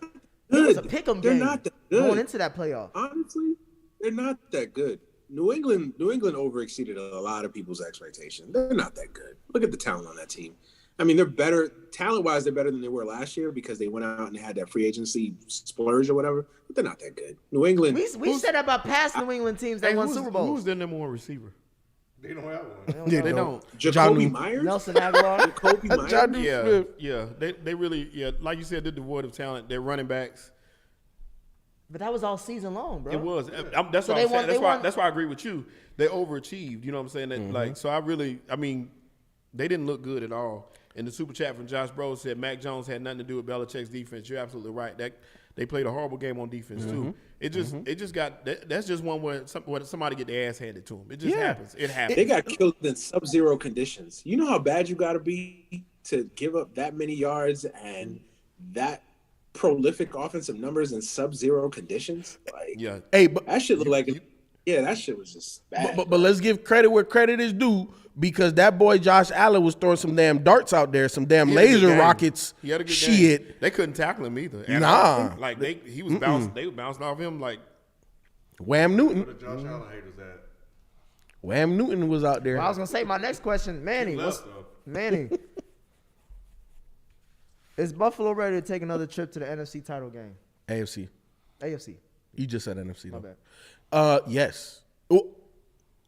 It was a pick'em game not that good. going into that playoff. Honestly, they're not that good. New England overexceeded a lot of people's expectations. They're not that good. Look at the talent on that team. I mean, they're better talent-wise. They're better than they were last year because they went out and had that free agency splurge or whatever. But they're not that good. New England. We said that about past New England teams that won Super Bowls. Who's their number one receiver? They don't have one. They don't. Jacoby Myers, Nelson Aguilar, Jacoby Myers. Yeah. They really, like you said, they're devoid of talent. They're running backs. but that was all season long, bro. It was. That's So why they I'm saying. won- That's why I agree with you. They overachieved. You know what I'm saying? That, like, so I mean, they didn't look good at all. And the super chat from Josh Bro said Mac Jones had nothing to do with Belichick's defense. You're absolutely right. That they played a horrible game on defense too. It just got that's just one where somebody get their ass handed to them. It just happens. It happens. They got killed in sub-zero conditions. You know how bad you got to be to give up that many yards and that prolific offensive numbers in sub-zero conditions? Like, Yeah. Hey, but that shit looked like that shit was just bad. but let's give credit where credit is due, because that boy Josh Allen was throwing some damn darts out there, some damn He had a good laser game. rockets. He had a good Shit. game. They couldn't tackle him either. at Nah. all. Like he was bouncing. They were bouncing off him like. Wham Where Newton. the Josh Allen haters at? Wham Newton was out there. Well, I was gonna say my next question, Manny. Left, though. Manny? Is Buffalo ready to take another trip to the NFC title game? AFC. AFC. You just said NFC My though. bad. Yes. Well,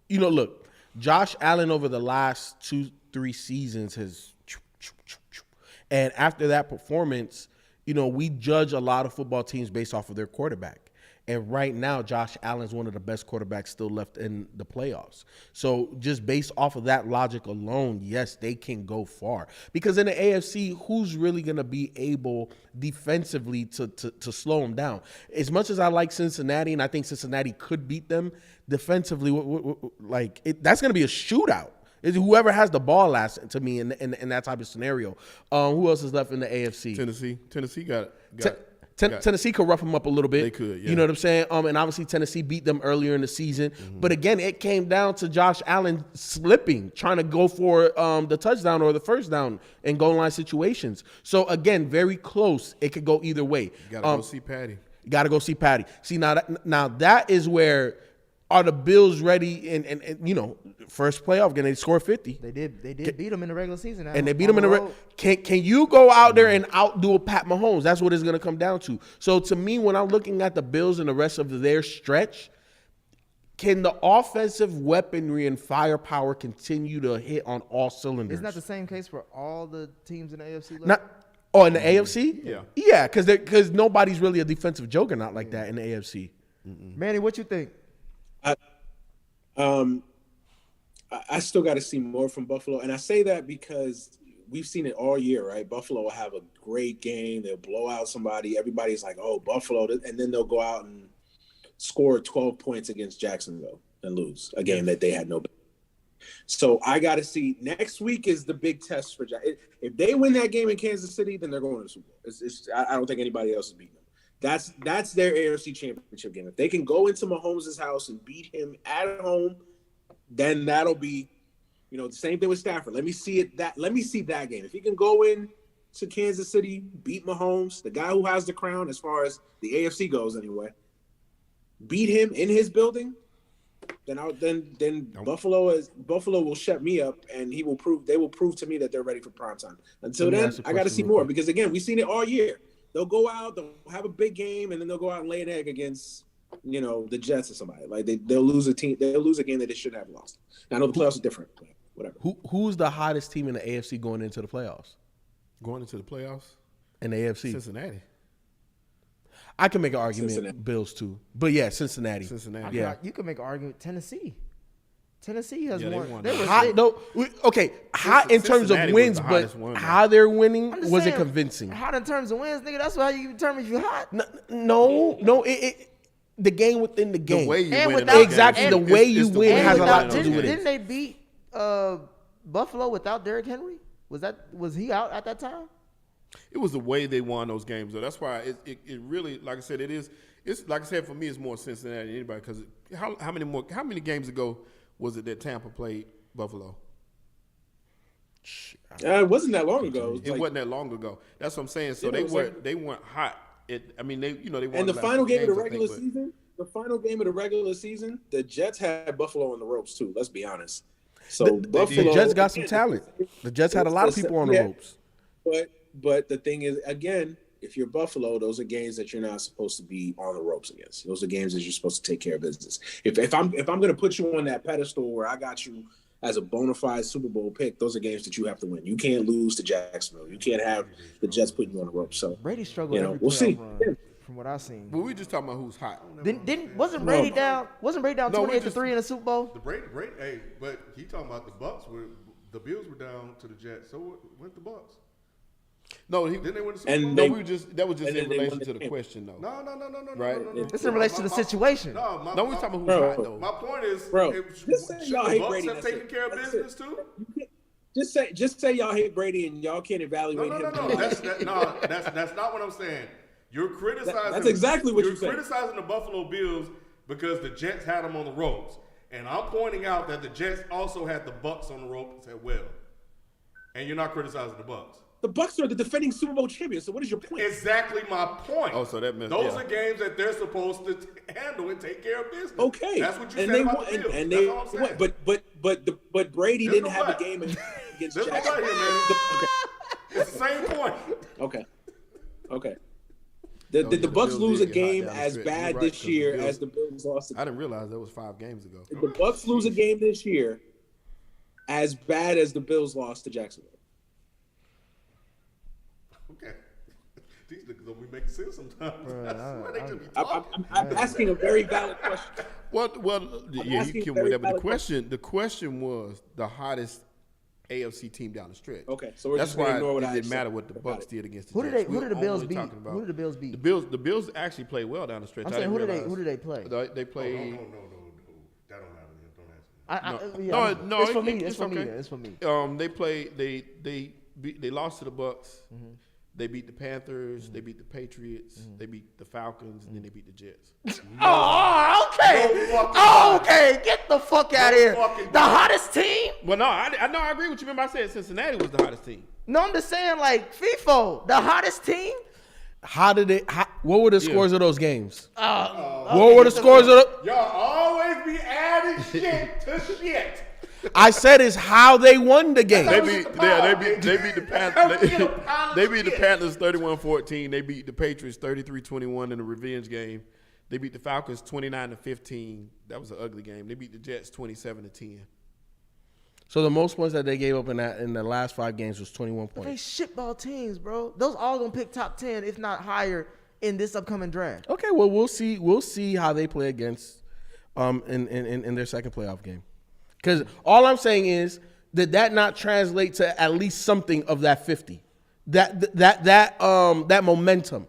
you know, look, Josh Allen over the last 2-3 seasons has, and after that performance, you know, we judge a lot of football teams based off of their quarterback. And right now, Josh Allen's one of the best quarterbacks still left in the playoffs. So just based off of that logic alone, yes, they can go far. Because in the AFC, who's really going to be able defensively to slow them down? As much as I like Cincinnati, and I think Cincinnati could beat them, defensively, that's going to be a shootout. It's whoever has the ball last to me in that type of scenario. Who else is left in the AFC? Tennessee got Tennessee could rough them up a little bit. They could, yeah. You know what I'm saying? And obviously Tennessee beat them earlier in the season. But again, it came down to Josh Allen slipping, trying to go for the touchdown or the first down in goal line situations. So again, very close. It could go either way. You gotta go see Patty. Got to go see Patty. See, now that is where are the Bills ready? And you know, first playoff game they scored 50. They did beat them in the regular season. And they beat him in the road. Can you go out there and outdo a Pat Mahomes? That's what it's going to come down to. So to me, when I'm looking at the Bills and the rest of their stretch, can the offensive weaponry and firepower continue to hit on all cylinders? Isn't that the same case for all the teams in the AFC? In the AFC? Yeah, because nobody's really a defensive juggernaut like that in the AFC. Manny, what you think? I still got to see more from Buffalo. And I say that because we've seen it all year, right? Buffalo will have a great game. They'll blow out somebody. Everybody's like, oh, Buffalo. And then they'll go out and score 12 points against Jacksonville and lose a game that they had no business. So I got to see. Next week is the big test for Jacksonville. If they win that game in Kansas City, then they're going to the Super Bowl. I don't think anybody else is beating them. That's their AFC Championship game. If they can go into Mahomes' house and beat him at home, then that'll be You know, the same thing with Stafford. Let me see that game. If he can go in to Kansas City, beat Mahomes, the guy who has the crown as far as the AFC goes anyway, beat him in his building, then Buffalo will shut me up, and they will prove to me that they're ready for prime time. Until then, I got to see more because again, we've seen it all year. They'll go out, they'll have a big game, and then they'll go out and lay an egg against the Jets or somebody. Like they'll lose a game that they shouldn't have lost. I know the playoffs are different, but whatever. Who's the hottest team in the AFC going into the playoffs? Going into the playoffs In the AFC, Cincinnati. I can make an argument. Cincinnati. Bills too, but yeah, Cincinnati. Yeah. You can make an argument. Tennessee has Yeah, they won. won. They were Hot, no, okay, hot in terms of Cincinnati was wins, the but hottest one, how they're winning I'm just wasn't saying, convincing. Hot in terms of wins, nigga. That's how you determine if you're hot. No, the game within the game. The way you And win without- exactly, the way you win And has a without- lot to do with Didn't it. they beat Buffalo without Derrick Henry? Was he out at that time? It was the way they won those games, though. That's why it really, like I said, it is. It's like I said, for me, it's more Cincinnati than anybody. Because how many games ago was it that Tampa played Buffalo? It wasn't that long ago. It wasn't that long ago. That's what I'm saying. So they weren't hot. They won. And the final game of the regular season, the Jets had Buffalo on the ropes too. Let's be honest. So Buffalo, The Jets got some talent. The Jets had a lot of people on the ropes. But the thing is, again, if you're Buffalo, those are games that you're not supposed to be on the ropes against. Those are games that you're supposed to take care of business. If I'm going to put you on that pedestal where I got you as a bona fide Super Bowl pick, those are games that you have to win. You can't lose to Jacksonville. You can't have the Jets putting you on the ropes. So Brady struggled. Every we'll see. run, from what I've seen. But we just talking about who's hot. Wasn't Brady down 28-3 in the Super Bowl? The Brady, hey, but he talking about the Bucks. The Bills were down to the Jets. So went the Bucks. No, Then they win the Super And Bowl. that was just in relation to the game. question, though. No. Right. It's in relation to the situation. No, We talking about who's Bro. hot, though. my point is, Bro, just say should y'all the hate Bucks Brady, have that's taken it. care of That's business it. too? Just say y'all hate Brady and y'all can't evaluate him. That's not what I'm saying. You're criticizing. That's exactly what you're saying. criticizing the Buffalo Bills because the Jets had them on the ropes, and I'm pointing out that the Jets also had the Bucks on the ropes as well. And you're not criticizing the Bucks. The Bucks are the defending Super Bowl champions. So what is your point? Exactly my point. Oh, so that meant those are games that they're supposed to handle and take care of business. Okay, That's what you and said they about won, the Bills. and That's they all I'm saying. but Brady There's didn't no have but. a game against There's no Jacksonville. but here, man. It's the same point. Okay. Did the Bucks Bills lose a did get hot game down the as stretch. bad You're right, this 'cause the year Bills- as the Bills lost? I didn't realize that was 5 games ago. Did the Bucks lose a game this year as bad as the Bills lost to Jacksonville? Okay. These niggas don't be making sense sometimes. I swear they just be I'm talking. asking a very valid question. Well, yeah, you asking can a very whatever. valid The question was the hottest AFC team down the stretch. Okay, so we're That's just gonna why ignore what it I didn't said. matter what the Got Bucks it. did against the Who did Jets. they? Who did the Bills only beat? talking about- Who did the Bills beat? The Bills actually played well down the stretch. I'm I saying didn't who did they play? They played. No. That don't matter. Don't ask me. No, It's for me. it's It's for me. okay. It's for me. They played. They lost to the Bucks. Mm-hmm. They beat the Panthers. They beat the Patriots. They beat the Falcons, and then they beat the Jets. Oh, okay. No fucking Oh, body. okay. Get the fuck out of here. fucking The body. hottest team? Well, no, I agree with you. Remember, I said Cincinnati was the hottest team. No, I'm just saying, like, Feefo, the hottest team? What were the scores of those games? Okay, What were the scores of the? Y'all always be adding shit to shit. I said is how they won the game. They was beat, just the yeah, power, they beat the That was Panthers. just a pile of They beat the shit. Panthers 31-14. They beat the Patriots 33-21 in a revenge game. They beat the Falcons 29-15. That was an ugly game. They beat the Jets 27-10. So the most points that they gave up in the last 5 games was 21 They points. shitball teams, bro. Those all gonna pick top 10, if not higher, in this upcoming draft. Okay, well we'll see. We'll see how they play against in their second playoff game. Because all I'm saying is that not translate to at least something of that 50. That momentum.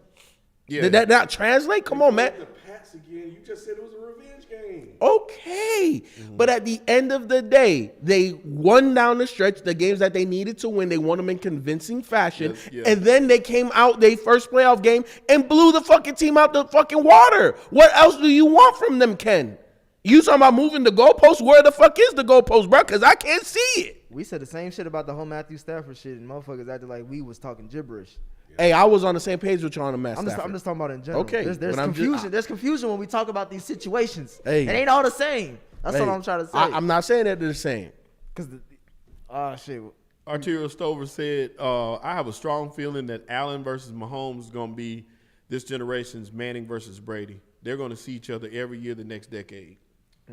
Yeah. Did that not translate? Come on, man. The Pats again. You just said it was a revenge game. Okay. But at the end of the day, they won down the stretch the games that they needed to win. They won them in convincing fashion. Yes, yeah. And then they came out their first playoff game and blew the fucking team out the fucking water. What else do you want from them, Ken? You talking about moving the goalpost? Where the fuck is the goalpost, bro? Because I can't see it. We said the same shit about the whole Matthew Stafford shit, and motherfuckers acted like we was talking gibberish. Hey, I was on the same page with you on the Matt I'm just talking about in general. Okay, There's confusion. There's confusion when we talk about these situations. Hey. It ain't all the same. That's what I'm trying to say. I'm not saying that they're the same. Because shit. Arterial Stover said, I have a strong feeling that Allen versus Mahomes is going to be this generation's Manning versus Brady. They're going to see each other every year the next decade.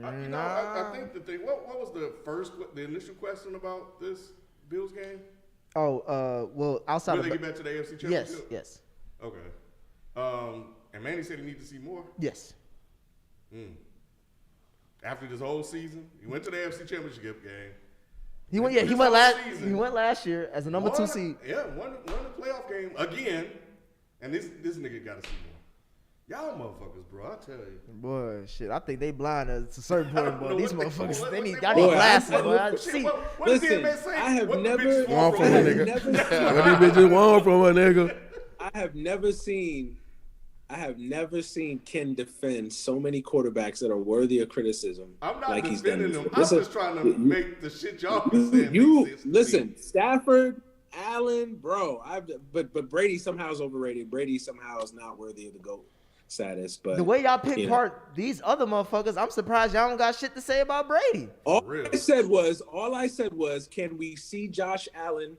I think the thing. What was the initial question about this Bills game? Well, outside Will of they get back to the AFC Championship? Yes. Okay. And Manny said he needs to see more. Yes. After this whole season, he went to the AFC Championship game. He went last year as a number 2 seed. Yeah, won the playoff game again. And this nigga got to see more. Y'all motherfuckers, bro, I tell you. Boy, shit, I think they blind at a certain point, boy. These motherfuckers, what they need they glasses, want. boy. What does the DMS say? I have What the never- bitches Want from a from? nigga. What these bitches want from a nigga? I have never seen Ken defend so many quarterbacks that are worthy of criticism. I'm not like he's done defending them. this I'm year. just trying to make the shit y'all be saying. You make sense to listen, me. Stafford, Allen, bro. But Brady somehow is overrated. Brady somehow is not worthy of the GOAT status. But The way y'all pick apart these other motherfuckers, I'm surprised y'all don't got shit to say about Brady. all I said was, can we see Josh Allen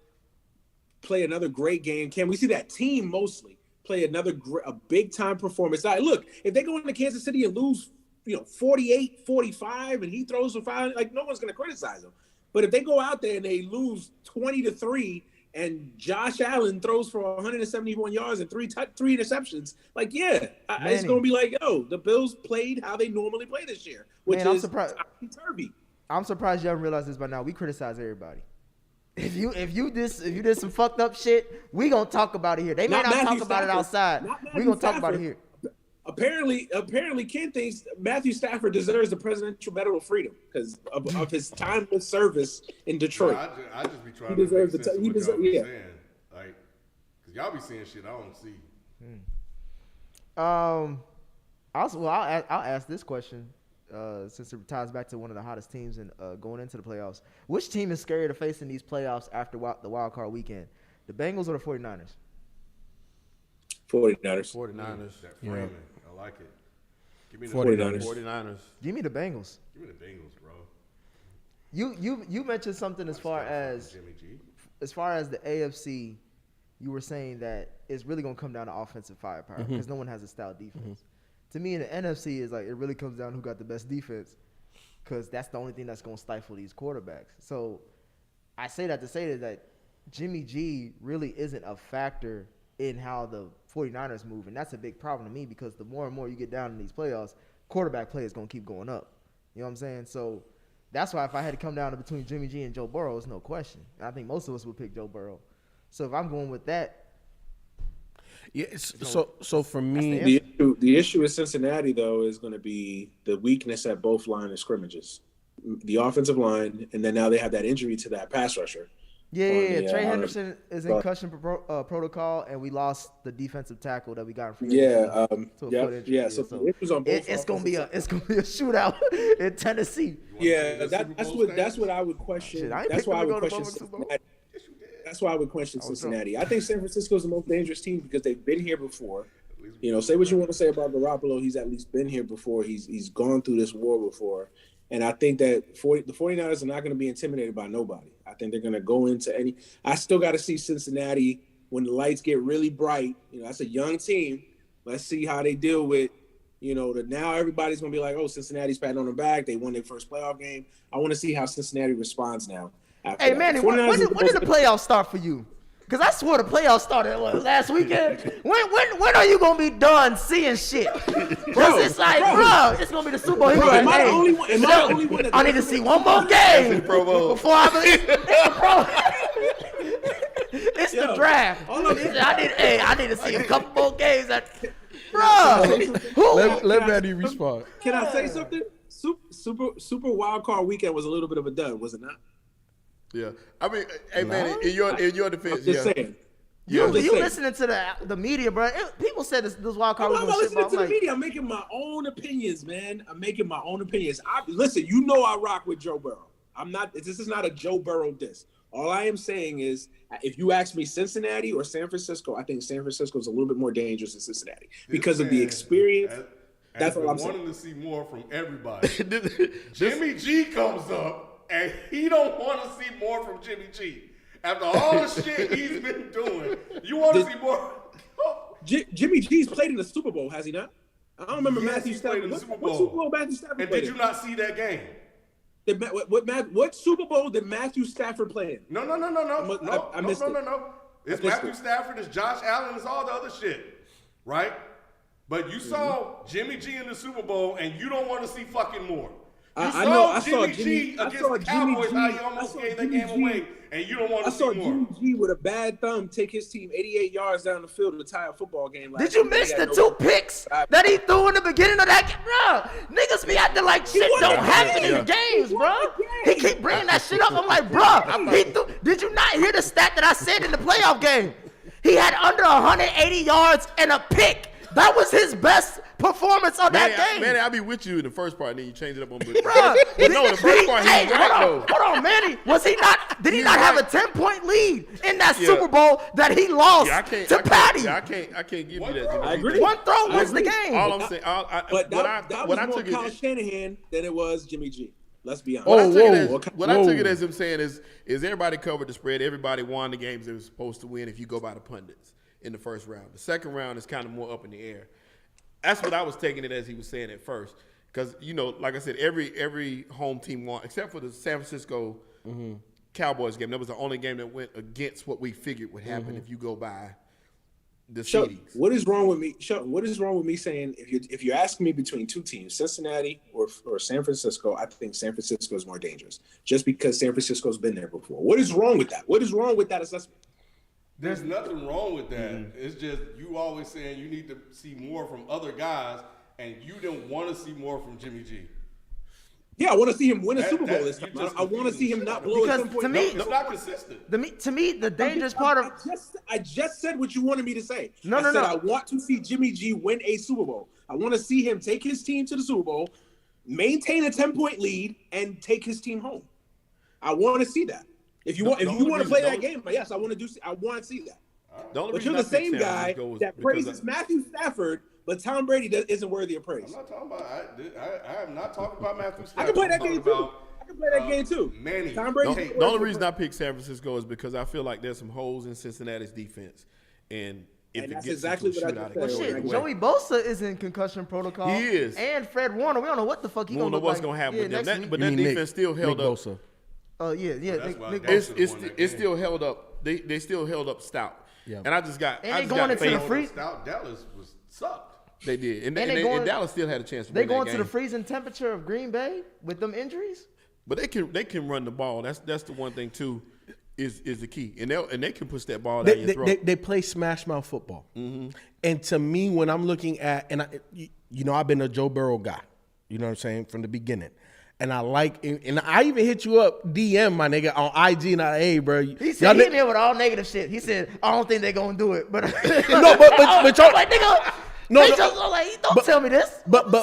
play another great game? Can we see that team mostly play a big time performance? Like, look, if they go into Kansas City and lose, 48-45, and he throws for 5, like no one's gonna criticize him. But if they go out there and they lose 20-3, and Josh Allen throws for 171 yards and three interceptions, like it's gonna be like, the Bills played how they normally play this year, which I'm is surprised. topsy-turvy. I'm surprised you haven't realized this by now. We criticize everybody. If you did some fucked up shit, we gonna talk about it here. They may not talk about it outside. We gonna talk about it here. Apparently, Ken thinks Matthew Stafford deserves the Presidential Medal of Freedom because of his timeless service in Detroit. I just be trying He deserves to the make sense he of what y'all be deserves- saying. Like, because y'all be seeing shit I don't see. I'll ask this question since it ties back to one of the hottest teams and going into the playoffs. Which team is scarier to face in these playoffs after the wild card weekend? The Bengals or the 49ers? 49ers. 49ers. That framing, I like it. Give me the 49ers. 49ers. Give me the Bengals. Give me the Bengals, bro. You mentioned something as far as Jimmy G. the AFC. You were saying that it's really gonna come down to offensive firepower because no one has a stout defense. To me, in the NFC, is like it really comes down to who got the best defense because that's the only thing that's gonna stifle these quarterbacks. So I say that to say that Jimmy G really isn't a factor in how the 49ers move, and that's a big problem to me because the more and more you get down in these playoffs, quarterback play is going to keep going up. You know what I'm saying? So that's why if I had to come down to between Jimmy G and Joe Burrow, it's no question. I think most of us would pick Joe Burrow. So if I'm going with that, so for me, the issue with Cincinnati though is going to be the weakness at both line of scrimmages, the offensive line, and then now they have that injury to that pass rusher. Trey Henderson is in concussion protocol, and we lost the defensive tackle that we got from So it was on both. It's gonna be a shootout in Tennessee. That's what I would question. That's why I would question Cincinnati. That's why I would question Cincinnati. I think San Francisco is the most dangerous team because they've been here before. Say what you want to say about Garoppolo. He's at least been here before. He's gone through this war before. And I think that the 49ers are not going to be intimidated by nobody. I think they're going to go into any – I still got to see Cincinnati when the lights get really bright. That's a young team. Let's see how they deal with, now everybody's going to be like, oh, Cincinnati's patting on the back. They won their first playoff game. I want to see how Cincinnati responds now. Hey, Manny, when did the playoffs start for you? Because I swore the playoffs started last weekend. When are you going to be done seeing shit? Because it's like, bro, it's going to be the Super Bowl. Am I the only one I need to see one more game before I believe it's the draft. I need to see a couple more games. Bro, let Manny respond. Can I say something? Super Wild Card Weekend was a little bit of a dud, was it not? Yeah, I mean, hey man, in your defense, I'm just saying. You saying. listening to the media, bro? People said this wild card. I'm not listening to the media. I'm making my own opinions, man. I'm making my own opinions. Listen, you know I rock with Joe Burrow. I'm not. This is not a Joe Burrow diss. All I am saying is, if you ask me Cincinnati or San Francisco, I think San Francisco is a little bit more dangerous than Cincinnati because of the experience. That's what I'm saying. Wanting to see more from everybody. Jimmy G comes up, and he don't want to see more from Jimmy G. After all the shit he's been doing, you want to see more? Jimmy G's played in the Super Bowl, has he not? I don't remember Matthew Stafford. What Super Bowl Matthew Stafford and played did you not see that game? What Super Bowl did Matthew Stafford play in? No. I missed it. It's Matthew Stafford, it's Josh Allen, it's all the other shit, right? But you saw Jimmy G in the Super Bowl, and you don't want to see fucking more. I saw Jimmy G against the Cowboys, how he almost gave that game away, and you don't want to see more. I saw Jimmy G with a bad thumb take his team 88 yards down the field to tie a football game. Did you miss the 2 picks that he threw in the beginning of that game? Bro, niggas be acting like shit don't happen in games, bro. He keep bringing that shit up. I'm like, bro, did you not hear the stat that I said in the playoff game? He had under 180 yards and a pick. That was his best performance on that game. Manny, I'll be with you in the first part, and then you change it up on the No, the first part, he was right, though. Hold on, Manny. Did he not have a 10-point lead in that Super Bowl that he lost to Patty? I can't give you that. I agree. One throw was the game. All I'm saying, but that was more Kyle Shanahan than it was Jimmy G. Let's be honest. What I took it as him saying is everybody covered the spread. Everybody won the games they were supposed to win if you go by the pundits in the first round. The second round is kind of more up in the air. That's what I was taking it as he was saying at first. Because, like I said, every home team won, except for the San Francisco Cowboys game. That was the only game that went against what we figured would happen if you go by the seedings. What is wrong with me? What is wrong with me saying if you ask me between two teams, Cincinnati or San Francisco, I think San Francisco is more dangerous just because San Francisco's been there before. What is wrong with that? What is wrong with that assessment? There's nothing wrong with that. It's just you always saying you need to see more from other guys, and you don't want to see more from Jimmy G. Yeah, I want to see him win a Super Bowl this time. I want to see him not blow because to me, it's not consistent. To me, the dangerous part of I just said what you wanted me to say. No. I want to see Jimmy G win a Super Bowl. I want to see him take his team to the Super Bowl, maintain a 10-point lead, and take his team home. I want to see that. If you want to play that game, yes, I want to see that. But you're the same guy that praises Matthew Stafford, but Tom Brady isn't worthy of praise. I'm not talking about. I am not talking about Matthew Stafford. I can play that game too. Manny. Tom Brady. The only reason I picked San Francisco is because I feel like there's some holes in Cincinnati's defense, and that's exactly what I just said. Shit, Joey Bosa is in concussion protocol. He is, and Fred Warner. We don't know what the fuck he gonna look like. We don't know what's gonna happen with them. But that defense still held up. Oh yeah. It's still held up. They still held up stout. Yeah. And I just got. And they going into the freeze. Dallas was sucked. They did, and Dallas still had a chance. They going to the freezing temperature of Green Bay with them injuries. But they can run the ball. That's the one thing too, is the key. And they can push that ball down your throat. They play smash mouth football. And to me, when I'm looking at I've been a Joe Burrow guy. You know what I'm saying, from the beginning. And I even hit you up, DM, my nigga, on IG and hey, bro. He said he hit me with all negative shit. He said, I don't think they're going to do it. But no, but y'all. Like, nigga, don't tell me this. But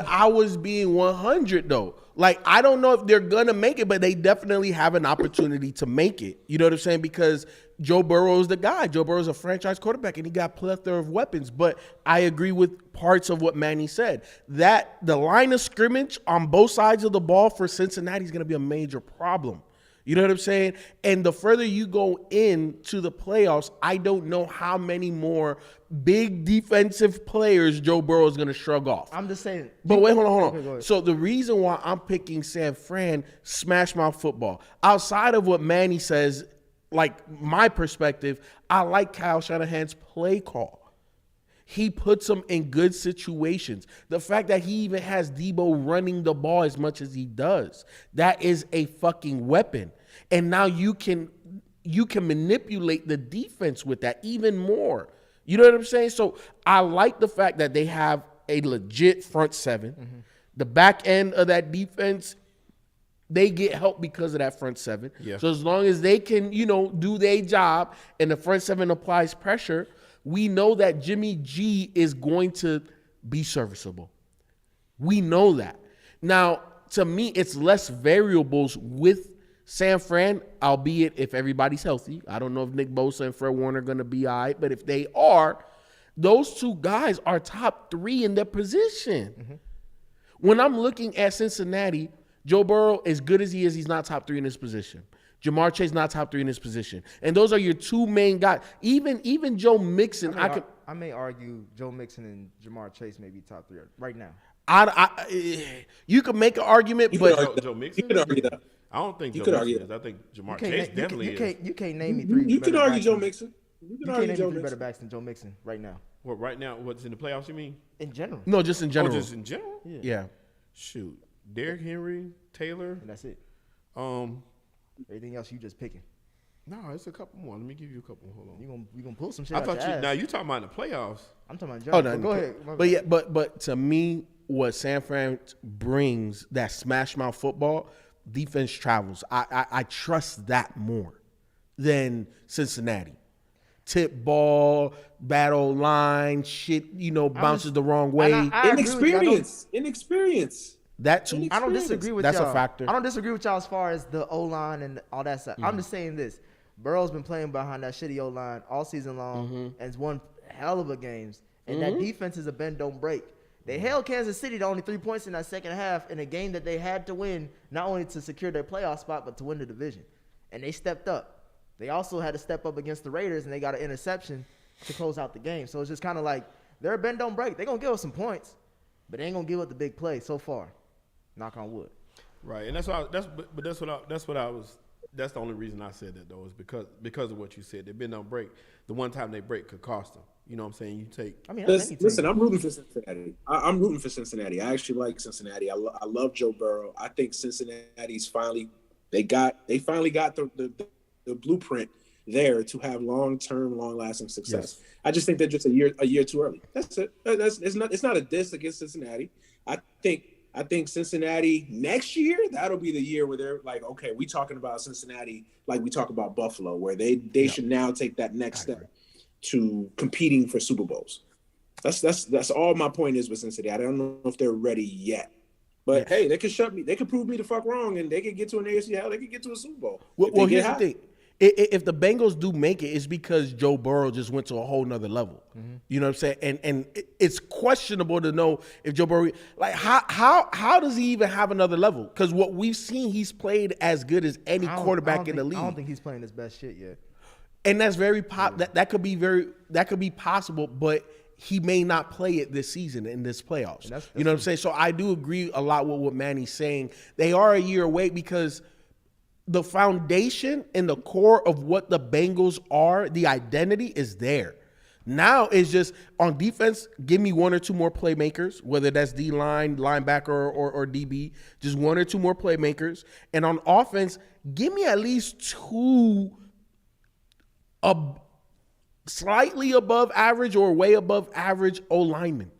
I was being 100, though. Like, I don't know if they're going to make it, but they definitely have an opportunity to make it. You know what I'm saying? Because Joe Burrow is the guy. Joe Burrow is a franchise quarterback, and he got a plethora of weapons. But I agree with parts of what Manny said. That the line of scrimmage on both sides of the ball for Cincinnati is going to be a major problem. You know what I'm saying? And the further you go into the playoffs, I don't know how many more big defensive players Joe Burrow is going to shrug off. I'm just saying. But wait, hold on. Okay, so the reason why I'm picking San Fran, smash mouth football, outside of what Manny says, like my perspective, I like Kyle Shanahan's play call. He puts them in good situations. The fact that he even has Debo running the ball as much as he does, that is a fucking weapon. And now you can manipulate the defense with that even more. You know what I'm saying? So I like the fact that they have a legit front seven. The back end of that defense they get help because of that front seven. Yeah. So as long as they can, do their job and the front seven applies pressure, we know that Jimmy G is going to be serviceable. We know that. Now, to me, it's less variables with San Fran, albeit if everybody's healthy. I don't know if Nick Bosa and Fred Warner are going to be all right, but if they are, those two guys are top 3 in their position. Mm-hmm. When I'm looking at Cincinnati, Joe Burrow, as good as he is, he's not top 3 in his position. Jamar Chase not top 3 in his position. And those are your 2 main guys. Even Joe Mixon, I may argue Joe Mixon and Jamar Chase may be top 3 right now. You could make an argument, but Joe Mixon. You could argue that. I don't think You Joe could Mixon argue is. I think Jamar Chase definitely is. You can't name me 3. You could argue Joe Mixon. You can't name me 3 better backs than Joe Mixon right now. What right now? What's in the playoffs? You mean? In general. No, just in general. Oh, just in general. Yeah. Shoot, Derrick Henry, Taylor, And that's it. Everything else you just picking. No, it's a couple more. Let me give you a couple. Hold on. You gonna pull some shit I out thought your ass. now you talking about in the playoffs. I'm talking about general. No, Go ahead. But yeah, but to me, what San Fran brings, that smash mouth football, defense travels. I trust that more than Cincinnati. Tip ball, battle line, shit, bounces the wrong way. I Inexperience. That too. I don't disagree with That's y'all. a factor. I don't disagree with y'all as far as the O-line and all that stuff. I'm just saying this. Burrow's been playing behind that shitty O-line all season long and has won hell of a games. And that defense is a bend, don't break. They held Kansas City to only 3 points in that second half in a game that they had to win, not only to secure their playoff spot, but to win the division. And they stepped up. They also had to step up against the Raiders, and they got an interception to close out the game. So it's just kind of like they're a bend, don't break. They're going to give us some points, but they ain't going to give up the big play so far. Knock on wood. Right, and that's the only reason I said that though is because of what you said. They bend don't break. The one time they break could cost them. You know what I'm saying? You take. I mean, listen, I'm rooting for Cincinnati. I'm rooting for Cincinnati. I actually like Cincinnati. I love Joe Burrow. I think Cincinnati's finally got the blueprint there to have long-term, long-lasting success. Yes. I just think they're just a year too early. That's it. It's not a diss against Cincinnati. I think Cincinnati next year, that'll be the year where they're like, okay, we talking about Cincinnati like we talk about Buffalo, where they should now take that next step to competing for Super Bowls. That's all my point is with Cincinnati. I don't know if they're ready yet. But hey, they could prove me the fuck wrong, and they could get to an AFC. Hell, they could get to a Super Bowl. Well, here's the thing. If the Bengals do make it, it's because Joe Burrow just went to a whole nother level. Mm-hmm. You know what I'm saying? And it's questionable to know if Joe Burrow, like how does he even have another level? Because what we've seen, he's played as good as any quarterback in the league. I don't think he's playing his best shit yet. And that's very that could be possible, but he may not play it this season in this playoffs. That's you know what I'm saying? So I do agree a lot with what Manny's saying. They are a year away because the foundation and the core of what the Bengals are, the identity is there. Now it's just on defense, give me 1 or 2 more playmakers, whether that's D-line, linebacker, or DB, just 1 or 2 more playmakers. And on offense, give me at least 2 slightly above average or way above average O-linemen.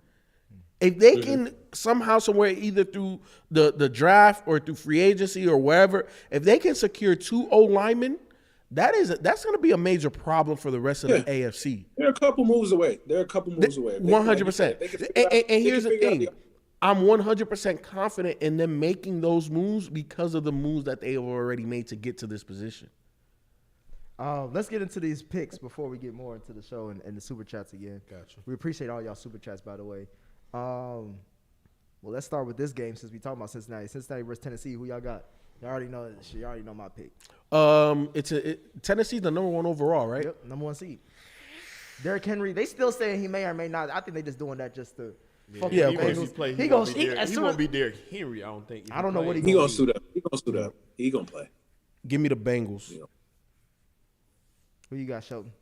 If they can somehow, somewhere, either through the draft or through free agency or wherever, if they can secure 2 O-linemen, that's going to be a major problem for the rest of the AFC. They're a couple moves away. 100%. And here's the thing. I'm 100% confident in them making those moves because of the moves that they have already made to get to this position. Let's get into these picks before we get more into the show and the super chats again. Gotcha. We appreciate all y'all super chats, by the way. Well, let's start with this game since we talking about Cincinnati. Cincinnati versus Tennessee. Who y'all got? Y'all already know this shit. Y'all already know my pick. Tennessee's the number 1 overall, right? Yep, number 1 seed. Derrick Henry. They still saying he may or may not. I think they just doing that just to. He won't be Derrick Henry. I don't think. I don't know what he gonna suit up. He gonna play. Give me the Bengals. Yeah. Who you got, Shelton?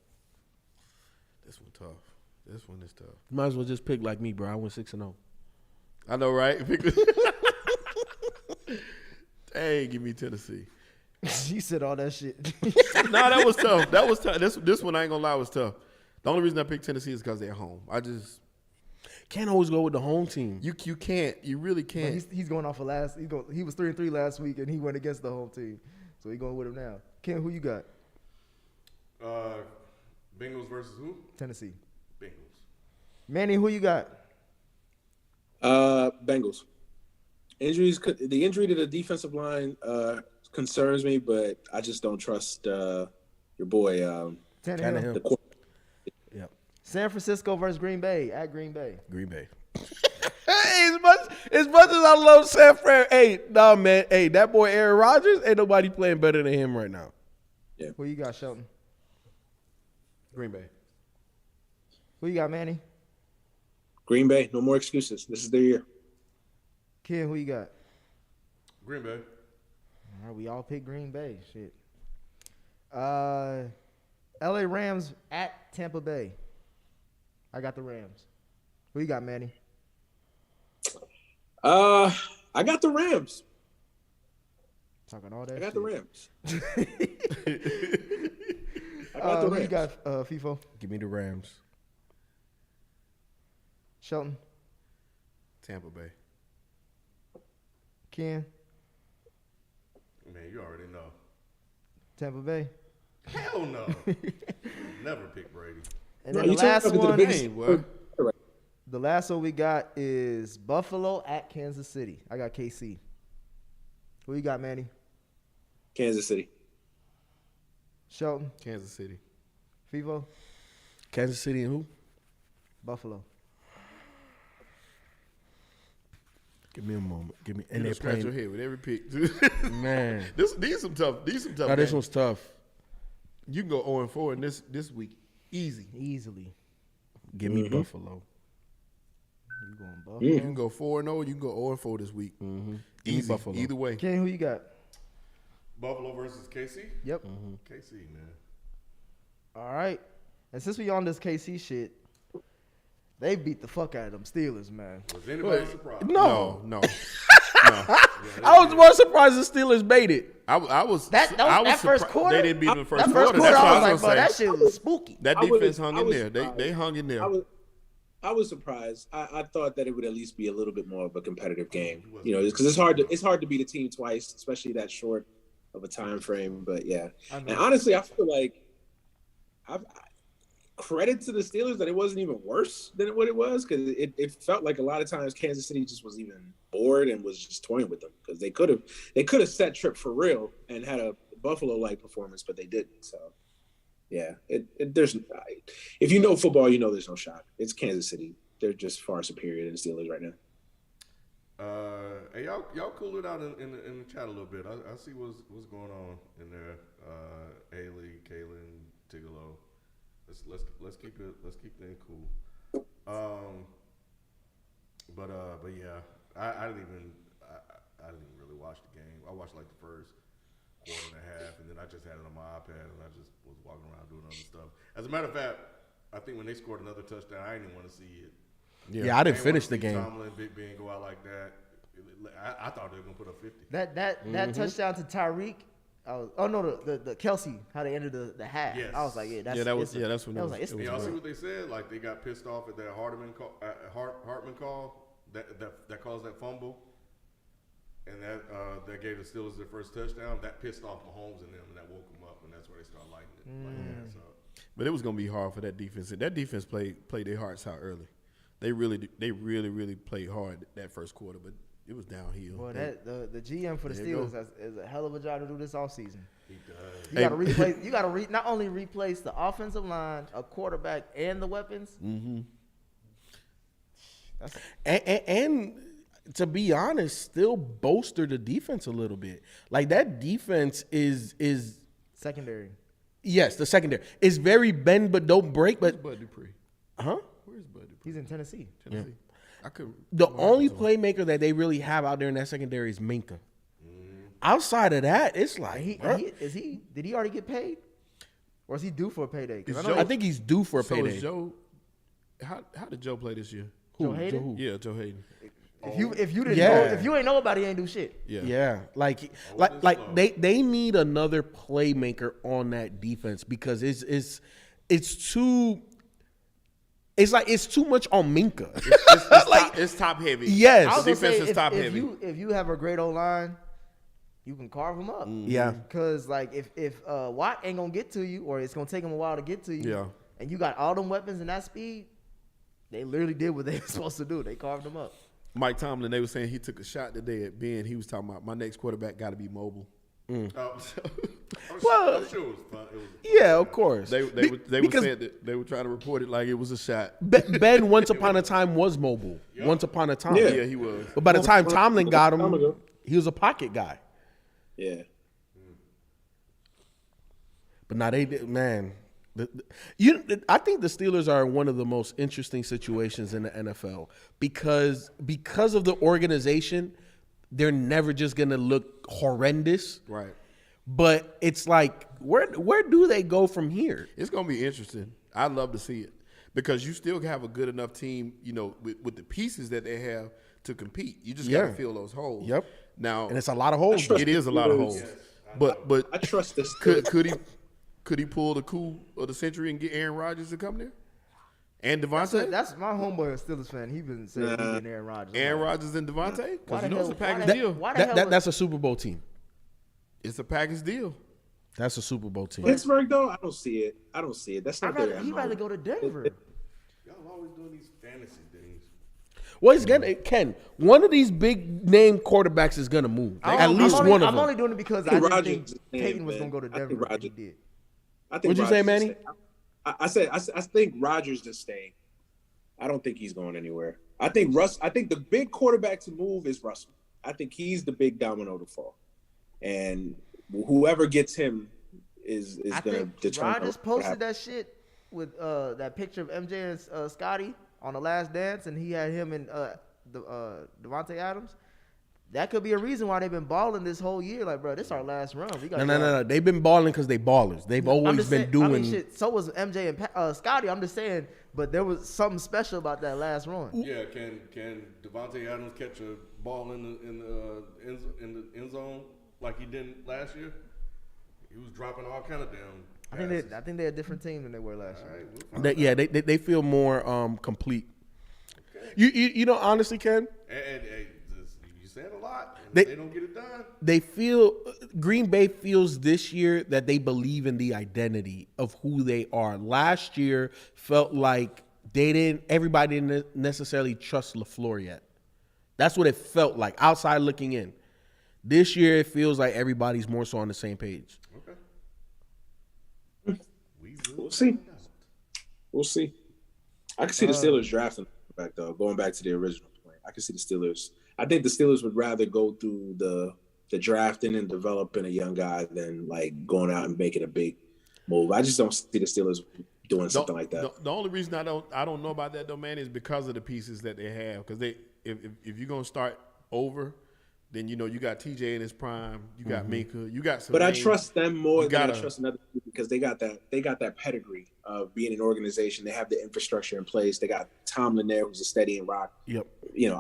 This one tough. This one is tough. You might as well just pick like me, bro. I went 6-0. I know, right? Hey, give me Tennessee. You said all that shit. No, that was tough. That was tough. This one, I ain't gonna lie, was tough. The only reason I picked Tennessee is because they're at home. can't always go with the home team. You can't. You really can't. He's going off of last. He was 3-3 last week, and he went against the home team, so he's going with him now. Ken, who you got? Bengals versus who? Tennessee. Bengals. Manny, who you got? Bengals. The injury to the defensive line concerns me, but I just don't trust your boy Tannehill. the quarterback. Yep. San Francisco versus Green Bay at Green Bay. Green Bay. Hey, as much as I love San Fran, man. Hey, that boy Aaron Rodgers, ain't nobody playing better than him right now. Yeah. Who you got, Shelton? Green Bay. Who you got, Manny? Green Bay. No more excuses. This is their year. Ken, who you got? Green Bay. All right, we all pick Green Bay. Shit. L.A. Rams at Tampa Bay. I got the Rams. Who you got, Manny? I got the Rams. Talking all that. I got shit. the Rams. I Who got the you Rams. got, Feefo? Give me the Rams. Shelton? Tampa Bay. Ken? Man, you already know. Tampa Bay? Hell no. Never pick Brady. And No, then you talking to the biggest- the last one we got is Buffalo at Kansas City. I got KC. Who you got, Manny? Kansas City. Shelton? Kansas City. Feefo? Kansas City and who? Buffalo. Give me a moment. Give me. And And they they're scratch your playing. head with every pick. Man, These some tough. These some tough. now this games. one's tough. You can go 0-4 in this week. Easy. Easily. Give me Buffalo. You going Buffalo? You can go 4-0. You can go 0-4 this week. Mm-hmm. Easy. Buffalo. Either way. Ken, who you got? Buffalo versus KC? Yep. KC, man. All right. And since we on this KC shit, they beat the fuck out of them Steelers, man. Was anybody surprised? No. No. I was more surprised the Steelers baited. I was That was first surprised quarter. they didn't beat them in the first That first quarter. quarter, That's I what was like, gonna bro, that say. shit was spooky. That I was- defense hung I in was there. surprised. They hung in there. I was surprised. I thought that it would at least be a little bit more of a competitive game, because it's hard to beat a team twice, especially that short of a time frame. But yeah, and honestly, I feel like credit to the Steelers that it wasn't even worse than what it was, because it felt like a lot of times Kansas City just was even bored and was just toying with them, because they could have set trip for real and had a Buffalo-like performance, but they didn't. So. Yeah, there's if you know football, you know there's no shot. It's Kansas City. They're just far superior to the Steelers right now. Hey, y'all cool it out in the chat a little bit. I see what's going on in there. Haley, Kaylin, Tigolo. Let's keep things cool. But yeah, I didn't even really watch the game. I watched like the first quarter and a half, and then I just had it on my iPad, and I just was walking around doing other stuff. As a matter of fact, I think when they scored another touchdown, I didn't even want to see it. Yeah, I didn't finish the game. Tomlin, Big Ben go out like that. I thought they were gonna put up 50. That touchdown to Tyreek. The Kelsey, how they ended the half. Yes. I was like, that's when that was like, it's Y'all see great. what they said? Like they got pissed off at that Hartman call that caused that fumble, and that gave the Steelers their first touchdown. That pissed off Mahomes and them, and that woke them up, and that's where they started lighting it. Like that, so. But it was gonna be hard for that defense. That defense played their hearts out early. They really played hard that first quarter, but it was downhill. Boy, the GM for the There you Steelers is a hell of a job to do this offseason. He does. You got to replace. You got to not only replace the offensive line, a quarterback, and the weapons. Mm-hmm. And to be honest, still bolster the defense a little bit. Like that defense is Secondary. yes, the secondary is very bend but don't break. But Bud Dupree. huh? Where's Bud Dupree? He's in Tennessee. Tennessee. I could. The only playmaker that they really have out there in that secondary is Minka. Outside of that, it's like Did he already get paid, or is he due for a payday? 'Cause Is I know I think he's due for a So payday. is Joe? How did Joe play this year? Joe Hayden? Who? Yeah, Joe Hayden. if you didn't Yeah. know, if you ain't know about it, he ain't do shit. Yeah. Yeah, like slow. they need another playmaker on that defense because it's too. it's too much on Minka. It's top heavy. Yes. I was The gonna say, defense is top heavy. if you have a great O-line, you can carve them up. Yeah. Because like if Watt ain't gonna get to you, or it's gonna take him a while to get to you, Yeah. and you got all them weapons and that speed, they literally did what they were supposed to do. They carved them up. Mike Tomlin, they were saying he took a shot today at Ben. He was talking about my next quarterback got to be mobile. I'm Well, sure it was fun. Yeah, of course. They were saying that they were trying to report it like it was a shot. Ben once upon a time was mobile. Yep. Once upon a time. Yeah, he was. But by the time Tomlin got Time him, ago. he was a pocket guy. Yeah. But now they did, man. I think the Steelers are in one of the most interesting situations in the NFL because of the organization, they're never just gonna look horrendous. Right. But it's like, where do they go from here? It's gonna be interesting. I'd love to see it because you still have a good enough team, with the pieces that they have to compete. You just gotta fill those holes. Yep. Now, And it's a lot of holes. it is a lot of holes. But I trust this. could he pull the coup of the century and get Aaron Rodgers to come there? And Devontae? That's my homeboy, a Steelers fan. He been saying he been Aaron Rodgers. Aaron Rodgers and Devontae? Why Because the it's a hell- package why the- deal. Why the hell? That's a Super Bowl team. It's a package deal. That's a Super Bowl team. Pittsburgh though, I don't see it. That's not their He MO. rather go to Denver. Y'all always doing these fantasy things. Well, he's gonna Ken. One of these big name quarterbacks is gonna move. At least one of I'm them. only doing it because I I think didn't Rodgers think is staying, Peyton was man. gonna go to I think Denver. And he Rodgers- did. I think What'd you say, Rodgers is Manny? staying. I think Rodgers is staying. I don't think he's going anywhere. I think the big quarterback to move is Russell. I think he's the big domino to fall, and whoever gets him is I going to think determine. Rodgers what posted happens. that shit with that picture of MJ and Scotty on The Last Dance, and he had him and Devontae Adams. That could be a reason why they've been balling this whole year. Like, bro, this our last run. We got No. They've been balling because they ballers. They've always been doing. shit. So was MJ and Scotty. I'm just saying, but there was something special about that last run. Yeah, can Devontae Adams catch a ball in the end zone like he did last year? He was dropping all kind of damn. I think they're a different team than they were last year. Yeah, they feel more complete. You know, honestly, Ken, And you said a lot. And They- they don't get it done. they feel Green Bay feels this year that they believe in the identity of who they are. Last year felt like everybody didn't necessarily trust LaFleur yet. That's what it felt like outside looking in. This year it feels like everybody's more so on the same page. Okay. We'll see. We'll see. I can see the Steelers drafting back though. Going back to the original plan, I can see the Steelers. I think the Steelers would rather go through the drafting and developing a young guy than like going out and making a big move. I just don't see the Steelers doing something like that. The only reason I don't know about that though, man, is because of the pieces that they have. Because if you're gonna start over, then you got TJ in his prime, you got Minka, you got some. But I trust them more than I gotta- trust another people because they got that pedigree of being an organization. They have the infrastructure in place. They got Tomlin there, who's a steady and rock. Yep.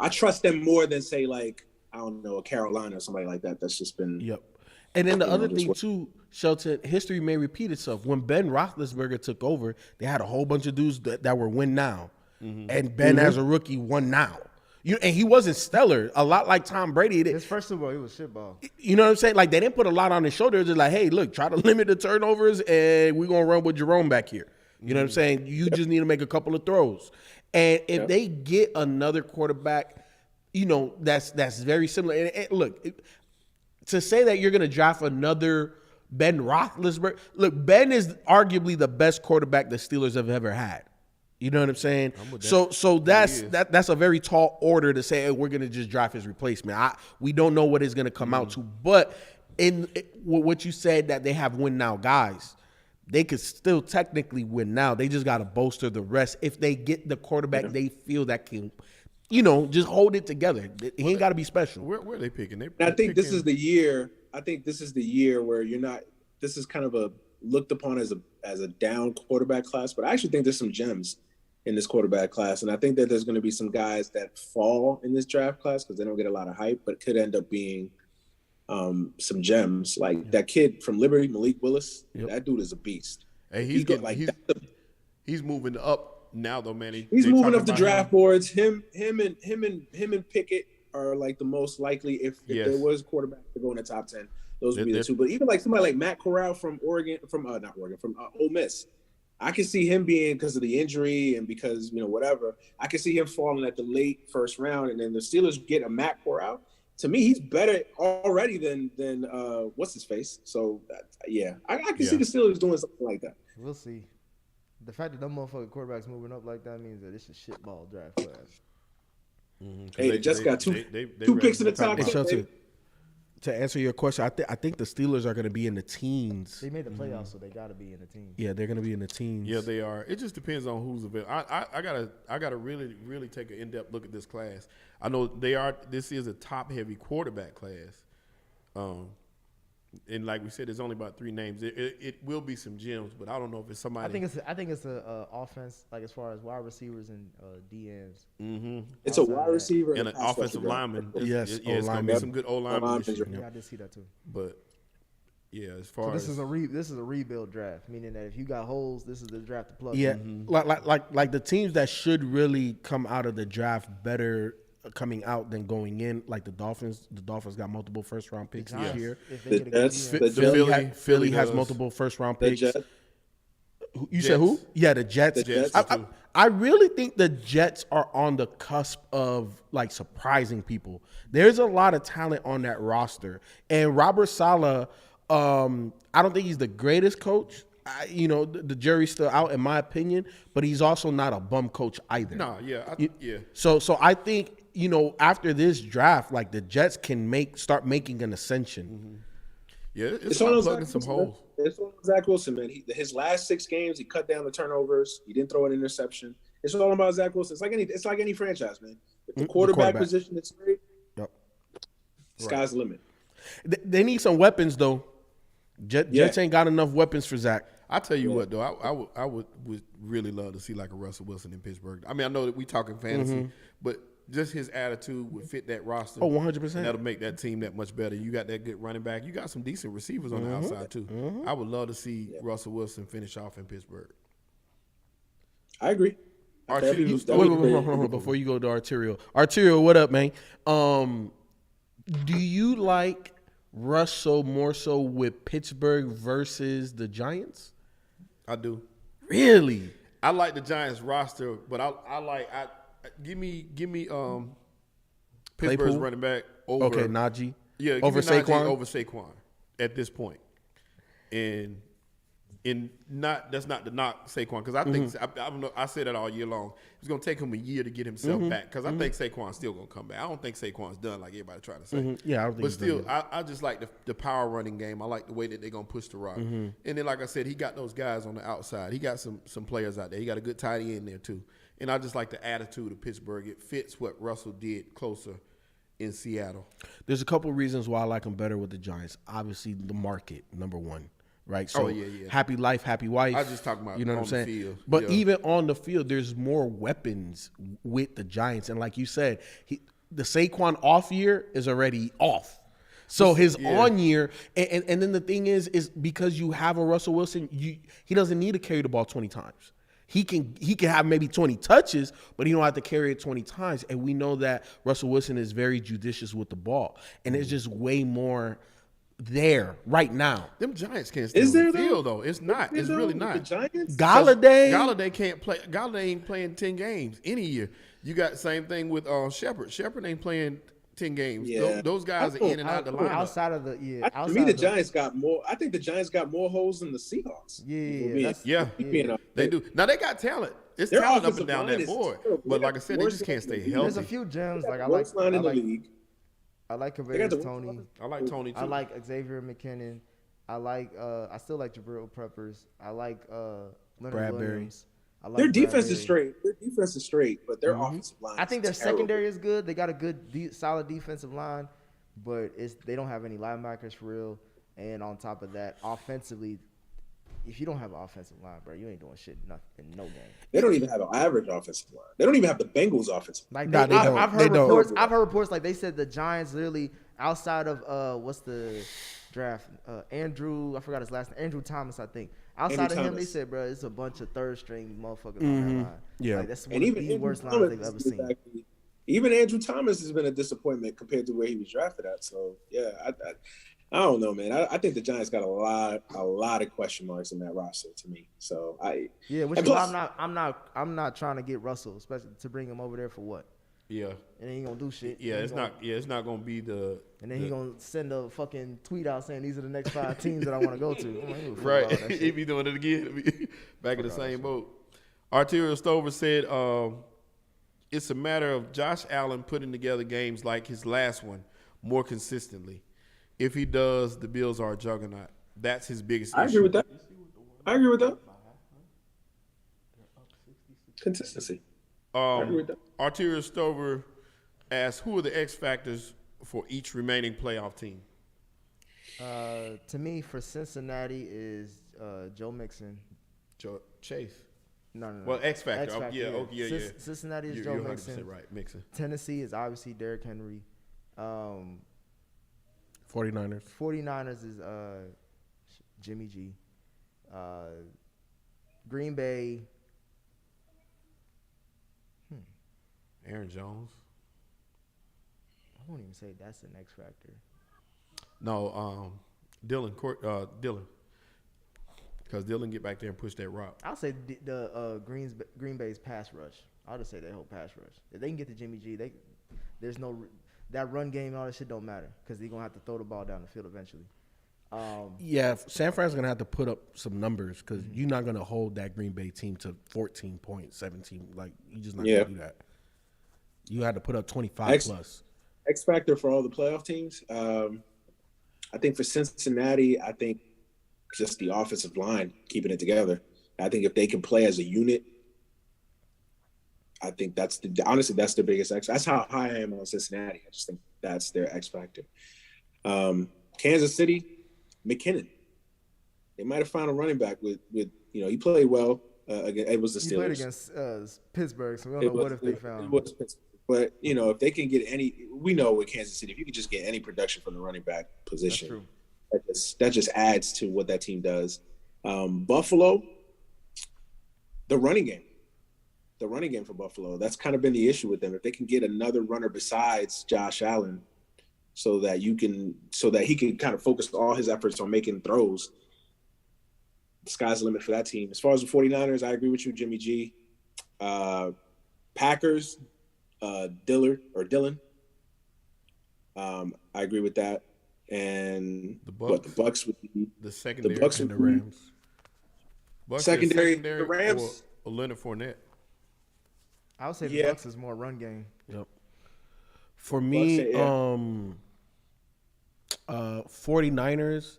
I trust them more than say like I don't know a Carolina or somebody like that. That's just been Yep. And then the other just thing too, Shelton, history may repeat itself. When Ben Roethlisberger took over, they had a whole bunch of dudes that were win now, and Ben as a rookie won now. And he wasn't stellar, a lot like Tom Brady. His first Super Bowl, he was shitball. You know what I'm saying? Like they didn't put a lot on his shoulders. Just like, hey, look, try to limit the turnovers, and we're gonna run with Jerome back here. You know what I'm saying? You just need to make a couple of throws. And if they get another quarterback, that's very similar. And look, to say that you're gonna draft another Ben Roethlisberger, look, Ben is arguably the best quarterback the Steelers have ever had. You know what I'm saying? So that's a very tall order to say, hey, we're gonna just draft his replacement. We don't know what it's gonna come out to, but what you said that they have win now guys, they could still technically win now. They just gotta bolster the rest if they get the quarterback they feel that can, just hold it together. He ain't gotta be special. Where are they picking? I think this is the year. I think this is the year where you're not. This is kind of a looked upon as a down quarterback class, but I actually think there's some gems in this quarterback class, and I think that there's going to be some guys that fall in this draft class because they don't get a lot of hype, but could end up being some gems. Like that kid from Liberty, Malik Willis. That dude is a beast. Hey, He's moving up now though, man, he's they moving talking up the about draft boards. Him and Pickett are like the most likely if there was a quarterback to go in the top 10. Those would be the two. But even like somebody like Matt Corral from Ole Miss, I can see him being, because of the injury and because whatever. I can see him falling at the late first round, and then the Steelers get a Matt Corral. To me, he's better already than what's his face. So I can see the Steelers doing something like that. We'll see. The fact that them motherfucking quarterbacks moving up like that means that it's a shitball draft class. Mm-hmm. Hey, they just got two picks in the top. To answer your question, I think the Steelers are going to be in the teens. They made the playoffs, so they got to be in the teens. Yeah, they're going to be in the teens. Yeah, they are. It just depends on who's available. I gotta really take an in-depth look at this class. I know they are. This is a top-heavy quarterback class, and like we said, there's only about 3 names. It will be some gems, but I don't know if it's somebody. I think it's a offense, like as far as wide receivers and DNs. Mm-hmm. It's a wide receiver and an offensive lineman. Yes, it's gonna be some good old linemen. Yeah, I did see that too. But yeah, as far as this is a rebuild draft, meaning that if you got holes, this is the draft to plug. Yeah, like the teams that should really come out of the draft better coming out than going in, like the Dolphins. The Dolphins got multiple first round picks this year. Philly has multiple first round picks. You said who? Yeah, the Jets. I really think the Jets are on the cusp of like surprising people. There's a lot of talent on that roster, and Robert Saleh. I don't think he's the greatest coach. The jury's still out in my opinion, but he's also not a bum coach either. No, yeah. So I think, after this draft, like the Jets can start making an ascension. Mm-hmm. Yeah, it's all plugging some holes. It's on Zach Wilson, man. His last 6 games, he cut down the turnovers. He didn't throw an interception. It's all about Zach Wilson. It's like any franchise, man. If the quarterback position is great, sky's the limit. They need some weapons, though. Jets ain't got enough weapons for Zach. I tell you what, though, I would really love to see like a Russell Wilson in Pittsburgh. I mean, I know that we talking fantasy, but just his attitude would fit that roster. Oh, 100%. That'll make that team that much better. You got that good running back. You got some decent receivers on the outside too. I would love to see Russell Wilson finish off in Pittsburgh. I agree. Wait, before you go to Arterial, what up, man? Do you like Russell more so with Pittsburgh versus the Giants? I do. Really? I like the Giants roster, but give me Pittsburgh's running back over Najee. Yeah, over Saquon. Over Saquon at this point. And that's not to knock Saquon, because I think I don't know. I said that all year long. It's gonna take him a year to get himself back, because I think Saquon's still gonna come back. I don't think Saquon's done like everybody trying to say. Yeah, I don't think. But still, I just like the power running game. I like the way that they're gonna push the rock. And then, like I said, he got those guys on the outside. He got some players out there. He got a good tight end there too. And I just like the attitude of Pittsburgh. It fits what Russell did closer in Seattle. There's a couple of reasons why I like him better with the Giants. Obviously, the market, number one. Right, so happy life, happy wife. I just talking about what I'm saying. The field. But even on the field, there's more weapons with the Giants, and like you said, the Saquon off year is already off. So his on year, and then the thing is because you have a Russell Wilson, he doesn't need to carry the ball 20 times. He can have maybe 20 touches, but he don't have to carry it 20 times. And we know that Russell Wilson is very judicious with the ball, and there's just way more there right now. Them Giants can't stay on the field, though. It's not. It's really not. The Giants? Galladay can't play. Galladay ain't playing 10 games any year. You got same thing with Shepard. Shepard ain't playing 10 games. Yeah. Those guys are in and out the lineup. Outside of the to me, the Giants got more. I think the Giants got more holes than the Seahawks. They do. Now they got talent. It's Their talent up and down that board. Terrible. But like I said, they just can't stay healthy. There's a few gems like I like Kadarius Toney. I like Toney too. I like Xavier McKinnon. I still like Jabril Peppers. I like Leonard Williams. Their defense is straight. But their offensive line. I think their secondary is good. They got a good, solid defensive line, but they don't have any linebackers for real. And on top of that, offensively, if you don't have an offensive line, bro, you ain't doing shit in no game. They don't even have an average offensive line. They don't even have the Bengals offensive line. I've heard reports like they said the Giants literally outside of what's the draft? I forgot his last name. Andrew Thomas, I think. Outside of him, they Thomas. said, bro, it's a bunch of third string motherfuckers on that line. Yeah. Like, that's one And of even the Andrew worst lines Thomas they've ever is seen. actually- even Andrew Thomas has been a disappointment compared to where he was drafted at. So yeah, I don't know, man. I think the Giants got a lot of question marks in that roster to me. So which and is why plus- I'm not trying to get Russell, especially to bring him over there for what? Yeah. And then he gonna do shit. Yeah, it's not going to be the. And then he gonna send a fucking tweet out saying these are the next 5 teams that I want to go to. I'm like, who the fuck Right. about that He shit? be doing it again. Back in the same boat. Arterial Stover said, it's a matter of Josh Allen putting together games like his last one more consistently. If he does, the Bills are a juggernaut. That's his biggest issue. I agree with that. Consistency. I agree with that. Arterial Stover asks, who are the X factors for each remaining playoff team? To me, for Cincinnati is Joe Mixon. Chase. No. Well, X factor. X factor, Yeah. Cincinnati is Joe You're 100% Mixon. right, Mixon. Tennessee is obviously Derrick Henry. 49ers. 49ers is Jimmy G. Green Bay. Aaron Jones. I won't even say that's an X factor. No, Dylan. Because Dylan get back there and push that rock. I'll say the Green Bay's pass rush. I'll just say their whole pass rush. If they can get to Jimmy G, there's no that run game and all that shit don't matter because they're gonna have to throw the ball down the field eventually. Yeah, San Fran's going to have to put up some numbers because you're not going to hold that Green Bay team to 14 points, 17. Like, you're just not going to do that. You had to put up 25 plus. X factor for all the playoff teams. I think for Cincinnati, I think just the offensive line, keeping it together. I think if they can play as a unit, I think honestly, that's the biggest X. That's how high I am on Cincinnati. I just think that's their X factor. Kansas City, McKinnon. They might have found a running back with he played well. Again, it was the Steelers. He played against Pittsburgh, so we don't know what if they found. It was Pittsburgh. But if they can get we know with Kansas City, if you can just get any production from the running back position, that just adds to what that team does. Buffalo, the running game for Buffalo, that's kind of been the issue with them. If they can get another runner besides Josh Allen, so that he can kind of focus all his efforts on making throws, the sky's the limit for that team. As far as the 49ers, I agree with you, Jimmy G. Packers, Dylan. I agree with that. And the Bucks would be the secondary. The Bucks and the Rams. Bucks secondary the Rams or Leonard Fournette. I would say the Bucks is more run game. Yep. For me, 49ers,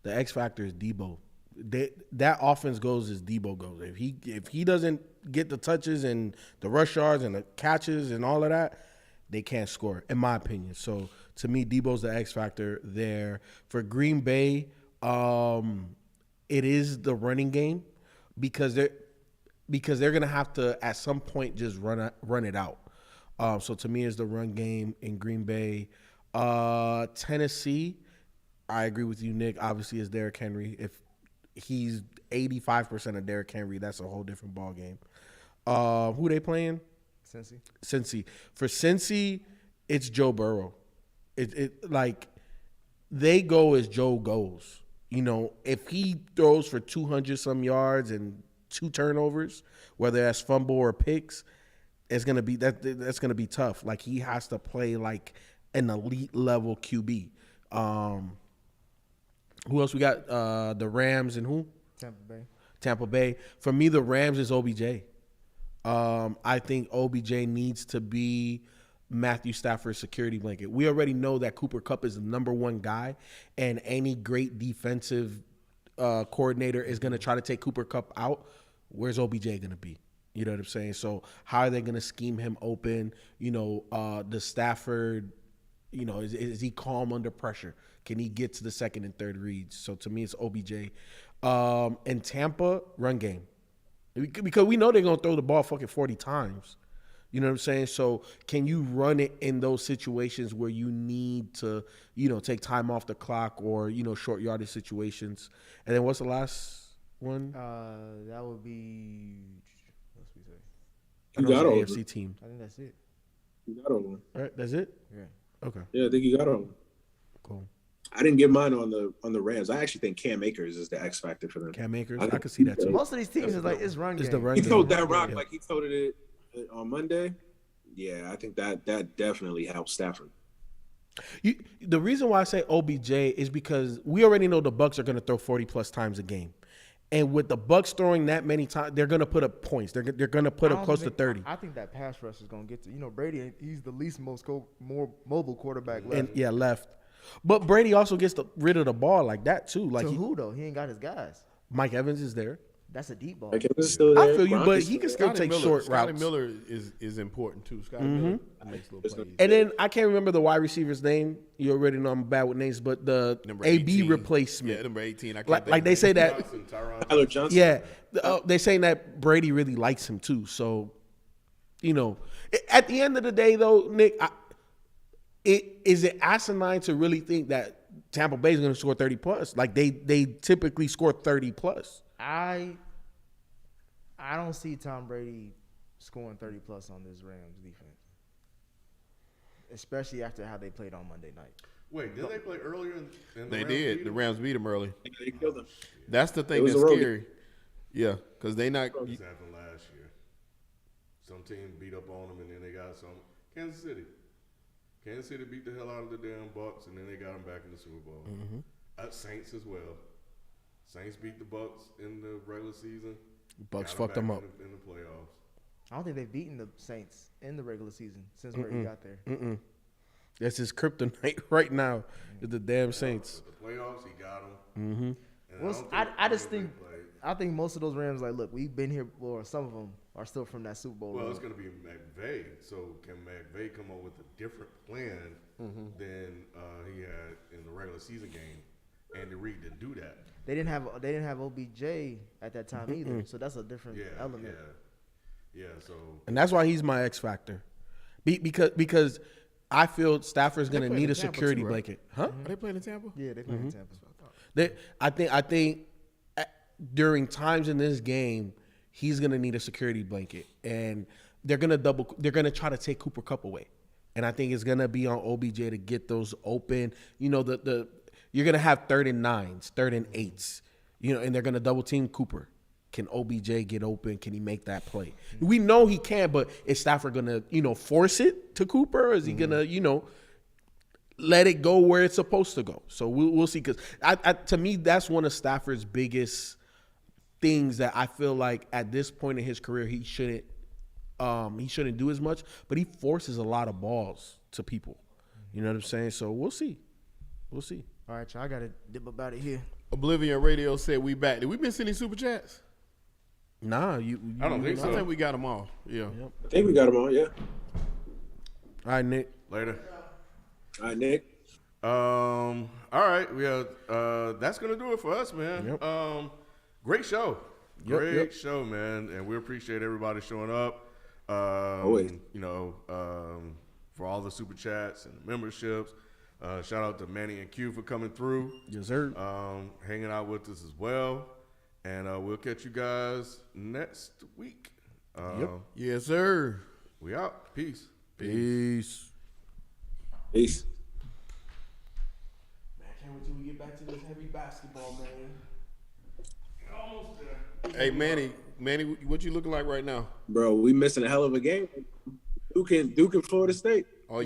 the X factor is Debo. That offense goes as Debo goes. If he doesn't get the touches and the rush yards and the catches and all of that, they can't score, in my opinion. So to me, Debo's the X factor there. For Green Bay, it is the running game because they're gonna have to at some point just run it out. So to me, it's the run game in Green Bay. Tennessee, I agree with you, Nick. Obviously, is Derrick Henry. If he's 85% of Derrick Henry, that's a whole different ball game. Who they playing? Cincy. For Cincy, it's Joe Burrow. Like they go as Joe goes. If he throws for 200 some yards and 2 turnovers, whether that's fumble or picks, it's gonna be that's gonna be tough. Like he has to play like an elite level QB. Who else we got? The Rams and who? Tampa Bay. For me, the Rams is OBJ. I think OBJ needs to be Matthew Stafford's security blanket. We already know that Cooper Kupp is the number one guy, and any great defensive coordinator is going to try to take Cooper Kupp out. Where's OBJ going to be? You know what I'm saying? So how are they going to scheme him open? The Stafford, is he calm under pressure? Can he get to the second and third reads? So to me, it's OBJ. And Tampa, run game. Because we know they're going to throw the ball fucking 40 times. You know what I'm saying? So can you run it in those situations where you need to, take time off the clock or, short yardage situations? And then what's the last? one? That would be. What's we say? You got all AFC team. I think that's it. You got all. All right, that's it. Yeah. Okay. Yeah, I think you got all. Cool. I didn't get mine on the Rams. I actually think Cam Akers is the X factor for them. Cam Akers, I could see that too. Most of these teams is like it's run game. It's the run He game. told that rock like he told it on Monday. Yeah, I think that definitely helps Stafford. The reason why I say OBJ is because we already know the Bucs are going to throw 40 plus times a game, and with the Bucs throwing that many times, they're going to put up points. They're going to put up close to 30. I think that pass rush is going to get to Brady. He's the least more mobile quarterback left. And left. But Brady also gets rid of the ball like that too. Like who though? He ain't got his guys. Mike Evans is there. That's a deep ball. Like Evans is still there. I feel you, Gronk but is he can still still take short Scotty routes. Miller is important too. Scotty Miller makes little plays. And then I can't remember the wide receiver's name. You already know I'm bad with names, but the Number AB 18. replacement. Yeah, number 18. I can't Like they say that. Tyler Johnson. Yeah, they saying that Brady really likes him too. So, at the end of the day, though, Nick, is it asinine to really think that Tampa Bay is going to score 30 plus? Like they typically score 30 plus. I don't see Tom Brady scoring 30 plus on this Rams defense, especially after how they played on Monday night. Wait, did they play earlier? In the They Rams did. beat The them? Rams beat them early. They killed him. That's the thing It was that's a road scary. Yeah, because they not. This happened last year. Some team beat up on them, and then they got some. Kansas City beat the hell out of the damn Bucs, and then they got them back in the Super Bowl. Saints as well. Saints beat the Bucs in the regular season. Bucs Got fucked them back up. in the playoffs. I don't think they've beaten the Saints in the regular season since Brady got there. That's his kryptonite right now. Is the damn Saints. But the playoffs, he got them. Well, I just think I think most of those Rams, like, look, we've been here, or some of them are still from that Super Bowl. Well, run. it's going to be McVay. So can McVay come up with a different plan than he had in the regular season game? Andy Reid didn't do that. They didn't have OBJ at that time either, so that's a different element. Yeah. So And that's why he's my X factor. Because I feel Stafford's going to playing need in a Tampa security too, right? blanket. Huh? Are they playing in Tampa? Yeah, they play in Tampa. I think during times in this game, he's going to need a security blanket, and they're going to try to take Cooper Kupp away. And I think it's going to be on OBJ to get those open. You're going to have 3rd and 9s, 3rd and 8s, and they're going to double team Cooper. Can OBJ get open? Can he make that play? We know he can, but is Stafford going to, force it to Cooper? Or is he going to, let it go where it's supposed to go? So we'll see. Because to me, that's one of Stafford's biggest things that I feel like at this point in his career he shouldn't do as much. But he forces a lot of balls to people. You know what I'm saying? So we'll see. We'll see. All right, y'all, I got to dip about it here. Oblivion Radio said we back. Did we miss any super chats? Nah, I don't think I so. think we got them all. Yeah. I think we got them all. Yeah. All right, Nick. Later. All right, Nick. All right, we have. That's gonna do it for us, man. Yep. Great show. Yep, Great yep. show, man, and we appreciate everybody showing up. Always. For all the super chats and memberships. Shout out to Manny and Q for coming through. Yes, sir. Hanging out with us as well. And we'll catch you guys next week. Yes, sir. We out. Peace. Peace. Peace. Man, I can't wait till we get back to this heavy basketball, man. Almost there. Hey, Manny, what you looking like right now? Bro, we missing a hell of a game. Duke and Florida State. Oh, y'all